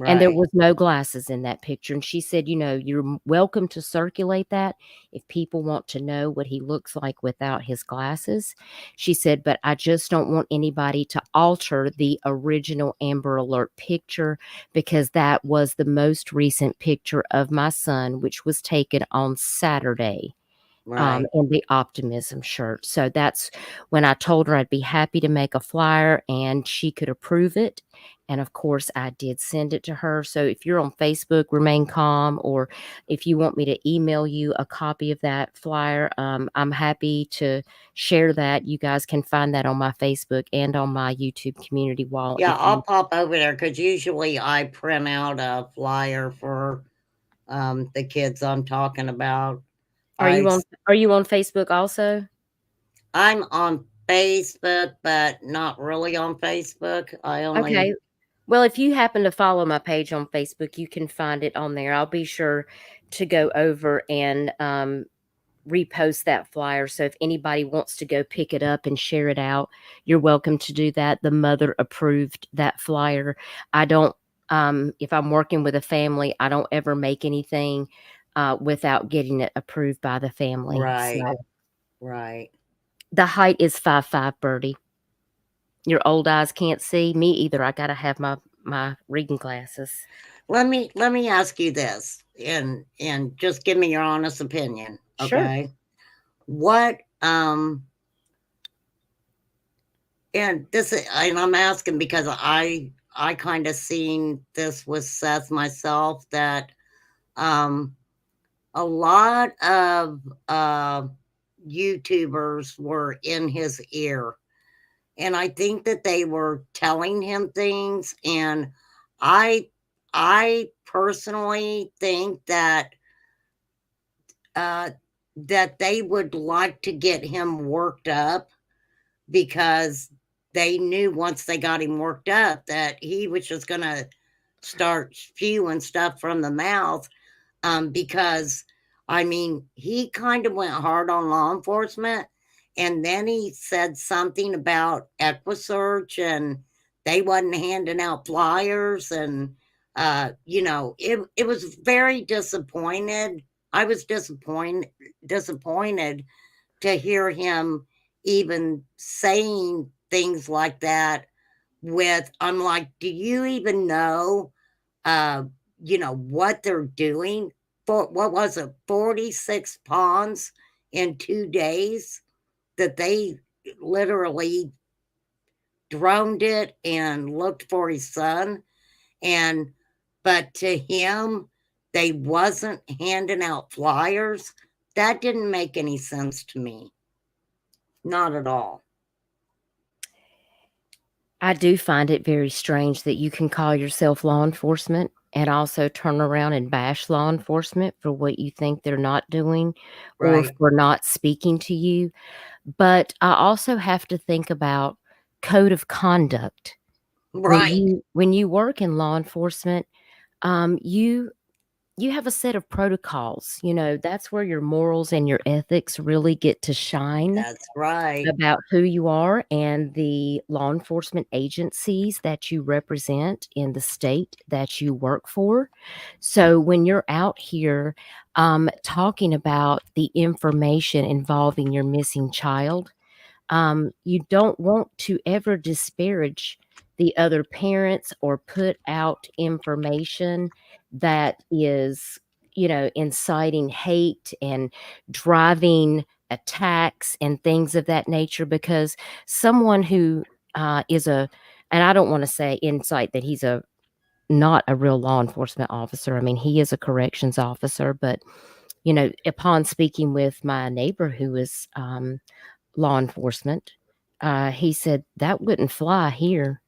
And there Right. was no glasses in that picture. And she said, you're welcome to circulate that if people want to know what he looks like without his glasses. She said, but I just don't want anybody to alter the original Amber Alert picture, because that was the most recent picture of my son, which was taken on Saturday. Right. In the optimism shirt. So that's when I told her I'd be happy to make a flyer and she could approve it. And of course, I did send it to her. So if you're on Facebook, Remain Calm, or if you want me to email you a copy of that flyer, I'm happy to share that. You guys can find that on my Facebook and on my YouTube community wall. Yeah, if I'll you, pop over there because usually I print out a flyer for the kids I'm talking about. are you on Facebook also? I'm on Facebook, but not really on Facebook. I only Okay. Well, if you happen to follow my page on Facebook, you can find it on there. I'll be sure to go over and repost that flyer. So if anybody wants to go pick it up and share it out, you're welcome to do that. The mother approved that flyer. I don't, if I'm working with a family, I don't ever make anything without getting it approved by the family. right, So right. the height is 5'5", Birdie. Your old eyes can't see me either. I gotta have my reading glasses. Let me ask you this, and just give me your honest opinion, Sure. okay? What and this is, and I'm asking because I kind of seen this with Seth myself, that a lot of YouTubers were in his ear, and I think that they were telling him things, and I personally think that that they would like to get him worked up, because they knew once they got him worked up that he was just going to start spewing stuff from the mouth. Because I mean, he kind of went hard on law enforcement, and then he said something about EquiSearch, and they wasn't handing out flyers, and it was very disappointed. I was disappointed to hear him even saying things like that. I'm like, do you even know what they're doing? For what was it, 46 ponds in 2 days, that they literally droned it and looked for his son. But to him, they wasn't handing out flyers. That didn't make any sense to me. Not at all. I do find it very strange that you can call yourself law enforcement and also turn around and bash law enforcement for what you think they're not doing or Right. for not speaking to you. But I also have to think about code of conduct. Right. When you work in law enforcement, you have a set of protocols. That's where your morals and your ethics really get to shine. That's right. About who you are and the law enforcement agencies that you represent in the state that you work for. So when you're out here talking about the information involving your missing child, you don't want to ever disparage the other parents or put out information that is, inciting hate and driving attacks and things of that nature, because someone who and I don't want to say incite that he's not a real law enforcement officer. I mean, he is a corrections officer, but upon speaking with my neighbor who is law enforcement, he said that wouldn't fly here.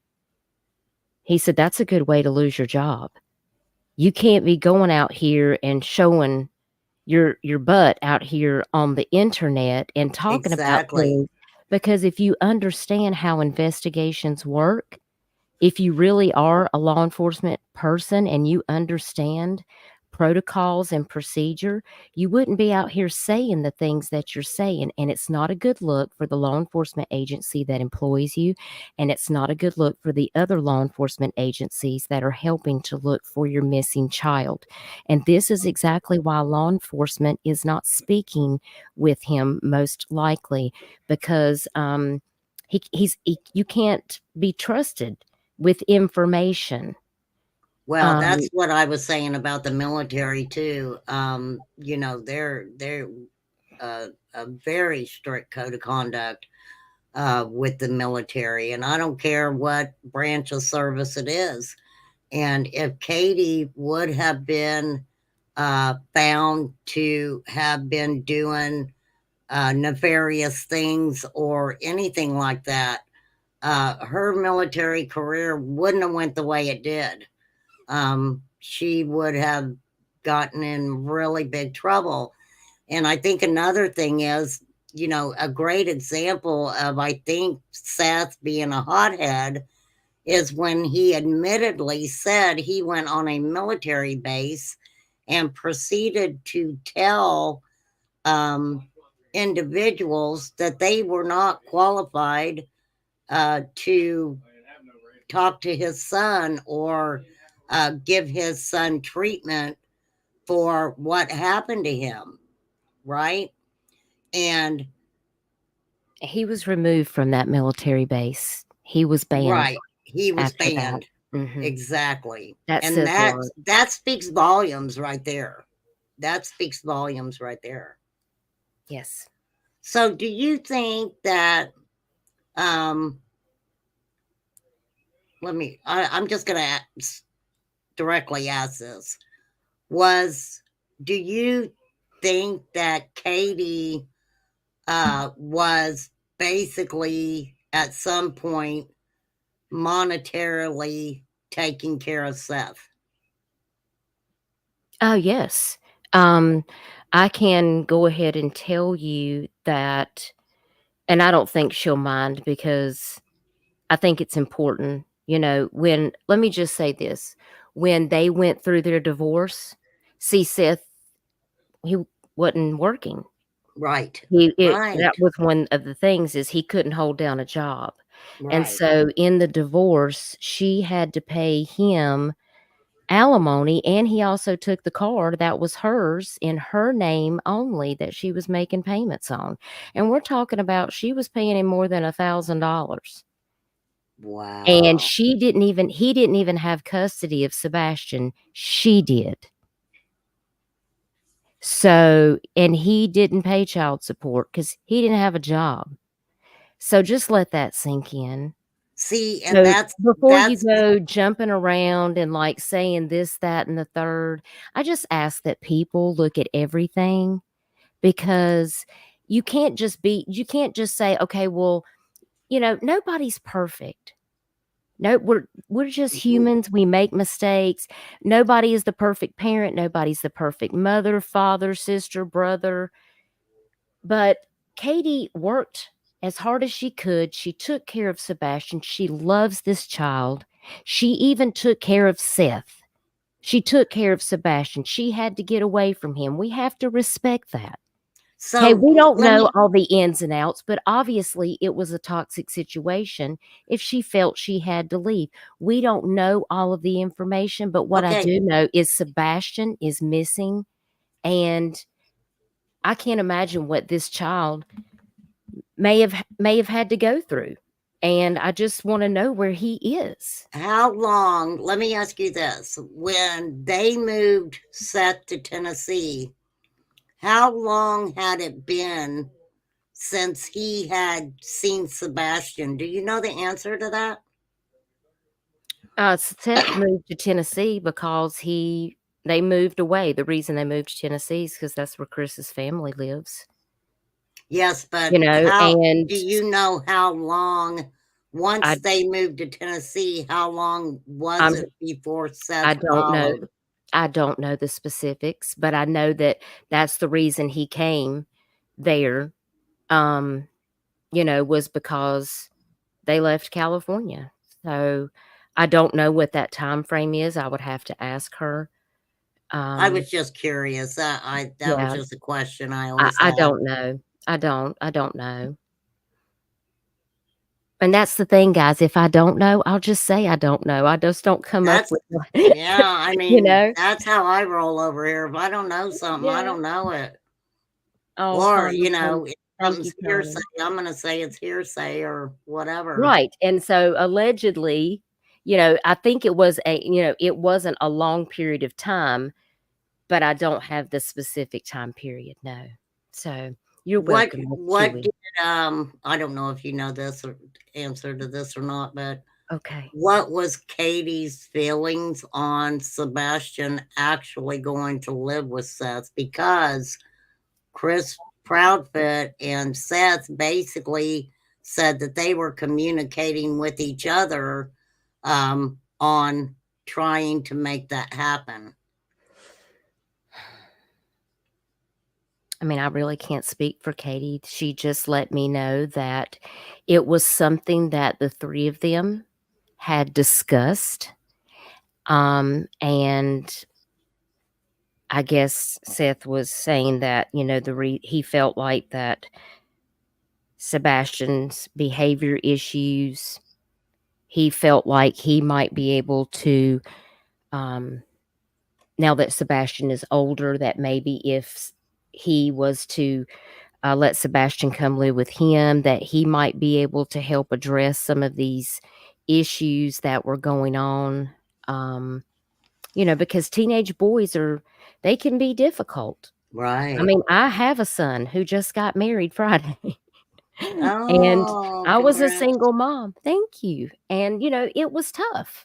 He said that's a good way to lose your job. You can't be going out here and showing your butt out here on the internet and talking about Exactly. things, because if you understand how investigations work, if you really are a law enforcement person and you understand protocols and procedure, you wouldn't be out here saying the things that you're saying. And it's not a good look for the law enforcement agency that employs you. And it's not a good look for the other law enforcement agencies that are helping to look for your missing child. And this is exactly why law enforcement is not speaking with him, most likely, because you can't be trusted with information. Well, that's what I was saying about the military too. You know, they're a very strict code of conduct with the military, and I don't care what branch of service it is. And if Katie would have been found to have been doing nefarious things or anything like that, her military career wouldn't have went the way it did. She would have gotten in really big trouble. And I think another thing is, you know, a great example of, I think, Seth being a hothead is when he admittedly said he went on a military base and proceeded to tell individuals that they were not qualified to talk to his son or give his son treatment for what happened to him, right? And he was removed from that military base. He was banned. Right, he was after that. banned. Mhm. Exactly. That And says a lot. that speaks volumes right there. That speaks volumes right there. Yes. So do you think that I'm just going to directly ask this. Do you think that Katie was basically at some point monetarily taking care of Seth? Oh, yes. I can go ahead and tell you that, and I don't think she'll mind because I think it's important. You know, let me just say this, when they went through their divorce, see, Seth, he wasn't working. Right. That was one of the things, is he couldn't hold down a job. And so in the divorce, she had to pay him alimony, and he also took the car that was hers in her name only, that she was making payments on. And we're talking about, she was paying him more than $1,000. Wow. And he didn't even have custody of Sebastian. She did. So, and he didn't pay child support because he didn't have a job. So just let that sink in. See, and So before you go jumping around and like saying this, that, and the third, I just ask that people look at everything, because you can't just say, okay, well, you know, nobody's perfect. No, we're just humans. We make mistakes. Nobody is the perfect parent. Nobody's the perfect mother, father, sister, brother. But Katie worked as hard as she could. She took care of Sebastian. She loves this child. She even took care of Seth. She took care of Sebastian. She had to get away from him. We have to respect that. So hey, we don't know all the ins and outs, but obviously it was a toxic situation if she felt she had to leave. We don't know all of the information, but what I do know is Sebastian is missing, and I can't imagine what this child may have had to go through. And I just want to know where he is. How long, let me ask you this, when they moved Seth to Tennessee, how long had it been since he had seen Sebastian? Do you know the answer to that? Seth moved to Tennessee because they moved away. The reason they moved to Tennessee is because that's where Chris's family lives. Yes, but you know, and do you know how long, once they moved to Tennessee, how long was it before Seth I don't know. followed? I don't know the specifics, but I know that that's the reason he came there, was because they left California. So I don't know what that time frame is. I would have to ask her. I was just curious. That was Yeah. just a question I always I had. don't know. I don't know. And that's the thing, guys. If I don't know, I'll just say I don't know. I just don't come up That's with yeah. I you mean, know. that's how I roll over here. If I don't know something, I Yeah. don't know it. Oh, Or honey, if thank something's you, hearsay, Tony. I'm gonna say it's hearsay or whatever. Right. And so allegedly, I think it was it wasn't a long period of time, but I don't have the specific time period. No. So you're What welcome, Miss what Chewy. did I don't know if you know this or answer to this or not, but Okay. what was Katie's feelings on Sebastian actually going to live with Seth? Because Chris Proudfoot and Seth basically said that they were communicating with each other on trying to make that happen. I mean, I really can't speak for Katie. She just let me know that it was something that the three of them had discussed. And I guess Seth was saying that, he felt like that Sebastian's behavior issues, he felt like he might be able to, now that Sebastian is older, that maybe if he was to let Sebastian come live with him, that he might be able to help address some of these issues that were going on. Because teenage boys they can be difficult. Right. I mean, I have a son who just got married Friday. And Oh, I was a congrats. single mom. Thank you. And, it was tough.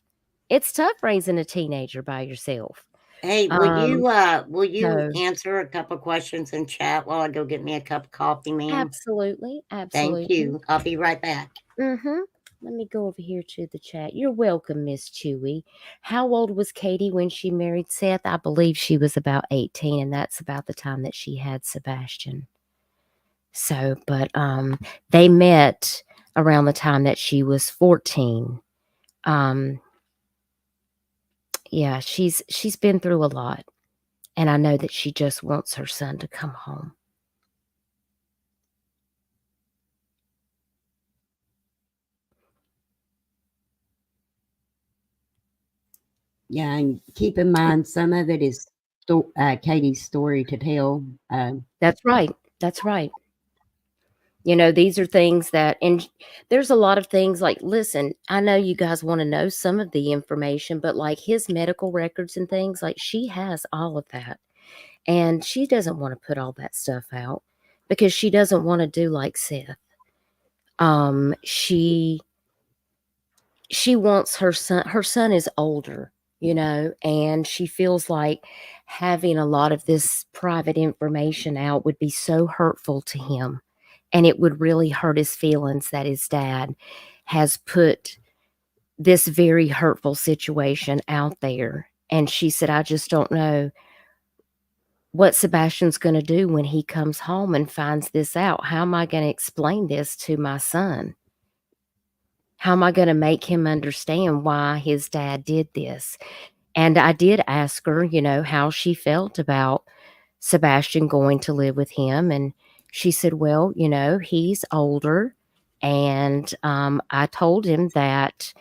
It's tough raising a teenager by yourself. Hey, will you So answer a couple questions in chat while I go get me a cup of coffee, ma'am? absolutely. Thank Absolutely. you. I'll be right back. Mm-hmm. Let me go over here to the chat. You're welcome, Miss Chewy. How old was Katie when she married Seth? I believe she was about 18, and that's about the time that she had Sebastian. So, but they met around the time that she was 14. Yeah, she's been through a lot, and I know that she just wants her son to come home. Yeah, and keep in mind some of it is Katie's story to tell. That's right. That's right. These are things that, and there's a lot of things like, listen, I know you guys want to know some of the information, but like his medical records and things, like she has all of that. And she doesn't want to put all that stuff out because she doesn't want to do like Seth. She wants her son is older, and she feels like having a lot of this private information out would be so hurtful to him. And it would really hurt his feelings that his dad has put this very hurtful situation out there. And she said, I just don't know what Sebastian's going to do when he comes home and finds this out. How am I going to explain this to my son? How am I going to make him understand why his dad did this? And I did ask her, how she felt about Sebastian going to live with him. And she said, well, he's older. And I told him that,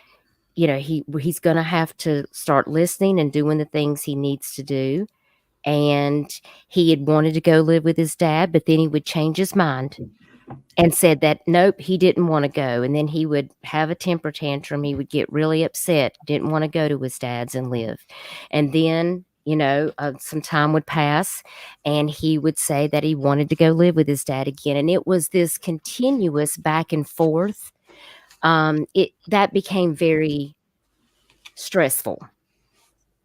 he's going to have to start listening and doing the things he needs to do. And he had wanted to go live with his dad, but then he would change his mind and said that, nope, he didn't want to go. And then he would have a temper tantrum. He would get really upset, didn't want to go to his dad's and live. And then, some time would pass and he would say that he wanted to go live with his dad again. And it was this continuous back and forth. That became very stressful,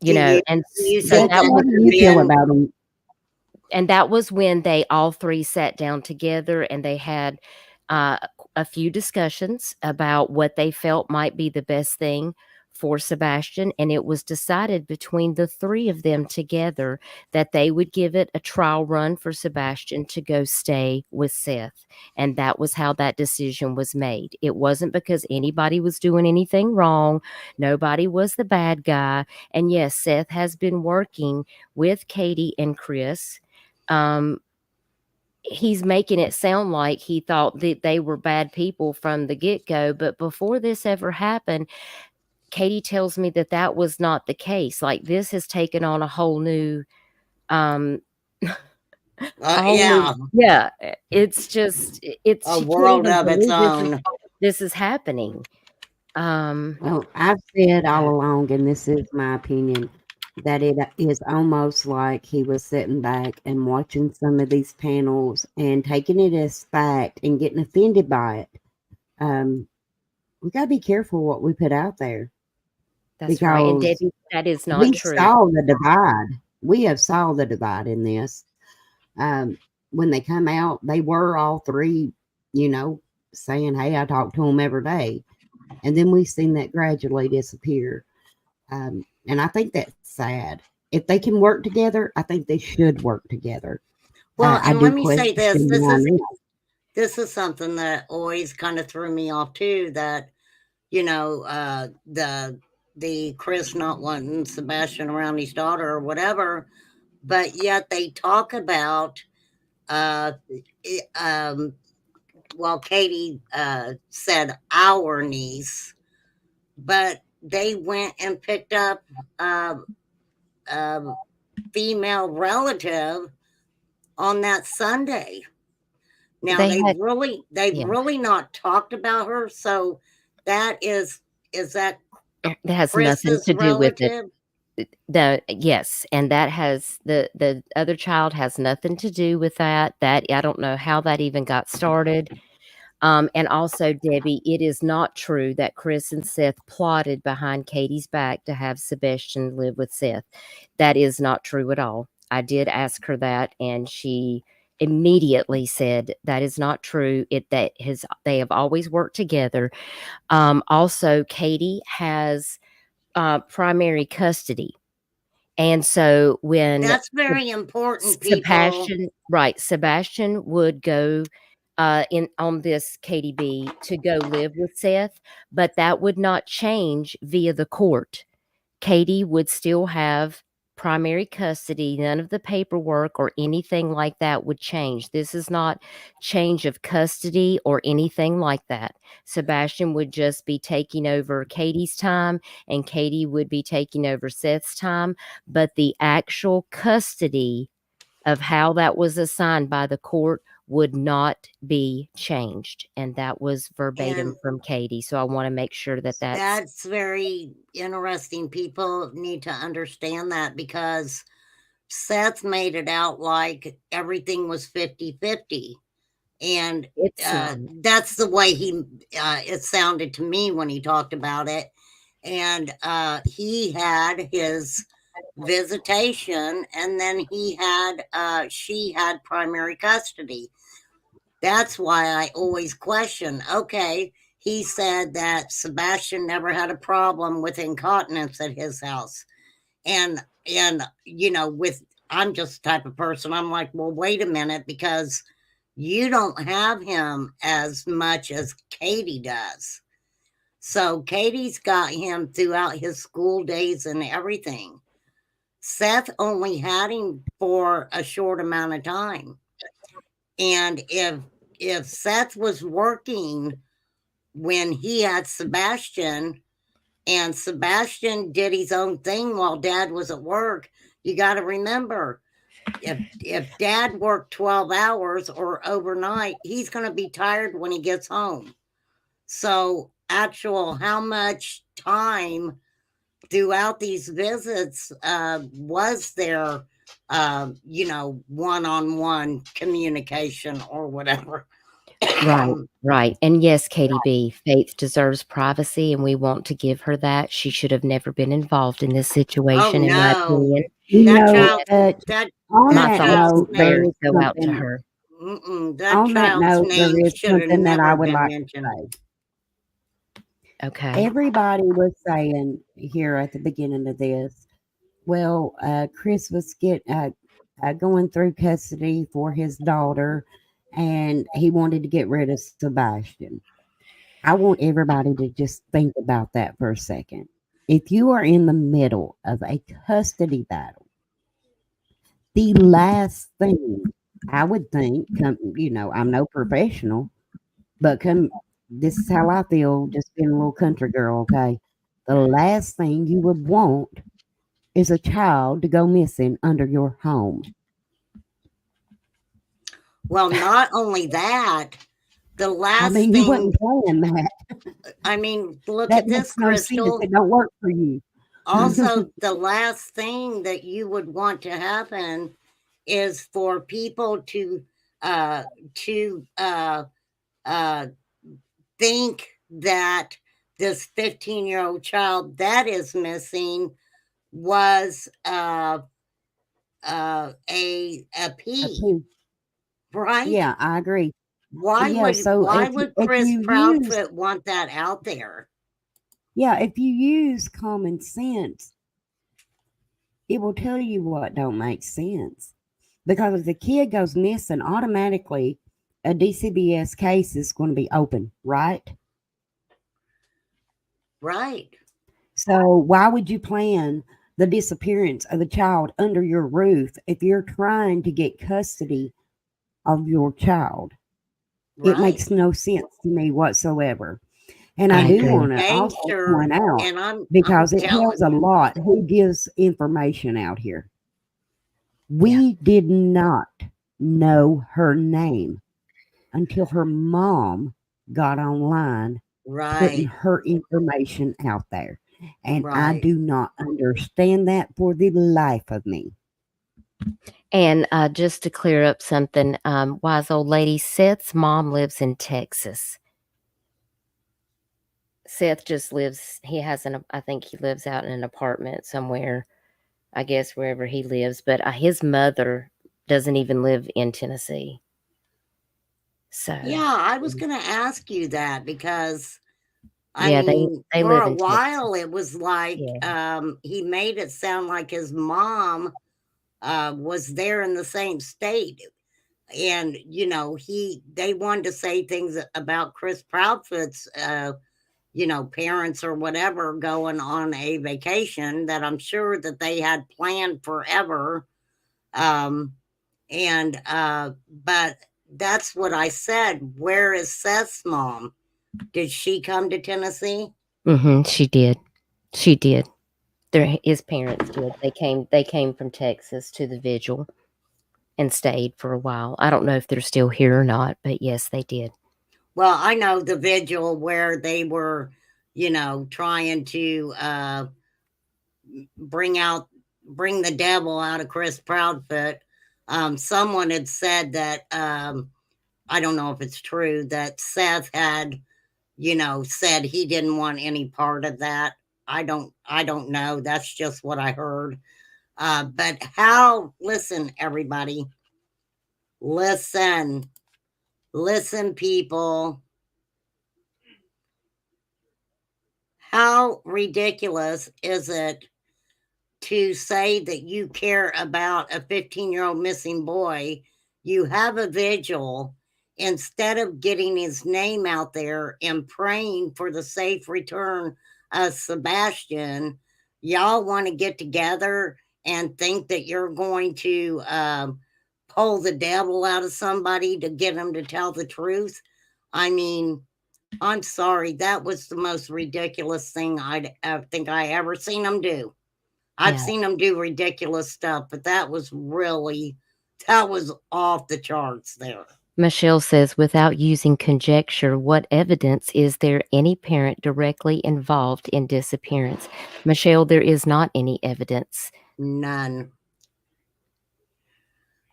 Do you, and you so think that that was, How do you feel about them? and that was when they all three sat down together and they had a few discussions about what they felt might be the best thing for Sebastian, and it was decided between the three of them together that they would give it a trial run for Sebastian to go stay with Seth. And that was how that decision was made. It wasn't because anybody was doing anything wrong. Nobody was the bad guy. And yes, Seth has been working with Katie and Chris. He's making it sound like he thought that they were bad people from the get-go, but before this ever happened, Katie tells me that that was not the case. Like, this has taken on a whole new Yeah, yeah, it's just it's a she can't world even of its believe own. this is happening. Well, I've said all along, and this is my opinion, that it is almost like he was sitting back and watching some of these panels and taking it as fact and getting offended by it. We got to be careful what we put out there, That's right. And because Debbie, that is not we true. saw the divide. We have saw the divide in this. When they come out, they were all three, saying, "Hey, I talk to them every day," and then we've seen that gradually disappear. And I think that's sad. If they can work together, I think they should work together. Well, I and do let me say this. question This why is not. this is something that always kind of threw me off too, that the Chris not wanting Sebastian around his daughter or whatever, but yet they talk about well, Katie said our niece, but they went and picked up a female relative on that Sunday. Now They had they've yeah, really not talked about her, so that is that that has nothing Chris's to do with it. relative? Yes, and that has the other child has nothing to do with that. That I don't know how that even got started. And also, Debbie, it is not true that Chris and Seth plotted behind Katie's back to have Sebastian live with Seth. That is not true at all. I did ask her that, and she immediately said that is not true. They have always worked together. Also, Katie has primary custody. And so when That's very important, people. Sebastian would go in on this KDB to go live with Seth, but that would not change via the court. Katie would still have primary custody. None of the paperwork or anything like that would change. This is not change of custody or anything like that. Sebastian would just be taking over Katie's time, and Katie would be taking over Seth's time. But the actual custody of how that was assigned by the court would not be changed. And that was verbatim And from Katie. So I want to make sure that that's very interesting. People need to understand that, because Seth made it out like everything was 50-50. And that's the way it sounded to me when he talked about it. And he had his visitation, and then she had primary custody. That's why I always question, okay, he said that Sebastian never had a problem with incontinence at his house. And with I'm just the type of person, I'm like, well, wait a minute, because you don't have him as much as Katie does. So Katie's got him throughout his school days and everything. Seth only had him for a short amount of time. And if Seth was working when he had Sebastian, and Sebastian did his own thing while Dad was at work, you got to remember, if Dad worked 12 hours or overnight, he's going to be tired when he gets home. So how much time throughout these visits was there one-on-one communication or whatever? Right. And yes, Katie B, Faith deserves privacy, and we want to give her that. She should have never been involved in this situation, in my opinion. My thoughts and prayers go out to her. That child's name should have never been mentioned. Okay. Everybody was saying here at the beginning of this, well, Chris was going through custody for his daughter, and he wanted to get rid of Sebastian. I want everybody to just think about that for a second. If you are in the middle of a custody battle, the last thing I would think, I'm no professional, but this is how I feel, just being a little country girl, okay? The last thing you would want is a child to go missing under your home. Well, not only that, the last I mean, you wasn't playing that. I mean, look That at this, makes no sense. Crystal. It don't work for you. Also, the last thing that you would want to happen is for people to think that this 15-year-old child that is missing was a P, right? Yeah, I agree. Why Yeah, so would Chris Proudfoot want that out there? Yeah, if you use common sense, it will tell you what don't make sense. Because if the kid goes missing, automatically a DCBS case is going to be open, right? Right. So why would you plan the disappearance of the child under your roof if you're trying to get custody of your child? Right. It makes no sense to me whatsoever. And I do want to also point out, because it tells a lot who gives information out here. We did not know her name until her mom got online putting her information out there. And I do not understand that for the life of me. And just to clear up something, wise old lady, Seth's mom lives in Texas. Seth just lives, I think he lives out in an apartment somewhere, I guess wherever he lives. But his mother doesn't even live in Tennessee. So yeah, I was going to ask you that because I mean, they for live a in while Texas. it was like he made it sound like his mom was there in the same state, and they wanted to say things about Chris Proudfoot's parents or whatever going on a vacation that I'm sure that they had planned forever. But that's what I said. Where is Seth's mom? Did she come to Tennessee? She did. She did. His parents did. They came from Texas to the vigil and stayed for a while. I don't know if they're still here or not, but yes, they did. Well, I know the vigil where they were, trying to bring the devil out of Chris Proudfoot. Someone had said that, I don't know if it's true, that Seth had, said he didn't want any part of that. I don't know. That's just what I heard. But listen, everybody, listen, people. How ridiculous is it to say that you care about a 15-year-old missing boy? You have a vigil. Instead of getting his name out there and praying for the safe return of Sebastian, y'all want to get together and think that you're going to pull the devil out of somebody to get him to tell the truth. I mean, I'm sorry. That was the most ridiculous thing I think I ever seen him do. I've seen him do ridiculous stuff, but that was off the charts there. Michelle says, without using conjecture, what evidence is there any parent directly involved in disappearance? Michelle, there is not any evidence. None.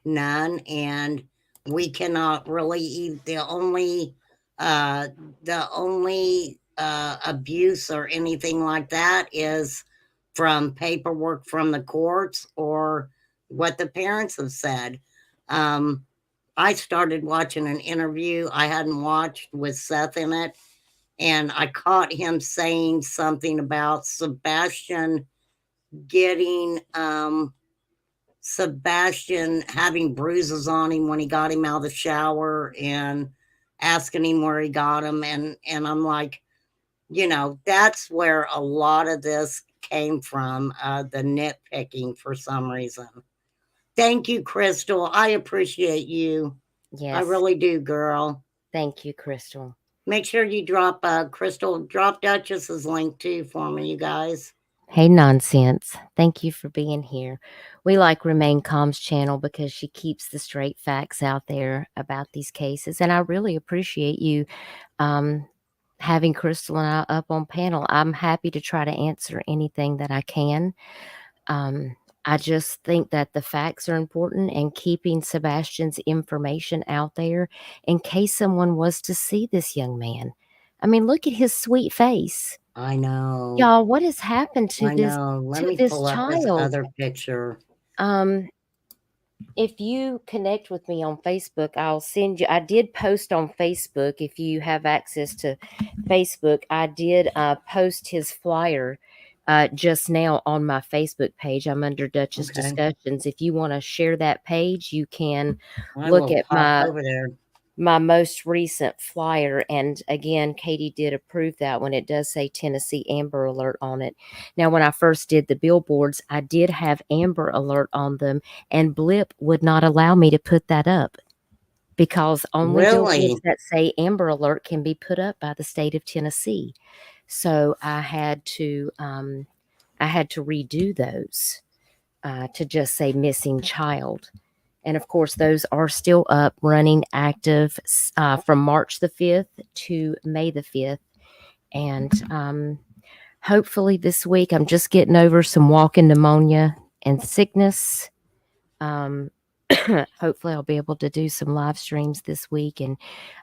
And we cannot really, the only abuse or anything like that is from paperwork from the courts or what the parents have said. I started watching an interview I hadn't watched with Seth in it, and I caught him saying something about Sebastian getting Sebastian having bruises on him when he got him out of the shower and asking him where he got them. And I'm like, that's where a lot of this came from, the nitpicking for some reason. Thank you, Crystal. I appreciate you. Yes. I really do, girl. Thank you, Crystal. Make sure you drop Crystal, drop Dutchess's link too for me, you guys. Hey, Nonsense. Thank you for being here. We like Remain Calm's channel because she keeps the straight facts out there about these cases. And I really appreciate you having Crystal and I up on panel. I'm happy to try to answer anything that I can. I just think that the facts are important and keeping Sebastian's information out there in case someone was to see this young man. I mean, look at his sweet face. I know. Y'all, what has happened to I know. Let me this pull up this child? other picture. If you connect with me on Facebook, I'll send you. I did post on Facebook. If you have access to Facebook, I did post his flyer just now on my Facebook page. I'm under Dutchess Okay. Discussions. If you want to share that page, you can I look will at pop over there. my most recent flyer. And again, Katie did approve that one. It does say Tennessee Amber Alert on it. Now, when I first did the billboards, I did have Amber Alert on them, and Blip would not allow me to put that up because only Really? billboards that say Amber Alert can be put up by the state of Tennessee. So I had to redo those to just say missing child. And of course, those are still up, running active from March the 5th to May the 5th. And hopefully this week, I'm just getting over some walking pneumonia and sickness. Hopefully I'll be able to do some live streams this week, and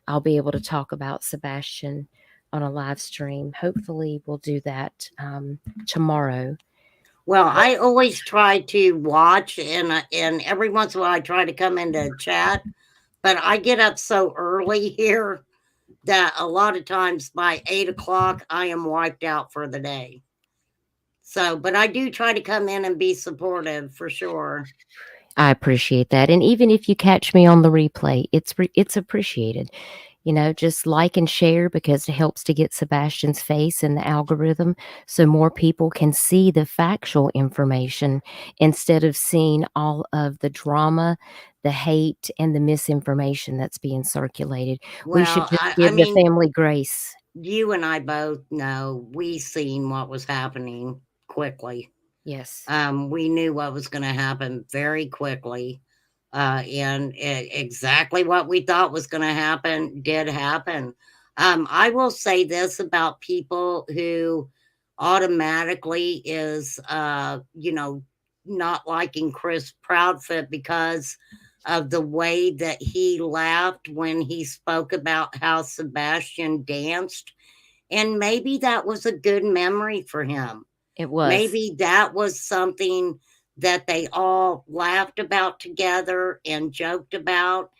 I'll be able to talk about Sebastian on a live stream. Hopefully we'll do that tomorrow. Well, I always try to watch, and every once in a while I try to come into chat, but I get up so early here that a lot of times by 8 o'clock I am wiped out for the day. So, but I do try to come in and be supportive for sure. I appreciate that. And even if you catch me on the replay, it's appreciated. Just like and share because it helps to get Sebastian's face in the algorithm so more people can see the factual information instead of seeing all of the drama, the hate, and the misinformation that's being circulated. We should Well, just give the family grace. You and I both know we seen what was happening quickly. Yes. We knew what was going to happen very quickly. And exactly what we thought was going to happen did happen. I will say this about people who automatically is, not liking Chris Proudfoot because of the way that he laughed when he spoke about how Sebastian danced. And maybe that was a good memory for him. It was. Maybe that was something that they all laughed about together and joked about.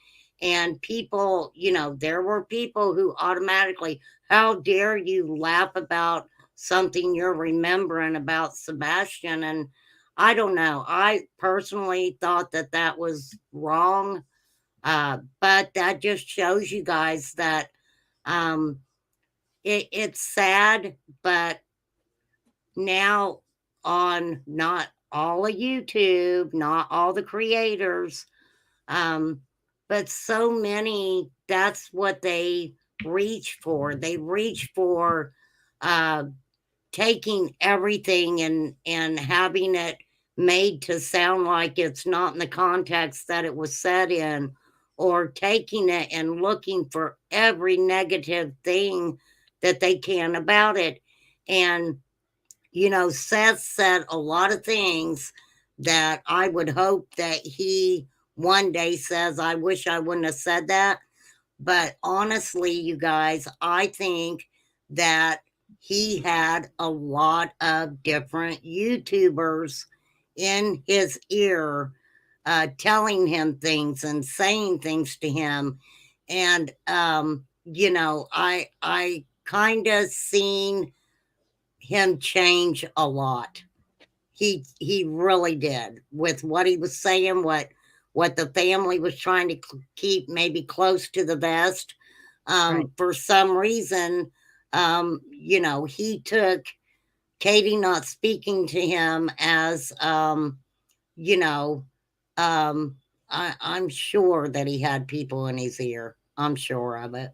And people, there were people who automatically, how dare you laugh about something you're remembering about Sebastian? And I don't know. I personally thought that was wrong. But that just shows you guys that it's sad, but now on not all of YouTube, not all the creators, but so many, that's what they reach for. They reach for taking everything and having it made to sound like it's not in the context that it was said in, or taking it and looking for every negative thing that they can about it. And Seth said a lot of things that I would hope that he one day says, I wish I wouldn't have said that. But honestly, you guys, I think that he had a lot of different YouTubers in his ear telling him things and saying things to him. And, I kind of seen him change a lot. He really did, with what he was saying, what the family was trying to keep maybe close to the vest. Right. For some reason, you know, he took Katie not speaking to him as, you know, I'm sure that he had people in his ear. I'm sure of it.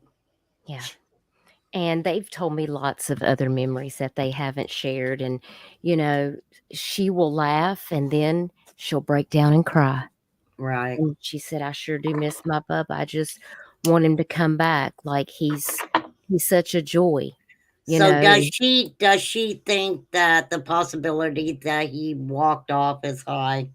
Yeah. And they've told me lots of other memories that they haven't shared. And, you know, she will laugh and then she'll break down and cry. Right. And she said, I sure do miss my bub. I just want him to come back. Like he's such a joy, you So know. does she think that the possibility that he walked off is high?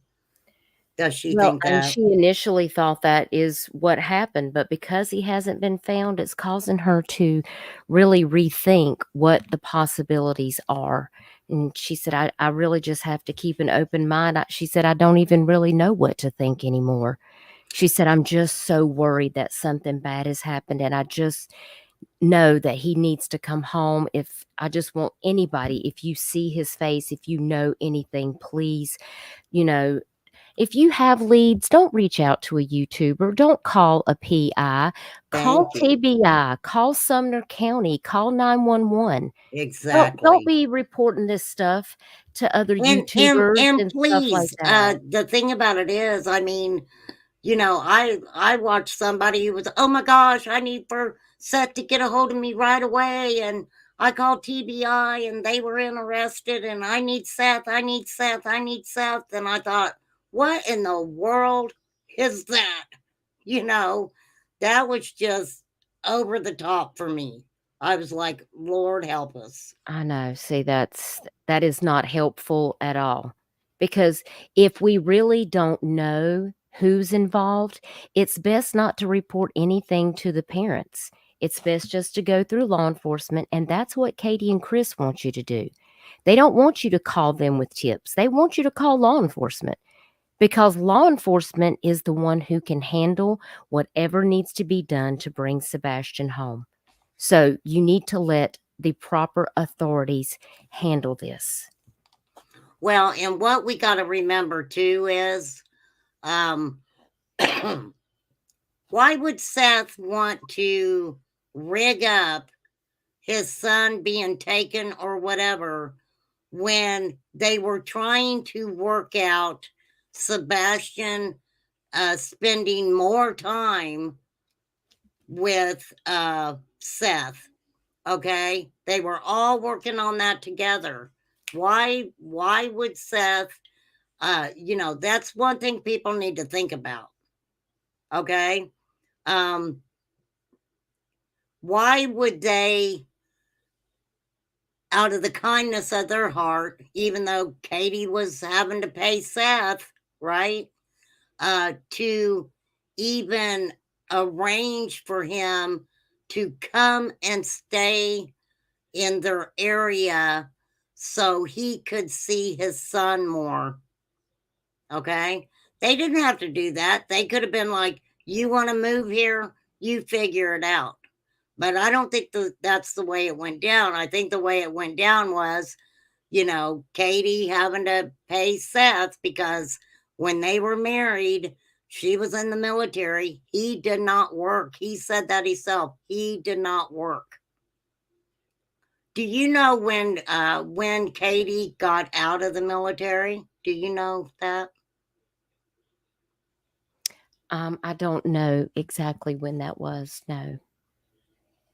Does she Well, think and that? she initially thought that is what happened, but because he hasn't been found, it's causing her to really rethink what the possibilities are. And she said, I really just have to keep an open mind. She said, I don't even really know what to think anymore. She said, I'm just so worried that something bad has happened, and I just know that he needs to come home. If I just want anybody, if you see his face, if you know anything, please, you know, if you have leads, don't reach out to a YouTuber. Don't call a PI. Call Thank you. TBI. Call Sumner County. Call 911. Don't Exactly. be reporting this stuff to other And YouTubers and stuff like please, that. the thing about it is, I mean, you know, I watched somebody who was, oh my gosh, I need for Seth to get a hold of me right away, and I called TBI and they were interested, and I need Seth, I need Seth, I need Seth, and I thought, what in the world is that? You know, that was just over the top for me. I was like, Lord help us. I know. See, that is not helpful at all. Because if we really don't know who's involved, it's best not to report anything to the parents. It's best just to go through law enforcement, and that's what Katie and Chris want you to do. They don't want you to call them with tips. They want you to call law enforcement, because law enforcement is the one who can handle whatever needs to be done to bring Sebastian home. So you need to let the proper authorities handle this. Well, and what we got to remember too is, um, why would Seth want to rig up his son being taken or whatever when they were trying to work out Sebastian spending more time with Seth? Okay, they were all working on that together. Why would Seth, you know, that's one thing people need to think about. Okay, why would they, out of the kindness of their heart, even though Katie was having to pay Seth, right, to even arrange for him to come and stay in their area so he could see his son more? Okay, they didn't have to do that. They could have been like, you want to move here, you figure it out. But I don't think that's the way it went down. I think the way it went down was, you know, Katie having to pay Seth because when they were married, she was in the military. He did not work. He said that himself. He did not work. Do you know when Katie got out of the military? Do you know that? I don't know exactly when that was. No,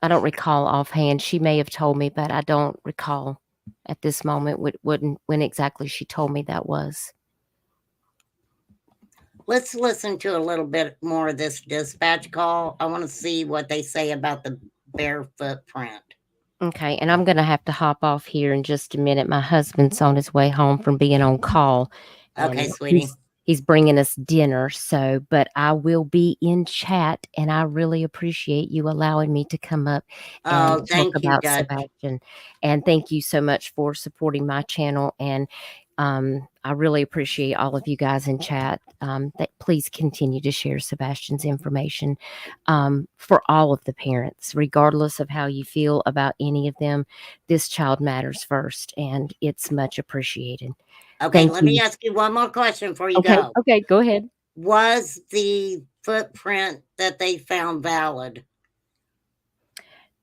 I don't recall offhand. She may have told me, but I don't recall at this moment when exactly she told me that was. Let's listen to a little bit more of this dispatch call. I want to see what they say about the bare footprint. Okay, and I'm going to have to hop off here in just a minute. My husband's on his way home from being on call. Okay, And sweetie. he's bringing us dinner. So, but I will be in chat, and I really appreciate you allowing me to come up and talk Thank you, about Dutch. Sebastian. And thank you so much for supporting my channel. And I really appreciate all of you guys in chat. That please continue to share Sebastian's information for all of the parents, regardless of how you feel about any of them. This child matters first, and it's much appreciated. Okay, Thank let me you. ask you one more question before you Okay, go. okay, go ahead. Was the footprint that they found valid?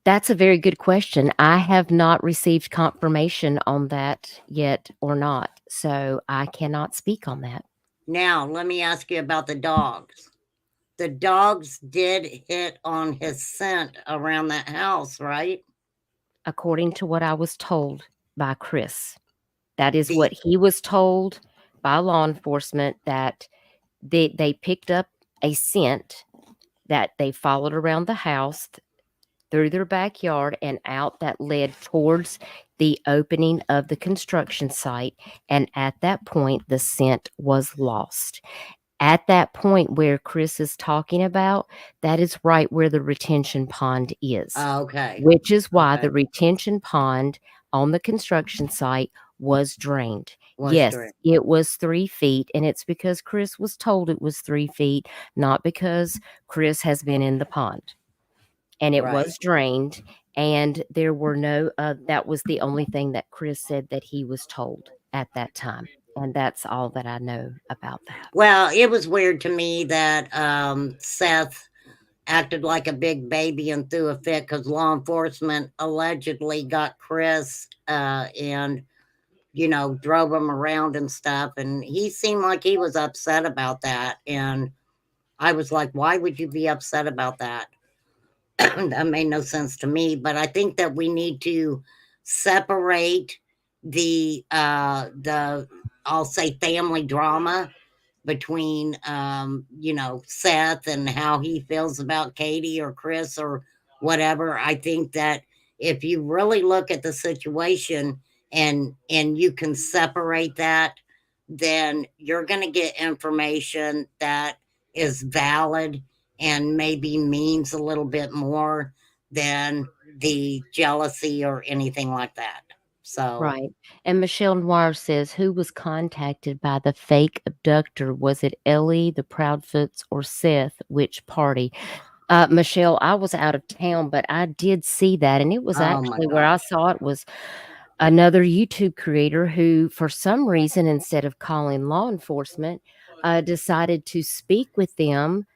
That's a very good question. I have not received confirmation on that yet or not, so I cannot speak on that. Now, let me ask you about the dogs. The dogs did hit on his scent around that house, right? According to what I was told by Chris, that is The- what he was told by law enforcement, that they picked up a scent that they followed around the house through their backyard and out that led towards the opening of the construction site. And at that point, the scent was lost. At that point where Chris is talking about, that is right where the retention pond is, Okay. which is why Okay. the retention pond on the construction site was drained. Was Yes, drained. it was 3 feet, and it's because Chris was told it was 3 feet, not because Chris has been in the pond. And it Right. was drained, and there were no, that was the only thing that Chris said that he was told at that time. And that's all that I know about that. Well, it was weird to me that Seth acted like a big baby and threw a fit because law enforcement allegedly got Chris and, drove him around and stuff. And he seemed like he was upset about that. And I was like, why would you be upset about that? That made no sense to me. But I think that we need to separate the I'll say family drama between Seth and how he feels about Katie or Chris or whatever. I think that if you really look at the situation and you can separate that, then you're going to get information that is valid and maybe means a little bit more than the jealousy or anything like that. So Right. And Michelle Noir says, who was contacted by the fake abductor? Was it Ellie, the Proudfoots, or Seth? Which party? Michelle, I was out of town, but I did see that. And it was Oh my actually where I gosh. saw it was another YouTube creator who, for some reason, instead of calling law enforcement, decided to speak with them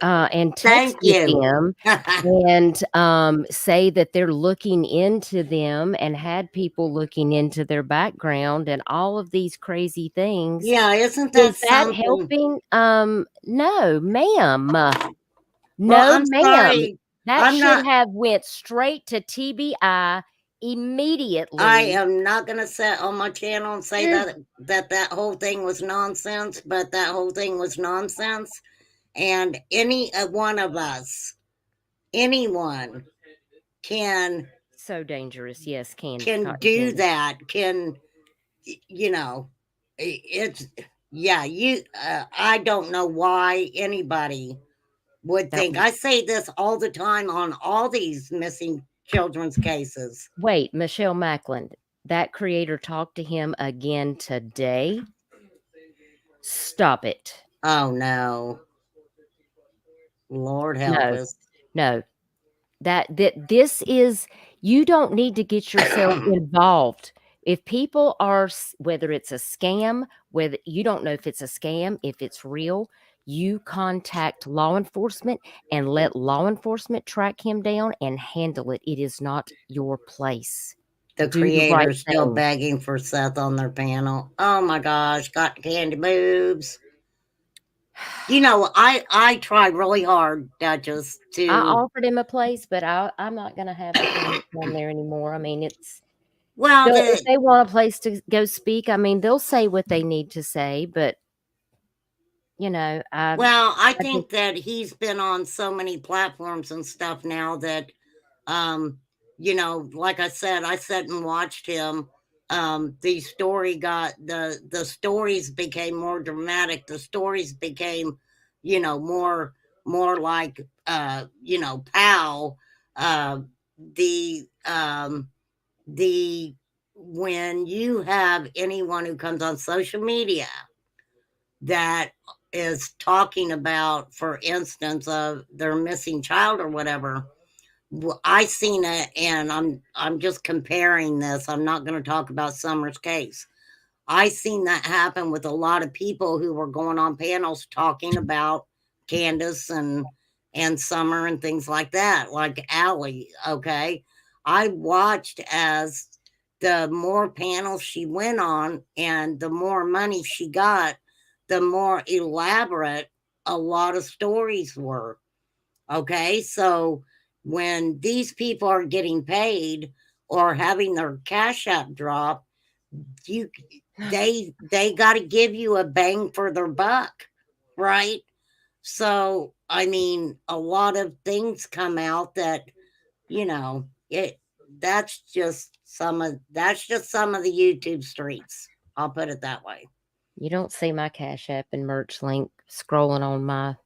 and text Thank with you. them and say that they're looking into them and had people looking into their background and all of these crazy things. Yeah, isn't that Is that something? helping? No, ma'am. Well, No, I'm ma'am. sorry. That I'm should not. have went straight to TBI immediately. I am not going to sit on my channel and say that whole thing was nonsense, but that whole thing was nonsense. And any one of us, anyone can So dangerous. Yes, do Candy. that. It's I don't know why anybody would That think. was- I say this all the time on all these missing children's cases. Wait, Michelle Macklin, that creator talked to him again today. Stop it. Oh no. Lord help No, us. no. That this is, you don't need to get yourself involved. If people are, whether it's a scam, whether you don't know if it's a scam, if it's real, you contact law enforcement and let law enforcement track him down and handle it. It is not your place. The Do the right creator's still thing. begging for Seth on their panel. Oh my gosh, got candy boobs. I tried really hard, Dutchess, I to offered him a place, but I'm not going to have the parents on there anymore. I mean, it's, well if they want a place to go speak, I mean, they'll say what they need to say, but I think that he's been on so many platforms and stuff now that like I said, I sat and watched him. The stories became more dramatic. The stories became, more like pow. The when you have anyone who comes on social media that is talking about, for instance, of their missing child or whatever, I seen it, and I'm just comparing this. I'm not going to talk about Summer's case. I seen that happen with a lot of people who were going on panels talking about Candace and Summer and things like that, like Allie. Okay, I watched as the more panels she went on and the more money she got, the more elaborate a lot of stories were. Okay, so when these people are getting paid or having their cash app drop, you they got to give you a bang for their buck, right? So I mean, a lot of things come out that, it that's just some of the YouTube streets. I'll put it that way. You don't see my Cash App and merch link scrolling on my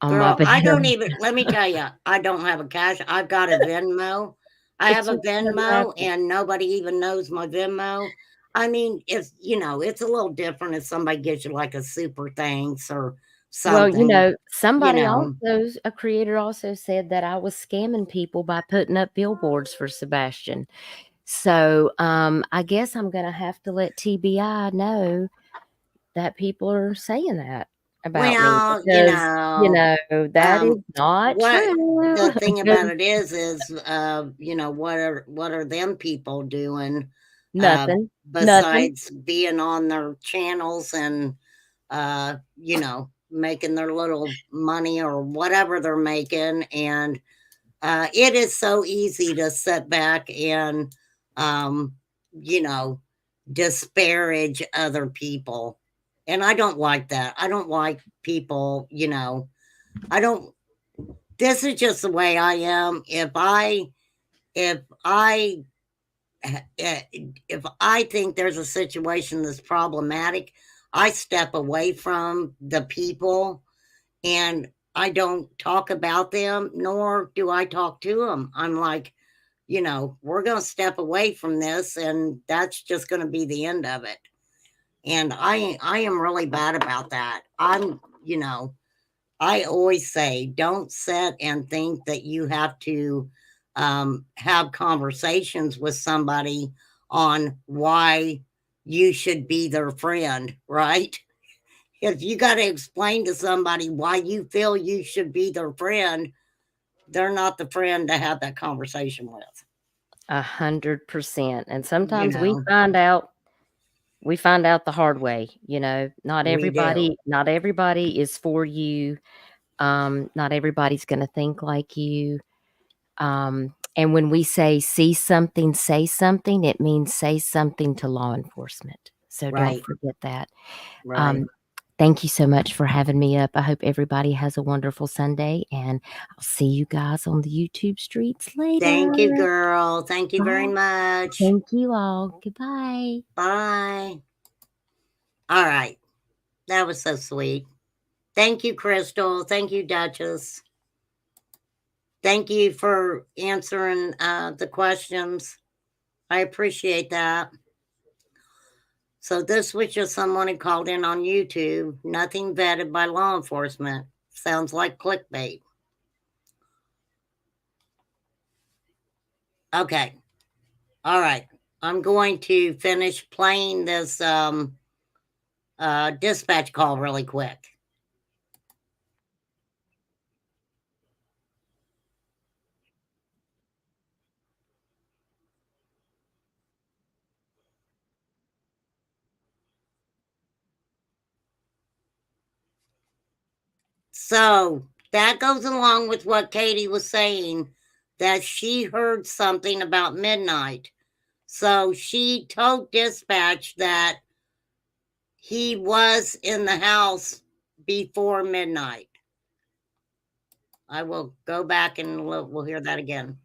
Girl, I video. don't even, let me tell you, I don't have a cash. I've got a Venmo. I have It's a just so Venmo laughable. and nobody even knows my Venmo. I mean, it's a little different if somebody gives you like a super thanks or Well, something, somebody know. a creator also said that I was scamming people by putting up billboards for Sebastian. So I guess I'm gonna have to let TBI know that people are saying that about me Well, because that is not what the true. thing about it is, what are them people doing? Nothing. Nothing. Besides being on their channels and making their little money or whatever they're making. And it is so easy to sit back and, you know, disparage other people. And I don't like that. I don't like people, I don't, this is just the way I am. If I, if I think there's a situation that's problematic, I step away from the people and I don't talk about them, nor do I talk to them. I'm like, we're going to step away from this, and that's just going to be the end of it. And I am really bad about that. I always say, don't sit and think that you have to have conversations with somebody on why you should be their friend, right? If you got to explain to somebody why you feel you should be their friend, they're not the friend to have that conversation with. 100%. And sometimes know, we find out the hard way. Not we do. everybody is for you. Not everybody's going to think like you. And when we say see something, say something, it means say something to law enforcement. So don't Right. forget that. Right. Thank you so much for having me up. I hope everybody has a wonderful Sunday, and I'll see you guys on the YouTube streets later. Thank you, girl. Thank you very Bye. much. Thank you all. Goodbye. Bye. All right. That was so sweet. Thank you, Crystal. Thank you, Dutchess. Thank you for answering the questions. I appreciate that. So this was just someone who called in on YouTube. Nothing vetted by law enforcement. Sounds like clickbait. Okay. All right. I'm going to finish playing this dispatch call really quick. So that goes along with what Katie was saying, that she heard something about midnight. So she told dispatch that he was in the house before midnight. I will go back and we'll hear that again.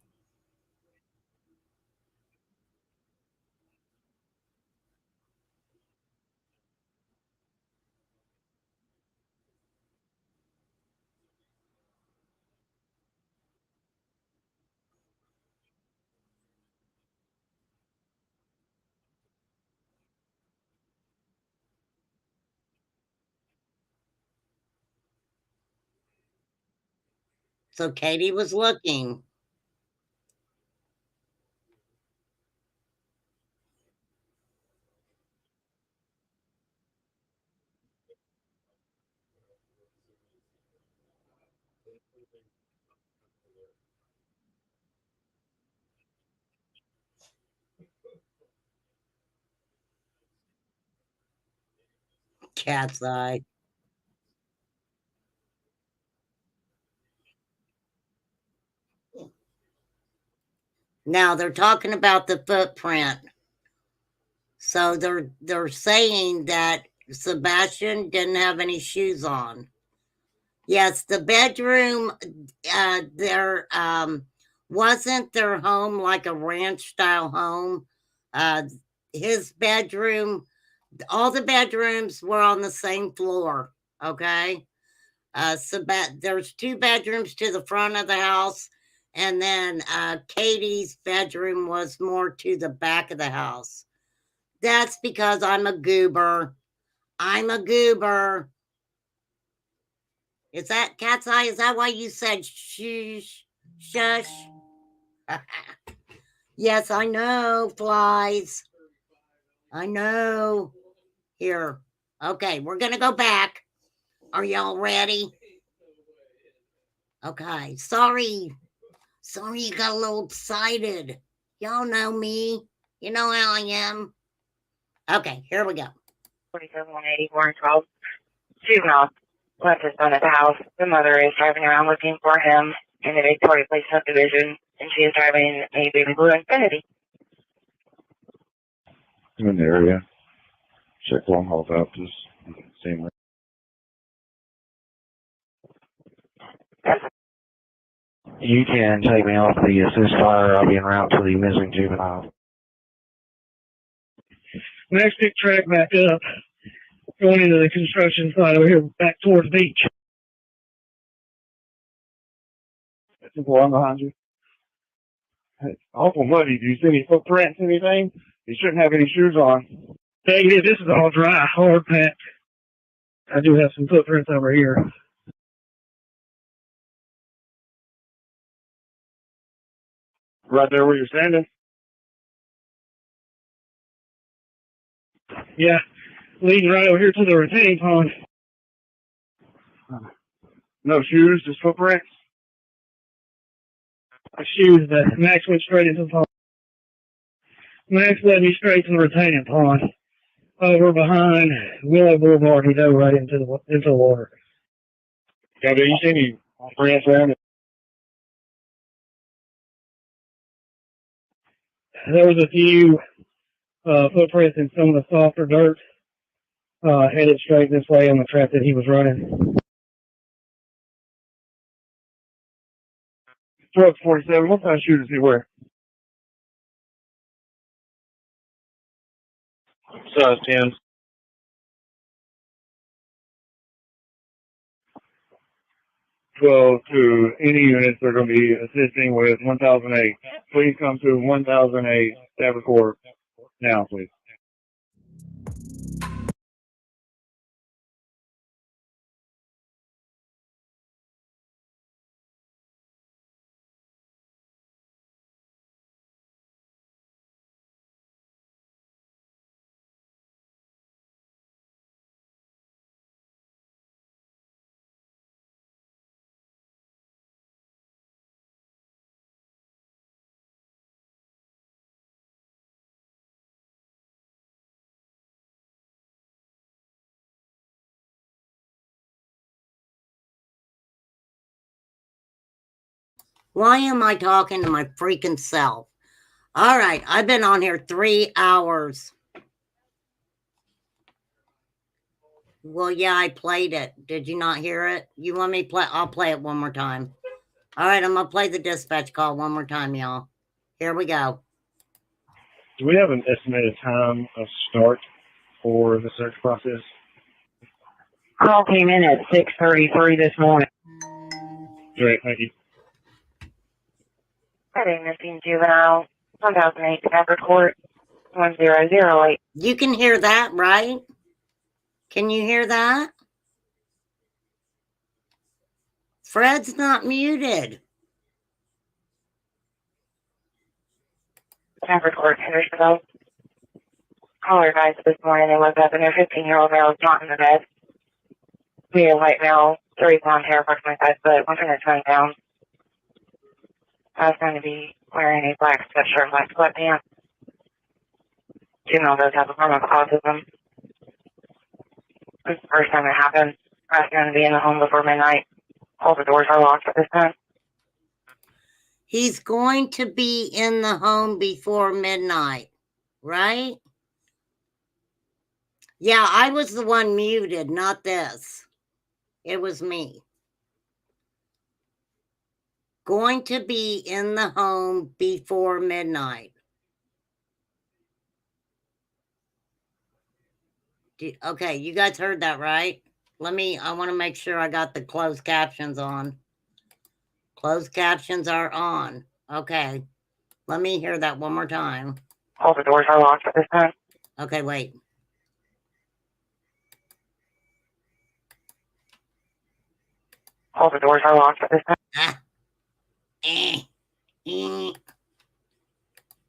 So Katie was looking. Cat's eye. Now they're talking about the footprint. So they're saying that Sebastian didn't have any shoes on. Yes, the bedroom, there wasn't their home like a ranch style home. His bedroom, all the bedrooms were on the same floor. Okay. There's 2 bedrooms to the front of the house, and then Katie's bedroom was more to the back of the house. That's because I'm a goober. I'm a goober. Is that cat's eye? Is that why you said shush? Shush? Yes, I know, flies. I know. Here. Okay, we're going to go back. Are y'all ready? Okay, sorry. Sorry you got a little excited. Y'all know me. You know how I am. Okay, here we go. 47-184 and 12. Juvenile left his son at the house. The mother is driving around looking for him in the Victoria Place subdivision, and she is driving a baby blue Infinity. I'm in the area. Check long hauls out. Just same. You can take me off the assist fire. I'll be en route to the missing juvenile. Next big track back up, going into the construction site over here, back towards the beach. That's the one behind you. It's awful muddy. Do you see any footprints, anything? You shouldn't have any shoes on. Negative, this is all dry, hard packed. I do have some footprints over here. Right there where you're standing? Yeah, leading right over here to the retaining pond. No shoes, just footprints? My shoes, that Max went straight into the pond. Max led me straight to the retaining pond. Over behind Willow Boulevard, he dove right into the water. Yeah, do you see any prints around it? There was a few footprints in some of the softer dirt, headed straight this way on the track that he was running. Truck 47, what kind of shoes does he wear? Size 10. Well, to any units they're going to be assisting with 1008. Please come to 1008 Stafford Court now, please. Why am I talking to my freaking self? All right, I've been on here 3 hours. Well, yeah, I played it. Did you not hear it? You want me to play? I'll play it one more time. All right, I'm going to play the dispatch call one more time, y'all. Here we go. Do we have an estimated time of start for the search process? Call came in at 6:33 this morning. Great, thank you. Heading missing juvenile, 1008 Stafford Court, 1008. You can hear that, right? Can you hear that? Fred's not muted. Stanford Court, Hendersonville. Caller advised this morning they woke up and their 15-year-old male was not in the bed. We a white male, 30 blonde hair, approximately 5 foot, 120 pounds. I was going to be wearing a black sweatshirt, black sweatpants. Female does have a form of autism. This is the first time it happened. I was going to be in the home before midnight. All the doors are locked at this time. He's going to be in the home before midnight, right? Yeah, I was the one muted, not this. It was me. Going to be in the home before midnight. Okay, you guys heard that, right? I want to make sure I got the closed captions on. Closed captions are on. Okay. Let me hear that one more time. All the doors are locked at this time. Okay, wait. All the doors are locked at this time. Ah.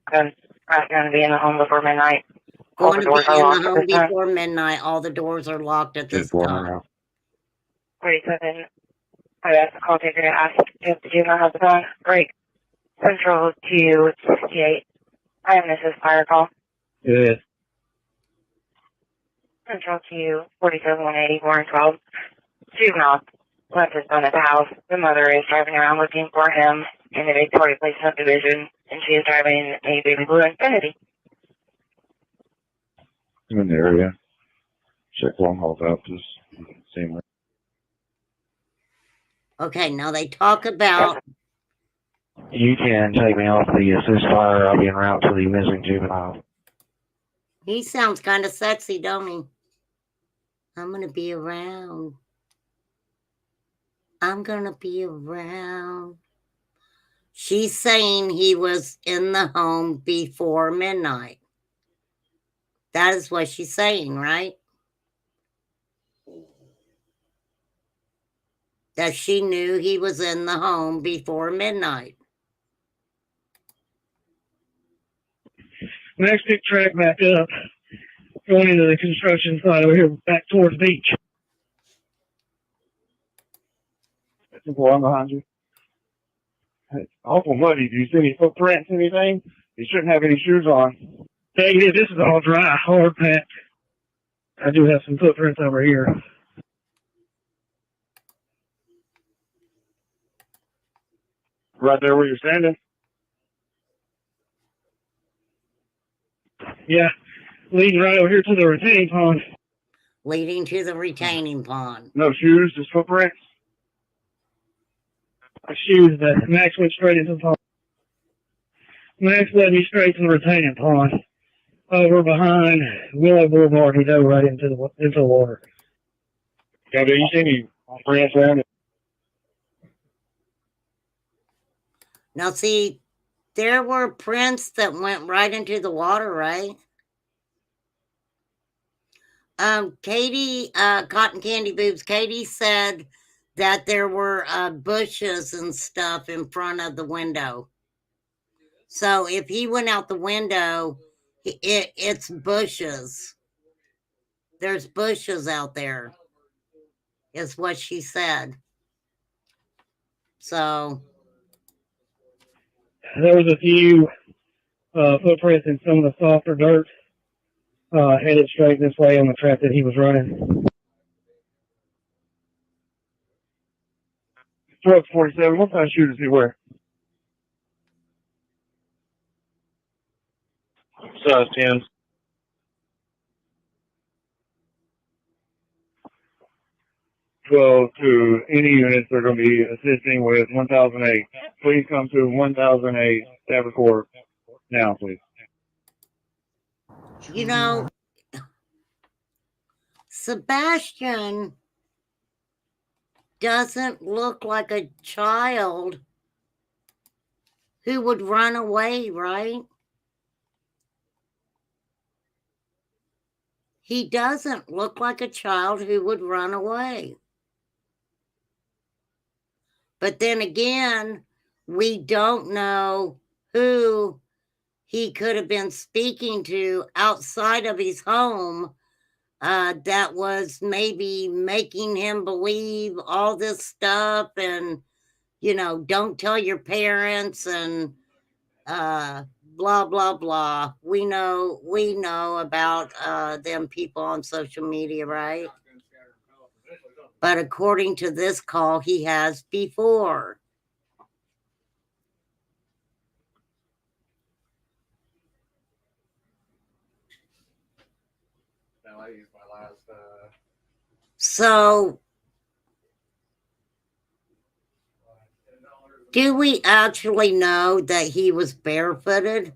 I was going to be in the home before midnight. All Going the to be doors are in locked the at home this time. before midnight. All the doors are locked at this time. 47. I asked the call taker to ask if the juvenile has a phone. Great. Central to 68. I am Mrs. Fire Call. Yes. Central to 47 180 412. Juvenile left his son at the house. The mother is driving around looking for him in the Victoria Place subdivision, and she is driving a baby blue Infiniti. I'm in the area. Check long hauls out. Just same way. Okay, now they talk about. You can take me off the ceasefire. I'll be en route to the missing juvenile. He sounds kind of sexy, don't he? I'm going to be around. I'm going to be around. She's saying he was in the home before midnight. That is what she's saying, right? That she knew he was in the home before midnight. Next big track back up, going into the construction site over here, back towards the beach. It's one behind you. It's awful muddy. Do you see any footprints, anything? You shouldn't have any shoes on. Negative, this is all dry, hard packed. I do have some footprints over here. Right there where you're standing? Yeah, leading right over here to the retaining pond. Leading to the retaining pond. No shoes, just footprints? My shoes, that Max went straight into the pond. Max led me straight to the retaining pond. Over behind Willow Boulevard, he dove right into the water. Yeah, do you see any prints around it? Now, see, there were prints that went right into the water, right? Katie, Cotton Candy Boobs, Katie said that there were bushes and stuff in front of the window. So if he went out the window, it's bushes. There's bushes out there, is what she said. So There was a few footprints in some of the softer dirt headed straight this way on the track that he was running. Truck 47, what kind of shoe does he wear? Size 10. Well, to any units they're going to be assisting with 1008. Please come to 1008 Stanford Court now, please. you know, Sebastian doesn't look like a child who would run away, right? He doesn't look like a child who would run away. But then again, we don't know who he could have been speaking to outside of his home that was maybe making him believe all this stuff and, don't tell your parents and blah, blah, blah. We know about them people on social media, right? But according to this call, he has before. So, do we actually know that he was barefooted?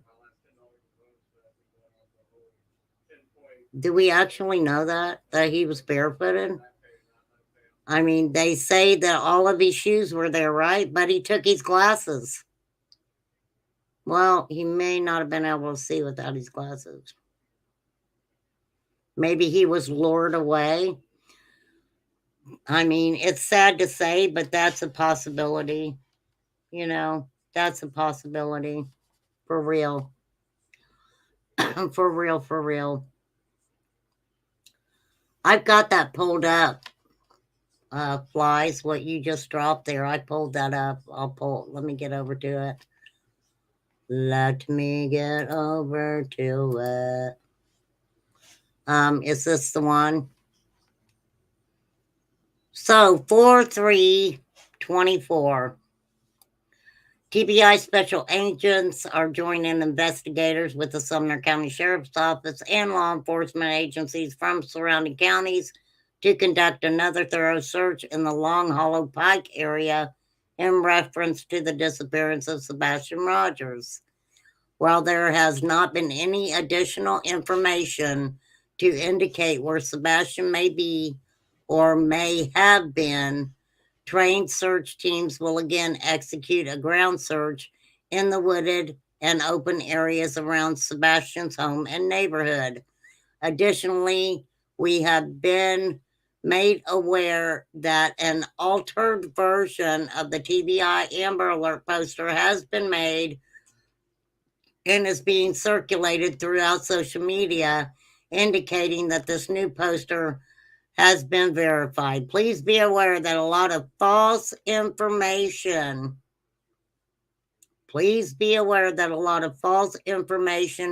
Do we actually know that he was barefooted? I mean, they say that all of his shoes were there, right? But he took his glasses. Well, he may not have been able to see without his glasses. Maybe he was lured away. I mean, it's sad to say, but that's a possibility. That's a possibility. For real. For real, for real. I've got that pulled up. Flies, what you just dropped there. I pulled that up. Let me get over to it. Let me get over to it. Is this the one? So 4/3/24. TBI special agents are joining investigators with the Sumner County Sheriff's Office and law enforcement agencies from surrounding counties to conduct another thorough search in the Long Hollow Pike area in reference to the disappearance of Sebastian Rogers. While there has not been any additional information to indicate where Sebastian may be or may have been, trained search teams will again execute a ground search in the wooded and open areas around Sebastian's home and neighborhood. Additionally, we have been made aware that an altered version of the TBI Amber Alert poster has been made and is being circulated throughout social media, indicating that this new poster has been verified. Please be aware that a lot of false information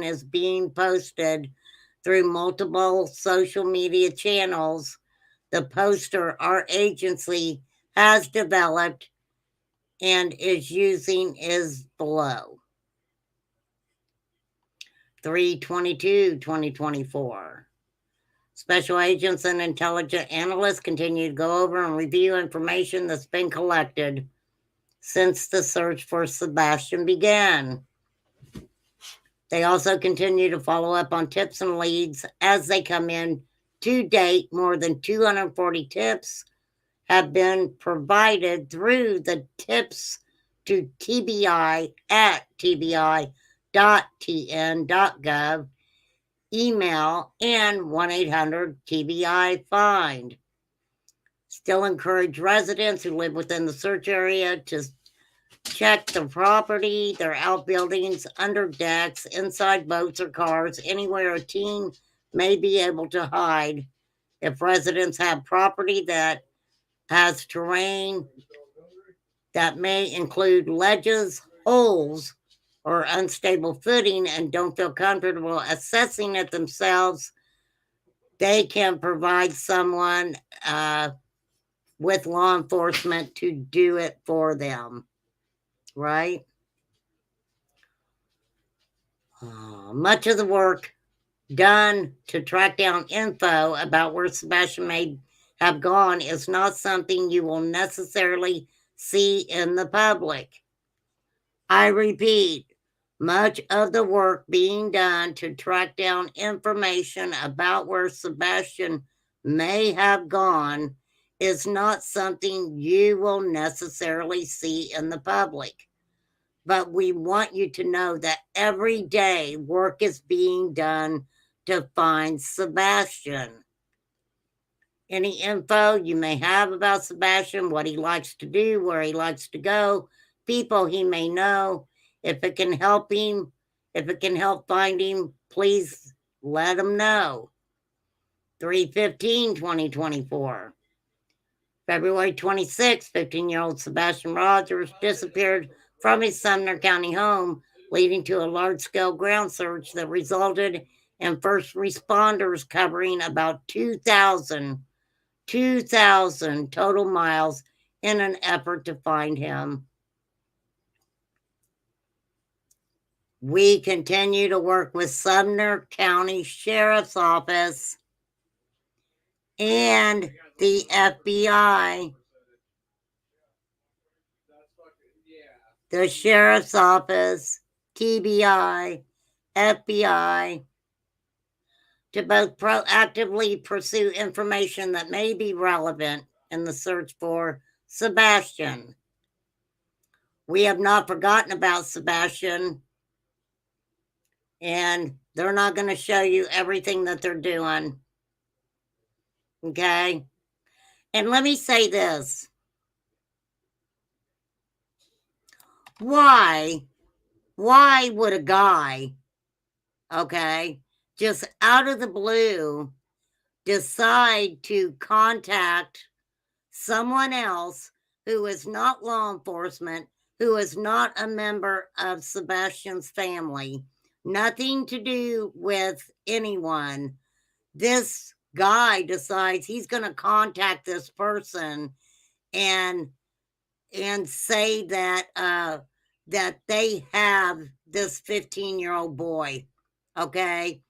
is being posted through multiple social media channels. The poster our agency has developed and is using is below. 3/22/2024. Special agents and intelligence analysts continue to go over and review information that's been collected since the search for Sebastian began. They also continue to follow up on tips and leads as they come in. To date, more than 240 tips have been provided through the tips to TBI at tbi.tn.gov email and 1-800-TBI-FIND. Still encourage residents who live within the search area to check the property, their outbuildings, under decks, inside boats or cars, anywhere a teen may be able to hide. If residents have property that has terrain that may include ledges, holes, or unstable footing and don't feel comfortable assessing it themselves, they can provide someone with law enforcement to do it for them, right? Much of the work done to track down info about where Sebastian may have gone is not something you will necessarily see in the public. I repeat, much of the work being done to track down information about where Sebastian may have gone is not something you will necessarily see in the public. But we want you to know that every day work is being done to find Sebastian. Any info you may have about Sebastian, what he likes to do, where he likes to go, people he may know. If it can help him, if it can help find him, please let him know. 3/15/2024. February 26, 15-year-old Sebastian Rogers disappeared from his Sumner County home, leading to a large-scale ground search that resulted in first responders covering about 2,000 total miles in an effort to find him. We continue to work with Sumner County Sheriff's Office and the FBI. The Sheriff's Office, TBI, FBI, to both proactively pursue information that may be relevant in the search for Sebastian. We have not forgotten about Sebastian, and they're not going to show you everything that they're doing. Okay? And let me say this. Why would a guy, okay, just out of the blue decide to contact someone else who is not law enforcement, who is not a member of Sebastian's family, nothing to do with anyone? This guy decides he's going to contact this person and say that that they have this 15-year-old boy. Okay?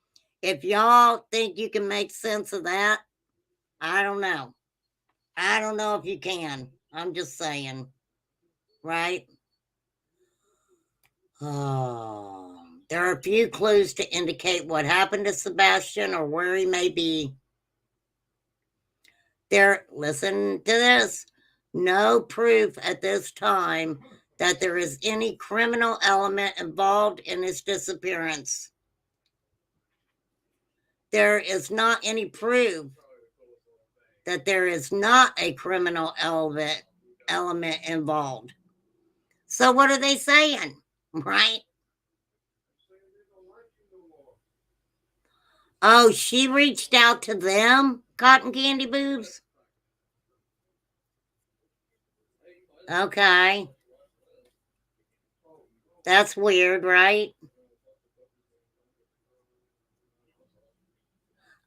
If y'all think you can make sense of that, I don't know. I don't know if you can. I'm just saying. Right? Oh, there are a few clues to indicate what happened to Sebastian or where he may be. Listen to this. No proof at this time that there is any criminal element involved in his disappearance. There is not any proof that there is not a criminal element involved. So what are they saying, right? Oh, she reached out to them, Cotton Candy Boobs? Okay. That's weird, right?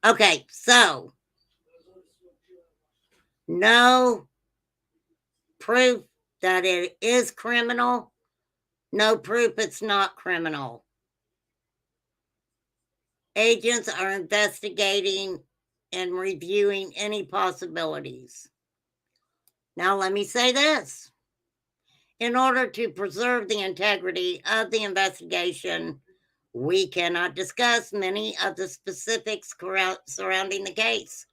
Okay, so no proof that it is criminal, no proof it's not criminal. Agents are investigating and reviewing any possibilities. Now, let me say this. In order to preserve the integrity of the investigation, we cannot discuss many of the specifics surrounding the case,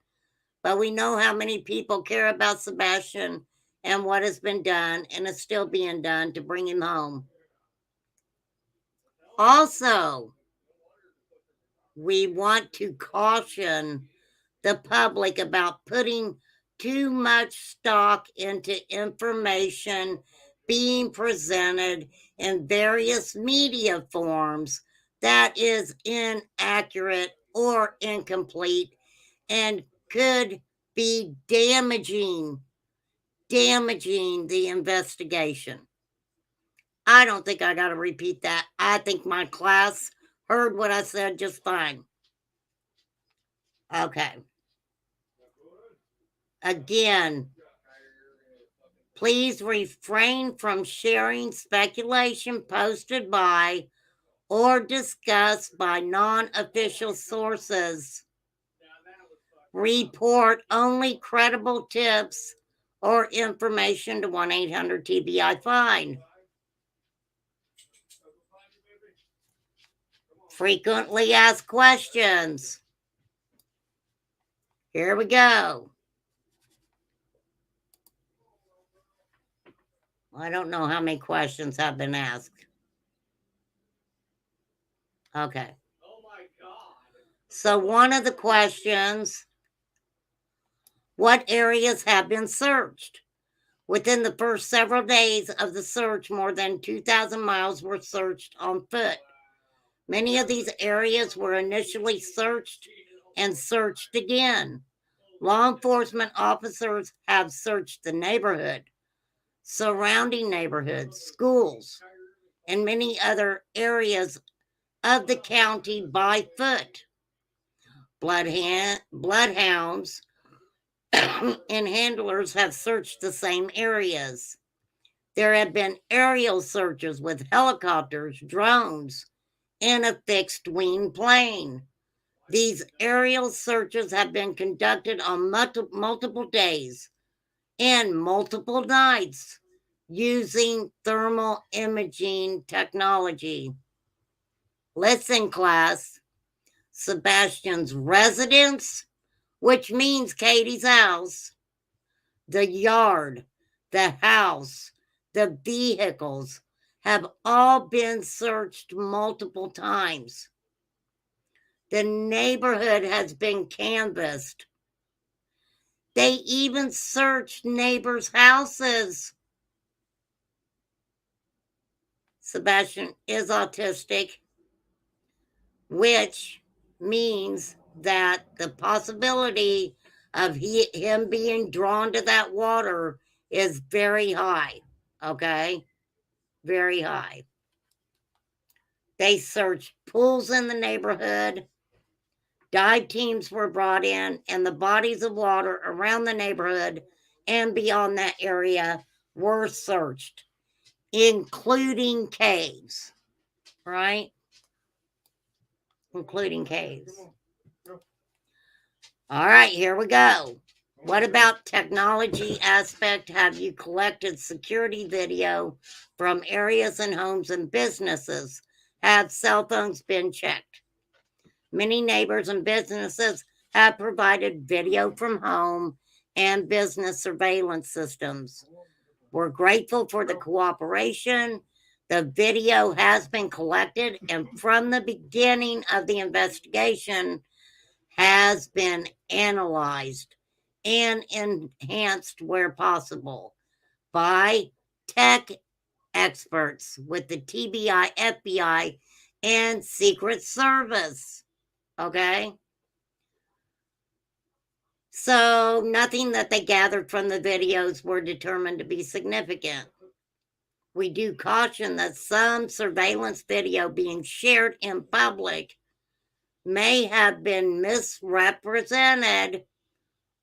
but we know how many people care about Sebastian and what has been done and is still being done to bring him home. Also, we want to caution the public about putting too much stock into information being presented in various media forms that is inaccurate or incomplete and could be damaging the investigation. I don't think I got to repeat that. I think my class heard what I said just fine. Okay. Again, please refrain from sharing speculation posted by or discussed by non-official sources. Report only credible tips or information to 1-800-TBI-FIND. Frequently asked questions. Here we go. I don't know how many questions have been asked. Okay. So one of the questions What areas have been searched? Within the first several days of the search, more than 2,000 miles were searched on foot. Many of these areas were initially searched and searched again. Law enforcement officers have searched the neighborhood, surrounding neighborhoods, schools, and many other areas of the county by foot. Bloodhounds and handlers have searched the same areas. There have been aerial searches with helicopters, drones, and a fixed wing plane. These aerial searches have been conducted on multiple days and multiple nights using thermal imaging technology. Listen, class, Sebastian's residence, which means Katie's house, the yard, the house, the vehicles have all been searched multiple times. The neighborhood has been canvassed. They even searched neighbors' houses. Sebastian is autistic, which means that the possibility of him being drawn to that water is very high. Okay? Very high. They searched pools in the neighborhood. Dive teams were brought in, and the bodies of water around the neighborhood and beyond that area were searched, including caves, right? Including caves. All right, here we go. What about technology aspect? Have you collected security video from areas and homes and businesses? Have cell phones been checked? Many neighbors and businesses have provided video from home and business surveillance systems. We're grateful for the cooperation. The video has been collected and from the beginning of the investigation has been analyzed and enhanced where possible by tech experts with the TBI, FBI, and Secret Service. Okay? So nothing that they gathered from the videos were determined to be significant. We do caution that some surveillance video being shared in public may have been misrepresented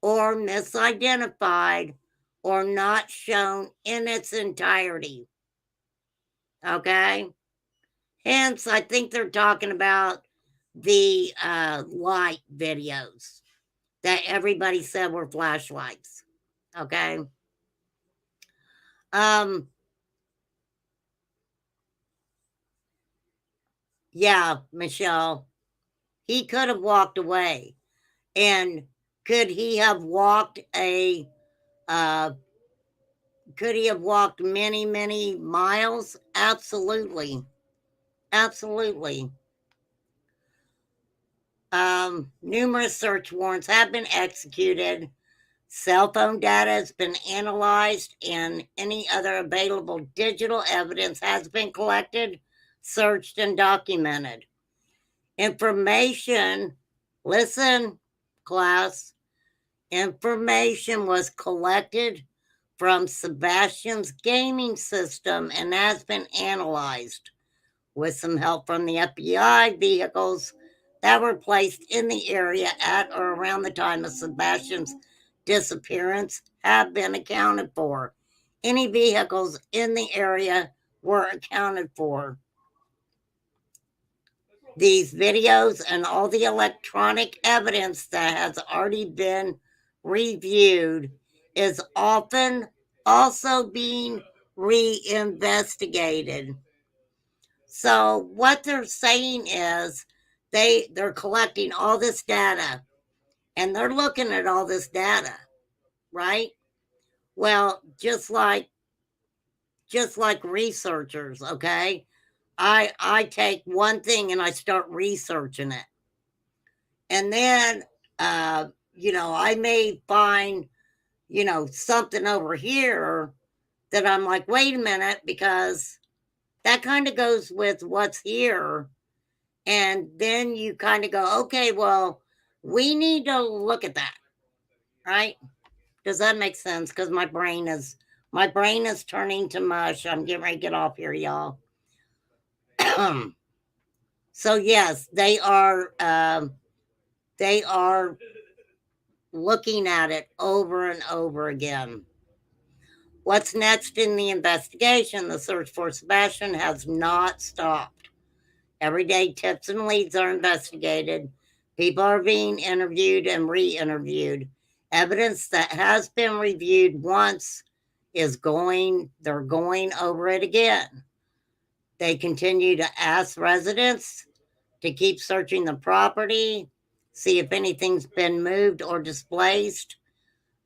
or misidentified or not shown in its entirety. Okay? Hence, I think they're talking about the light videos that everybody said were flashlights. Okay? Yeah, Michelle. He could have walked away. And could he have walked many, many miles? Absolutely. Absolutely. Numerous search warrants have been executed. Cell phone data has been analyzed, and any other available digital evidence has been collected, searched, and documented. Information, listen, class, information was collected from Sebastian's gaming system and has been analyzed with some help from the FBI. Vehicles that were placed in the area at or around the time of Sebastian's disappearance have been accounted for. Any vehicles in the area were accounted for. These videos and all the electronic evidence that has already been reviewed is often also being reinvestigated. So what they're saying is they're collecting all this data and they're looking at all this data, right? Well, just like researchers, okay? I take one thing and I start researching it. And then I may find, something over here that I'm like, wait a minute, because that kind of goes with what's here. And then you kind of go, okay, well, we need to look at that, right? Does that make sense? Because my brain is turning to mush. I'm getting ready to get off here, y'all. So yes, they are looking at it over and over again. What's next in the investigation? The search for Sebastian has not stopped. Every day, tips and leads are investigated. People are being interviewed and re-interviewed. Evidence that has been reviewed once they're going over it again. They continue to ask residents to keep searching the property, see if anything's been moved or displaced.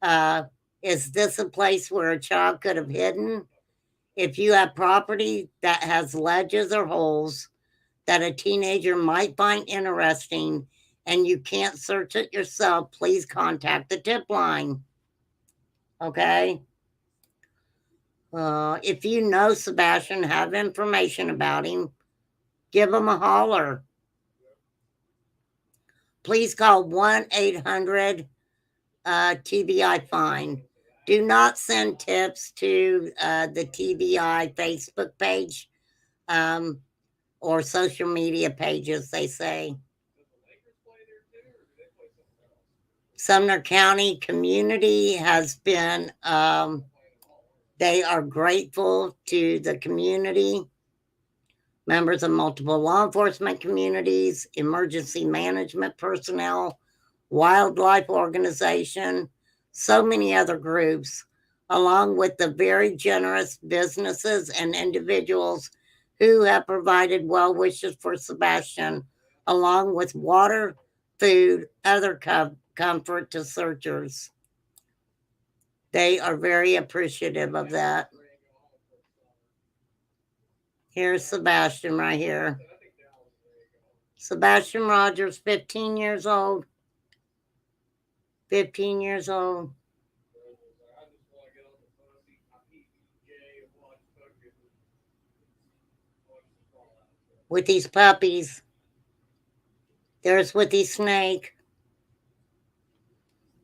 Is this a place where a child could have hidden? If you have property that has ledges or holes that a teenager might find interesting and you can't search it yourself, please contact the tip line. Okay? If you know Sebastian, have information about him, give him a holler. Please call 1-800 TBI Fine. Do not send tips to the TBI Facebook page or social media pages, they say. Sumner County community has been, they are grateful to the community, members of multiple law enforcement communities, emergency management personnel, wildlife organization, so many other groups, along with the very generous businesses and individuals who have provided well wishes for Sebastian, along with water, food, other comfort to searchers. They are very appreciative of that. Here's Sebastian right here. Sebastian Rogers, 15 years old. 15 years old. With these puppies. There's Withy Snake.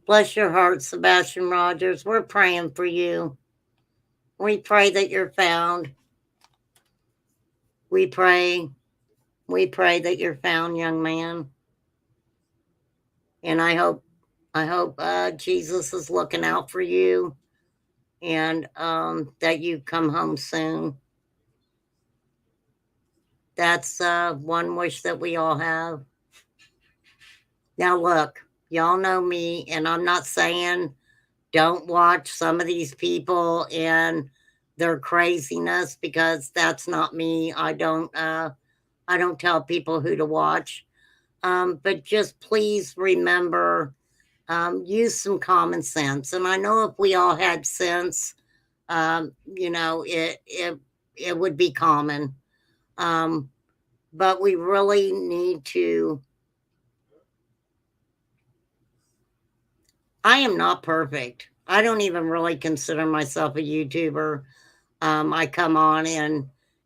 Bless your heart, Sebastian Rogers. We're praying for you. We pray that you're found. We pray that you're found, young man. And I hope Jesus is looking out for you, and that you come home soon. That's one wish that we all have. Now look, y'all know me, and I'm not saying don't watch some of these people and their craziness, because that's not me. I don't tell people who to watch. But just please remember, use some common sense. And I know if we all had sense, it would be common. But we really need to. I am not perfect. I don't even really consider myself a YouTuber. I come on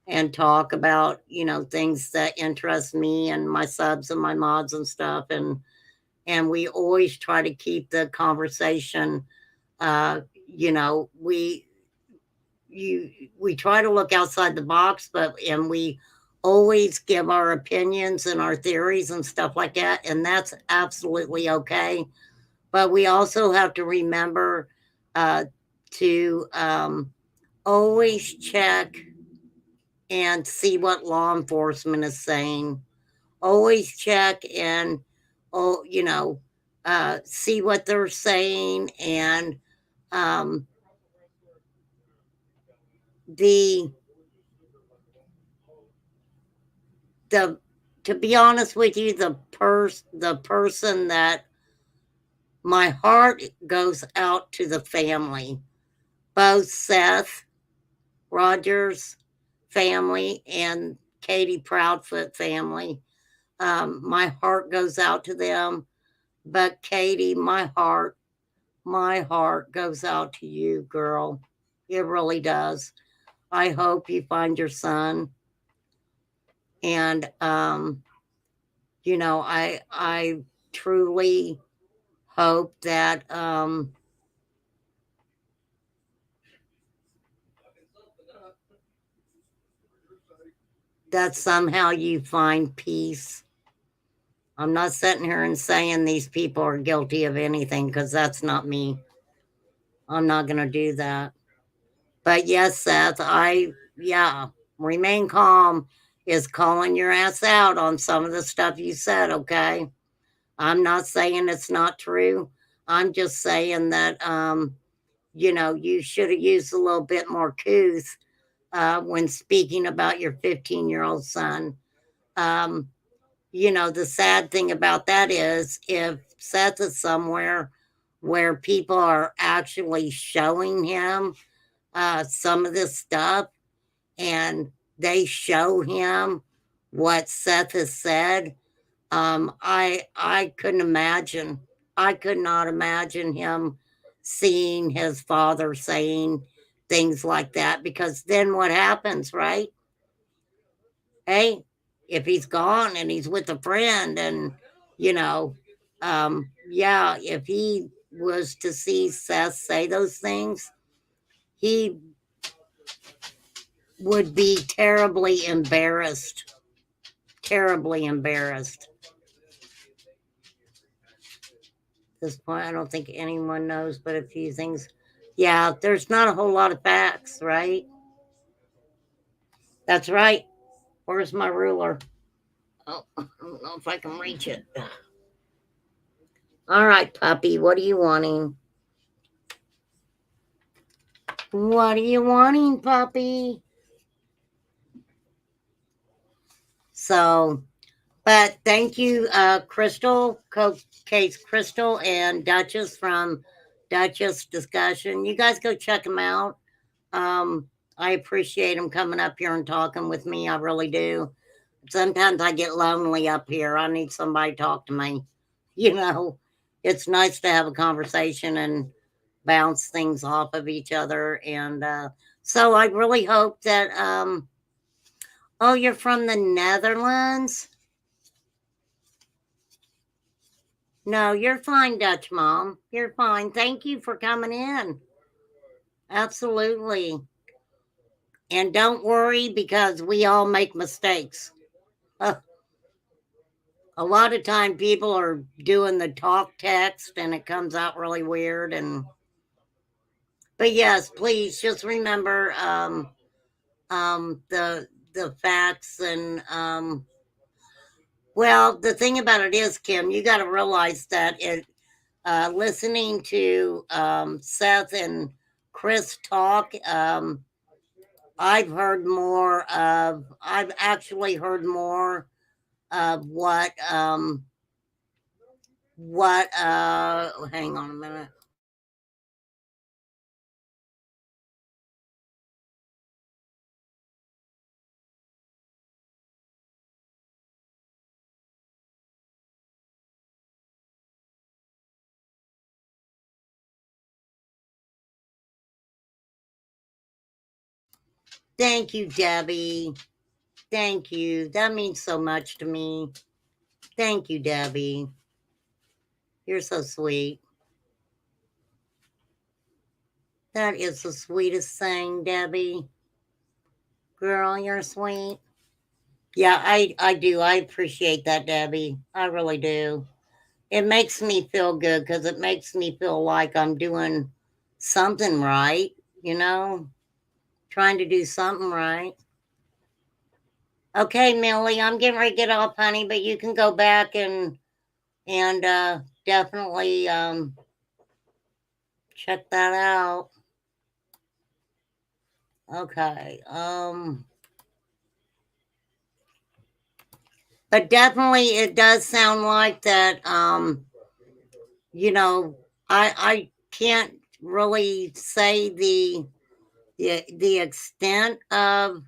and talk about, things that interest me and my subs and my mods and stuff. And we always try to keep the conversation, we try to look outside the box, and we always give our opinions and our theories and stuff like that. And that's absolutely okay. But we also have to remember to always check and see what law enforcement is saying. Always check and see what they're saying. And to be honest with you, the person that my heart goes out to, the family, both Seth Rogers family and Katie Proudfoot family. My heart goes out to them. But Katie, my heart goes out to you, girl. It really does. I hope you find your son. And you know, I truly hope that that somehow you find peace. I'm not sitting here and saying these people are guilty of anything, because that's not me. I'm not going to do that. But yes, Seth, remain calm is calling your ass out on some of the stuff you said, okay? I'm not saying it's not true. I'm just saying that, you know, you should have used a little bit more couth when speaking about your 15-year-old son. You know, the sad thing about that is if Seth is somewhere where people are actually showing him some of this stuff and they show him what Seth has said, I couldn't imagine. I could not imagine him seeing his father saying things like that, because then what happens, right? Hey, if he's gone and he's with a friend, and you know, if he was to see Seth say those things, he would be terribly embarrassed. Terribly embarrassed. At this point, I don't think anyone knows but a few things. Yeah, there's not a whole lot of facts, right? That's right. Where's my ruler? Oh, I don't know if I can reach it. All right, puppy, what are you wanting? What are you wanting, puppy? So, but thank you, Crystal, Case Crystal, and Dutchess from Dutchess Discussion. You guys go check them out. I appreciate them coming up here and talking with me. I really do. Sometimes I get lonely up here. I need somebody to talk to me. You know, it's nice to have a conversation and bounce things off of each other. And so I really hope that, oh, you're from the Netherlands? No, you're fine, Dutch Mom. You're fine. Thank you for coming in. Absolutely. And don't worry, because we all make mistakes. A lot of time people are doing the talk text and it comes out really weird. And but yes, please just remember the facts. And well, the thing about it is, Kim, you got to realize that listening to Seth and Chris talk, I've actually heard more of what hang on a minute. Thank you, Debbie. Thank you. That means so much to me. Thank you, Debbie. You're so sweet. That is the sweetest thing, Debbie. Girl, you're sweet. Yeah, I do. I appreciate that, Debbie. I really do. It makes me feel good, because it makes me feel like I'm doing something right, you know? Trying to do something right. Okay, Millie, I'm getting ready to get off, honey, but you can go back and definitely check that out. Okay. But definitely it does sound like that, you know, I can't really say the extent of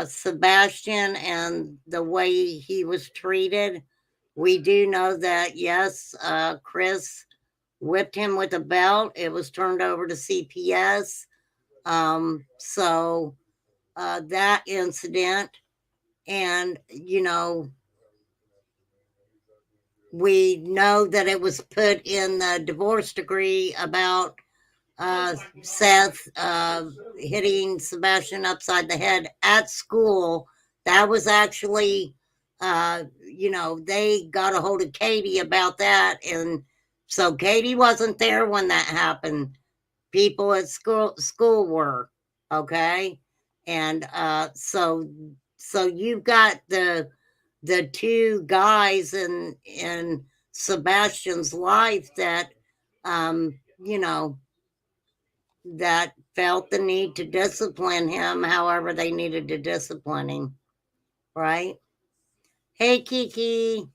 Sebastian and the way he was treated We do know that, yes, Chris whipped him with a belt. It was turned over to CPS. So that incident, and, you know, we know that it was put in the divorce decree about Seth hitting Sebastian upside the head at school. That was actually, you know, they got a hold of Katie about that. And so Katie wasn't there when that happened. People at school were, okay? And so you've got the two guys in Sebastian's life that you know, that felt the need to discipline him however they needed to discipline him, right? Hey, Kiki.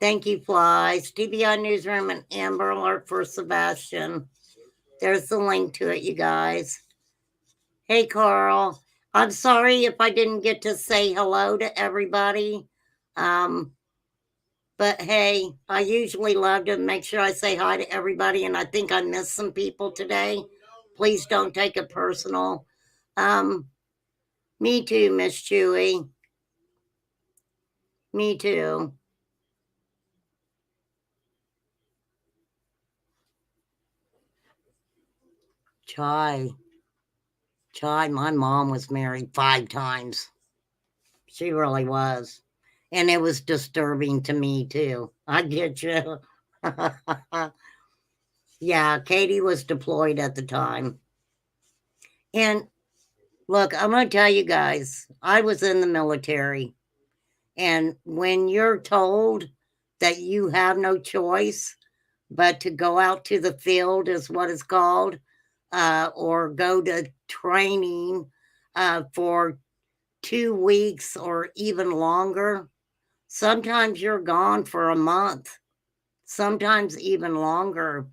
Thank you, Flies. TBI Newsroom and Amber Alert for Sebastian. There's the link to it, you guys. Hey, Carl. I'm sorry if I didn't get to say hello to everybody. But hey, I usually love to make sure I say hi to everybody, and I think I missed some people today. Please don't take it personal. Me too, Miss Chewy. Me too. Chai, my mom was married 5 times. She really was. And it was disturbing to me too. I get you. Yeah, Katie was deployed at the time. And look, I'm going to tell you guys, I was in the military. And when you're told that you have no choice but to go out to the field, is what it's called, or go to training for 2 weeks or even longer, sometimes you're gone for a month, sometimes even longer.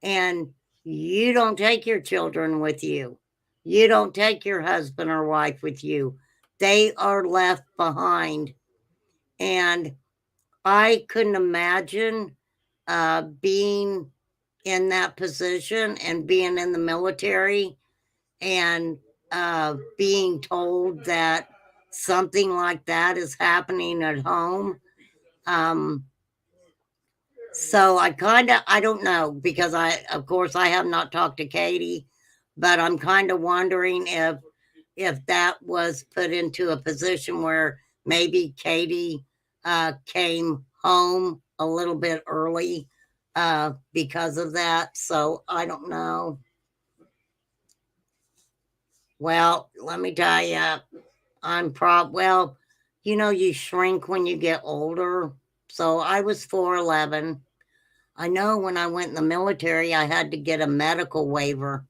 And you don't take your children with you. You don't take your husband or wife with you. They are left behind. And I couldn't imagine being in that position and being in the military and being told that something like that is happening at home. So I don't know, because of course, I have not talked to Katie, but I'm kind of wondering if that was put into a position where maybe Katie came home a little bit early because of that. So I don't know. Well, let me tell you, well, you know, you shrink when you get older. So I was 4'11". I know when I went in the military, I had to get a medical waiver.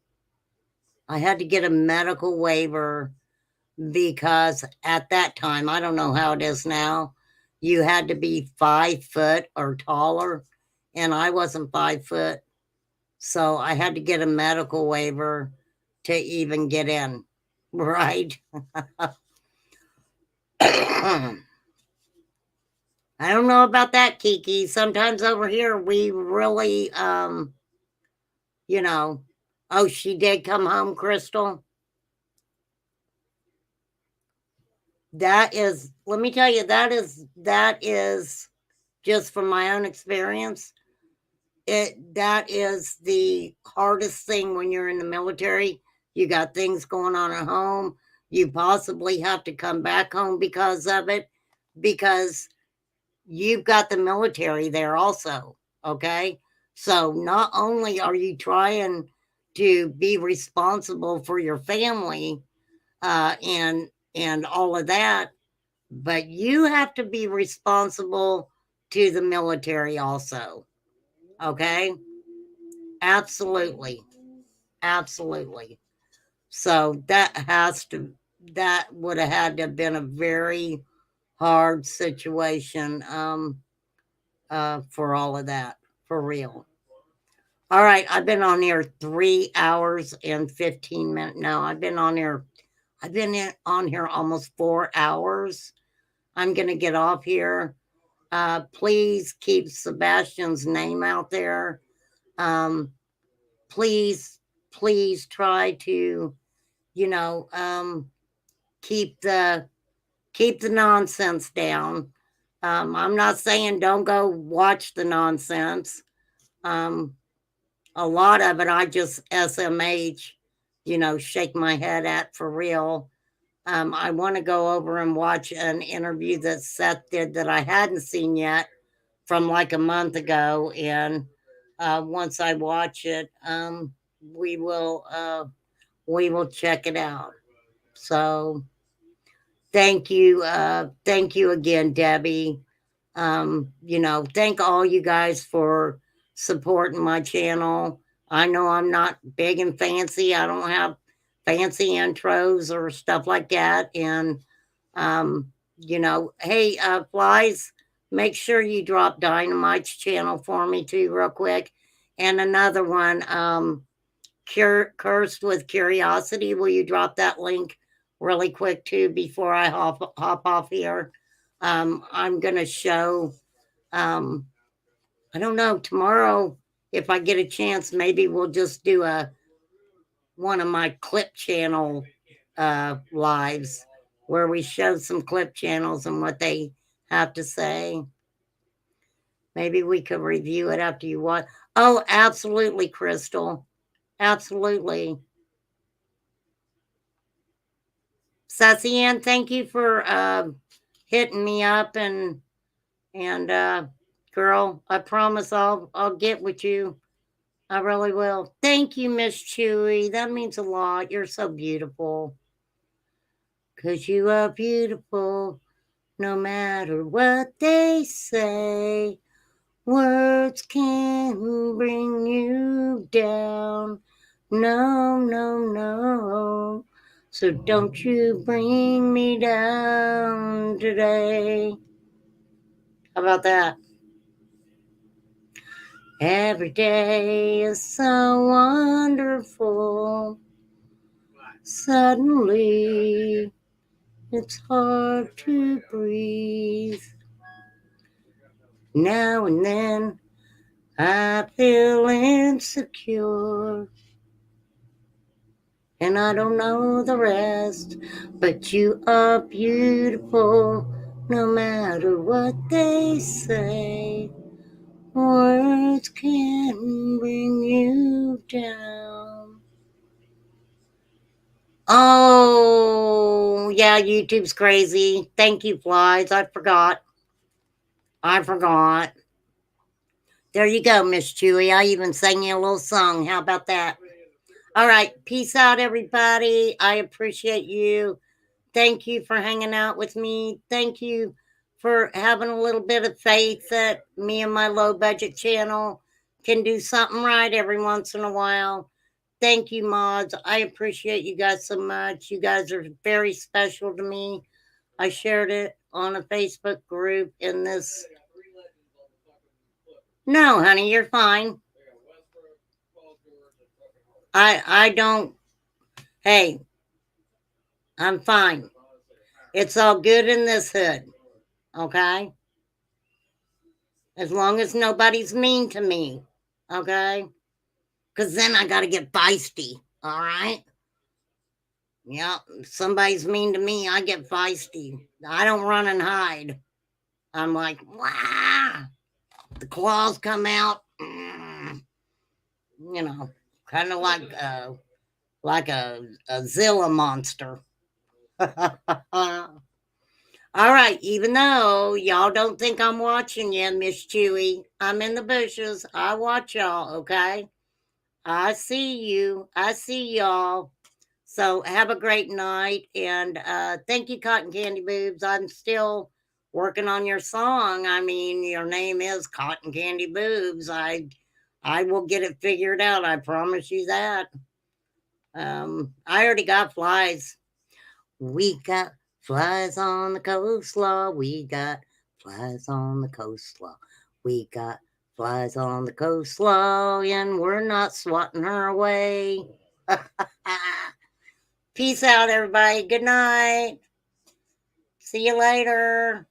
Because at that time, I don't know how it is now, you had to be 5 foot or taller, and I wasn't 5 foot. So I had to get a medical waiver to even get in, right? I don't know about that, Kiki. Sometimes over here, we really, you know, oh, she did come home, Crystal. That is, let me tell you, that is just from my own experience. That is the hardest thing when you're in the military. You got things going on at home. You possibly have to come back home because of it, because you've got the military there also. Okay. So not only are you trying to be responsible for your family and all of that, but you have to be responsible to the military also. Okay. Absolutely. So that would have had to have been a very hard situation for all of that, for real. All right, I've been on here 3 hours and 15 minutes. No, I've been on here almost 4 hours. I'm going to get off here. Please keep Sebastian's name out there. Please try to, keep the nonsense down. I'm not saying don't go watch the nonsense. A lot of it I just SMH, shake my head at for real. I want to go over and watch an interview that Seth did that I hadn't seen yet from like a month ago. And once I watch it, we will check it out. So thank you again, Debbie. Thank all you guys for supporting my channel. I know I'm not big and fancy. I don't have fancy intros or stuff like that. And, hey, Flies, make sure you drop Dynamite's channel for me too, real quick. And another one, Cursed with Curiosity. Will you drop that link really quick too before I hop off here? I'm going to show, I don't know, tomorrow, if I get a chance, maybe we'll just do one of my clip channel lives where we show some clip channels and what they have to say. Maybe we could review it after you watch. Oh, absolutely, Crystal. Absolutely. Sassian, thank you for hitting me up and girl, I promise I'll get with you. I really will. Thank you, Miss Chewy. That means a lot. You're so beautiful. 'Cause you are beautiful, no matter what they say. Words can bring you down. No, no, no. So don't you bring me down today. How about that? Every day is so wonderful. Suddenly, it's hard to breathe. Now and then, I feel insecure. And I don't know the rest, but you are beautiful, no matter what they say. Words can bring you down. Oh, yeah, YouTube's crazy. Thank you, Flies. I forgot. There you go, Miss Chewy. I even sang you a little song. How about that? All right. Peace out, everybody. I appreciate you. Thank you for hanging out with me. Thank you for having a little bit of faith that me and my low budget channel can do something right every once in a while. Thank you, mods. I appreciate you guys so much. You guys are very special to me. I shared it on a Facebook group in this. No, honey, you're fine. I don't. Hey, I'm fine. It's all good in this hood. Okay? As long as nobody's mean to me. Okay? Because then I got to get feisty. All right? Yeah, if somebody's mean to me, I get feisty. I don't run and hide. I'm like, wow. The claws come out. Kind of like a Zilla monster. All right, even though y'all don't think I'm watching you, Miss Chewy, I'm in the bushes. I watch y'all, okay? I see you. I see y'all. So have a great night. And thank you, Cotton Candy Boobs. I'm still working on your song. I mean, your name is Cotton Candy Boobs. I will get it figured out. I promise you that. I already got flies. We got flies on the coastlaw. We got flies on the coastlaw. We got flies on the coastlaw, and we're not swatting her away. Peace out, everybody. Good night. See you later.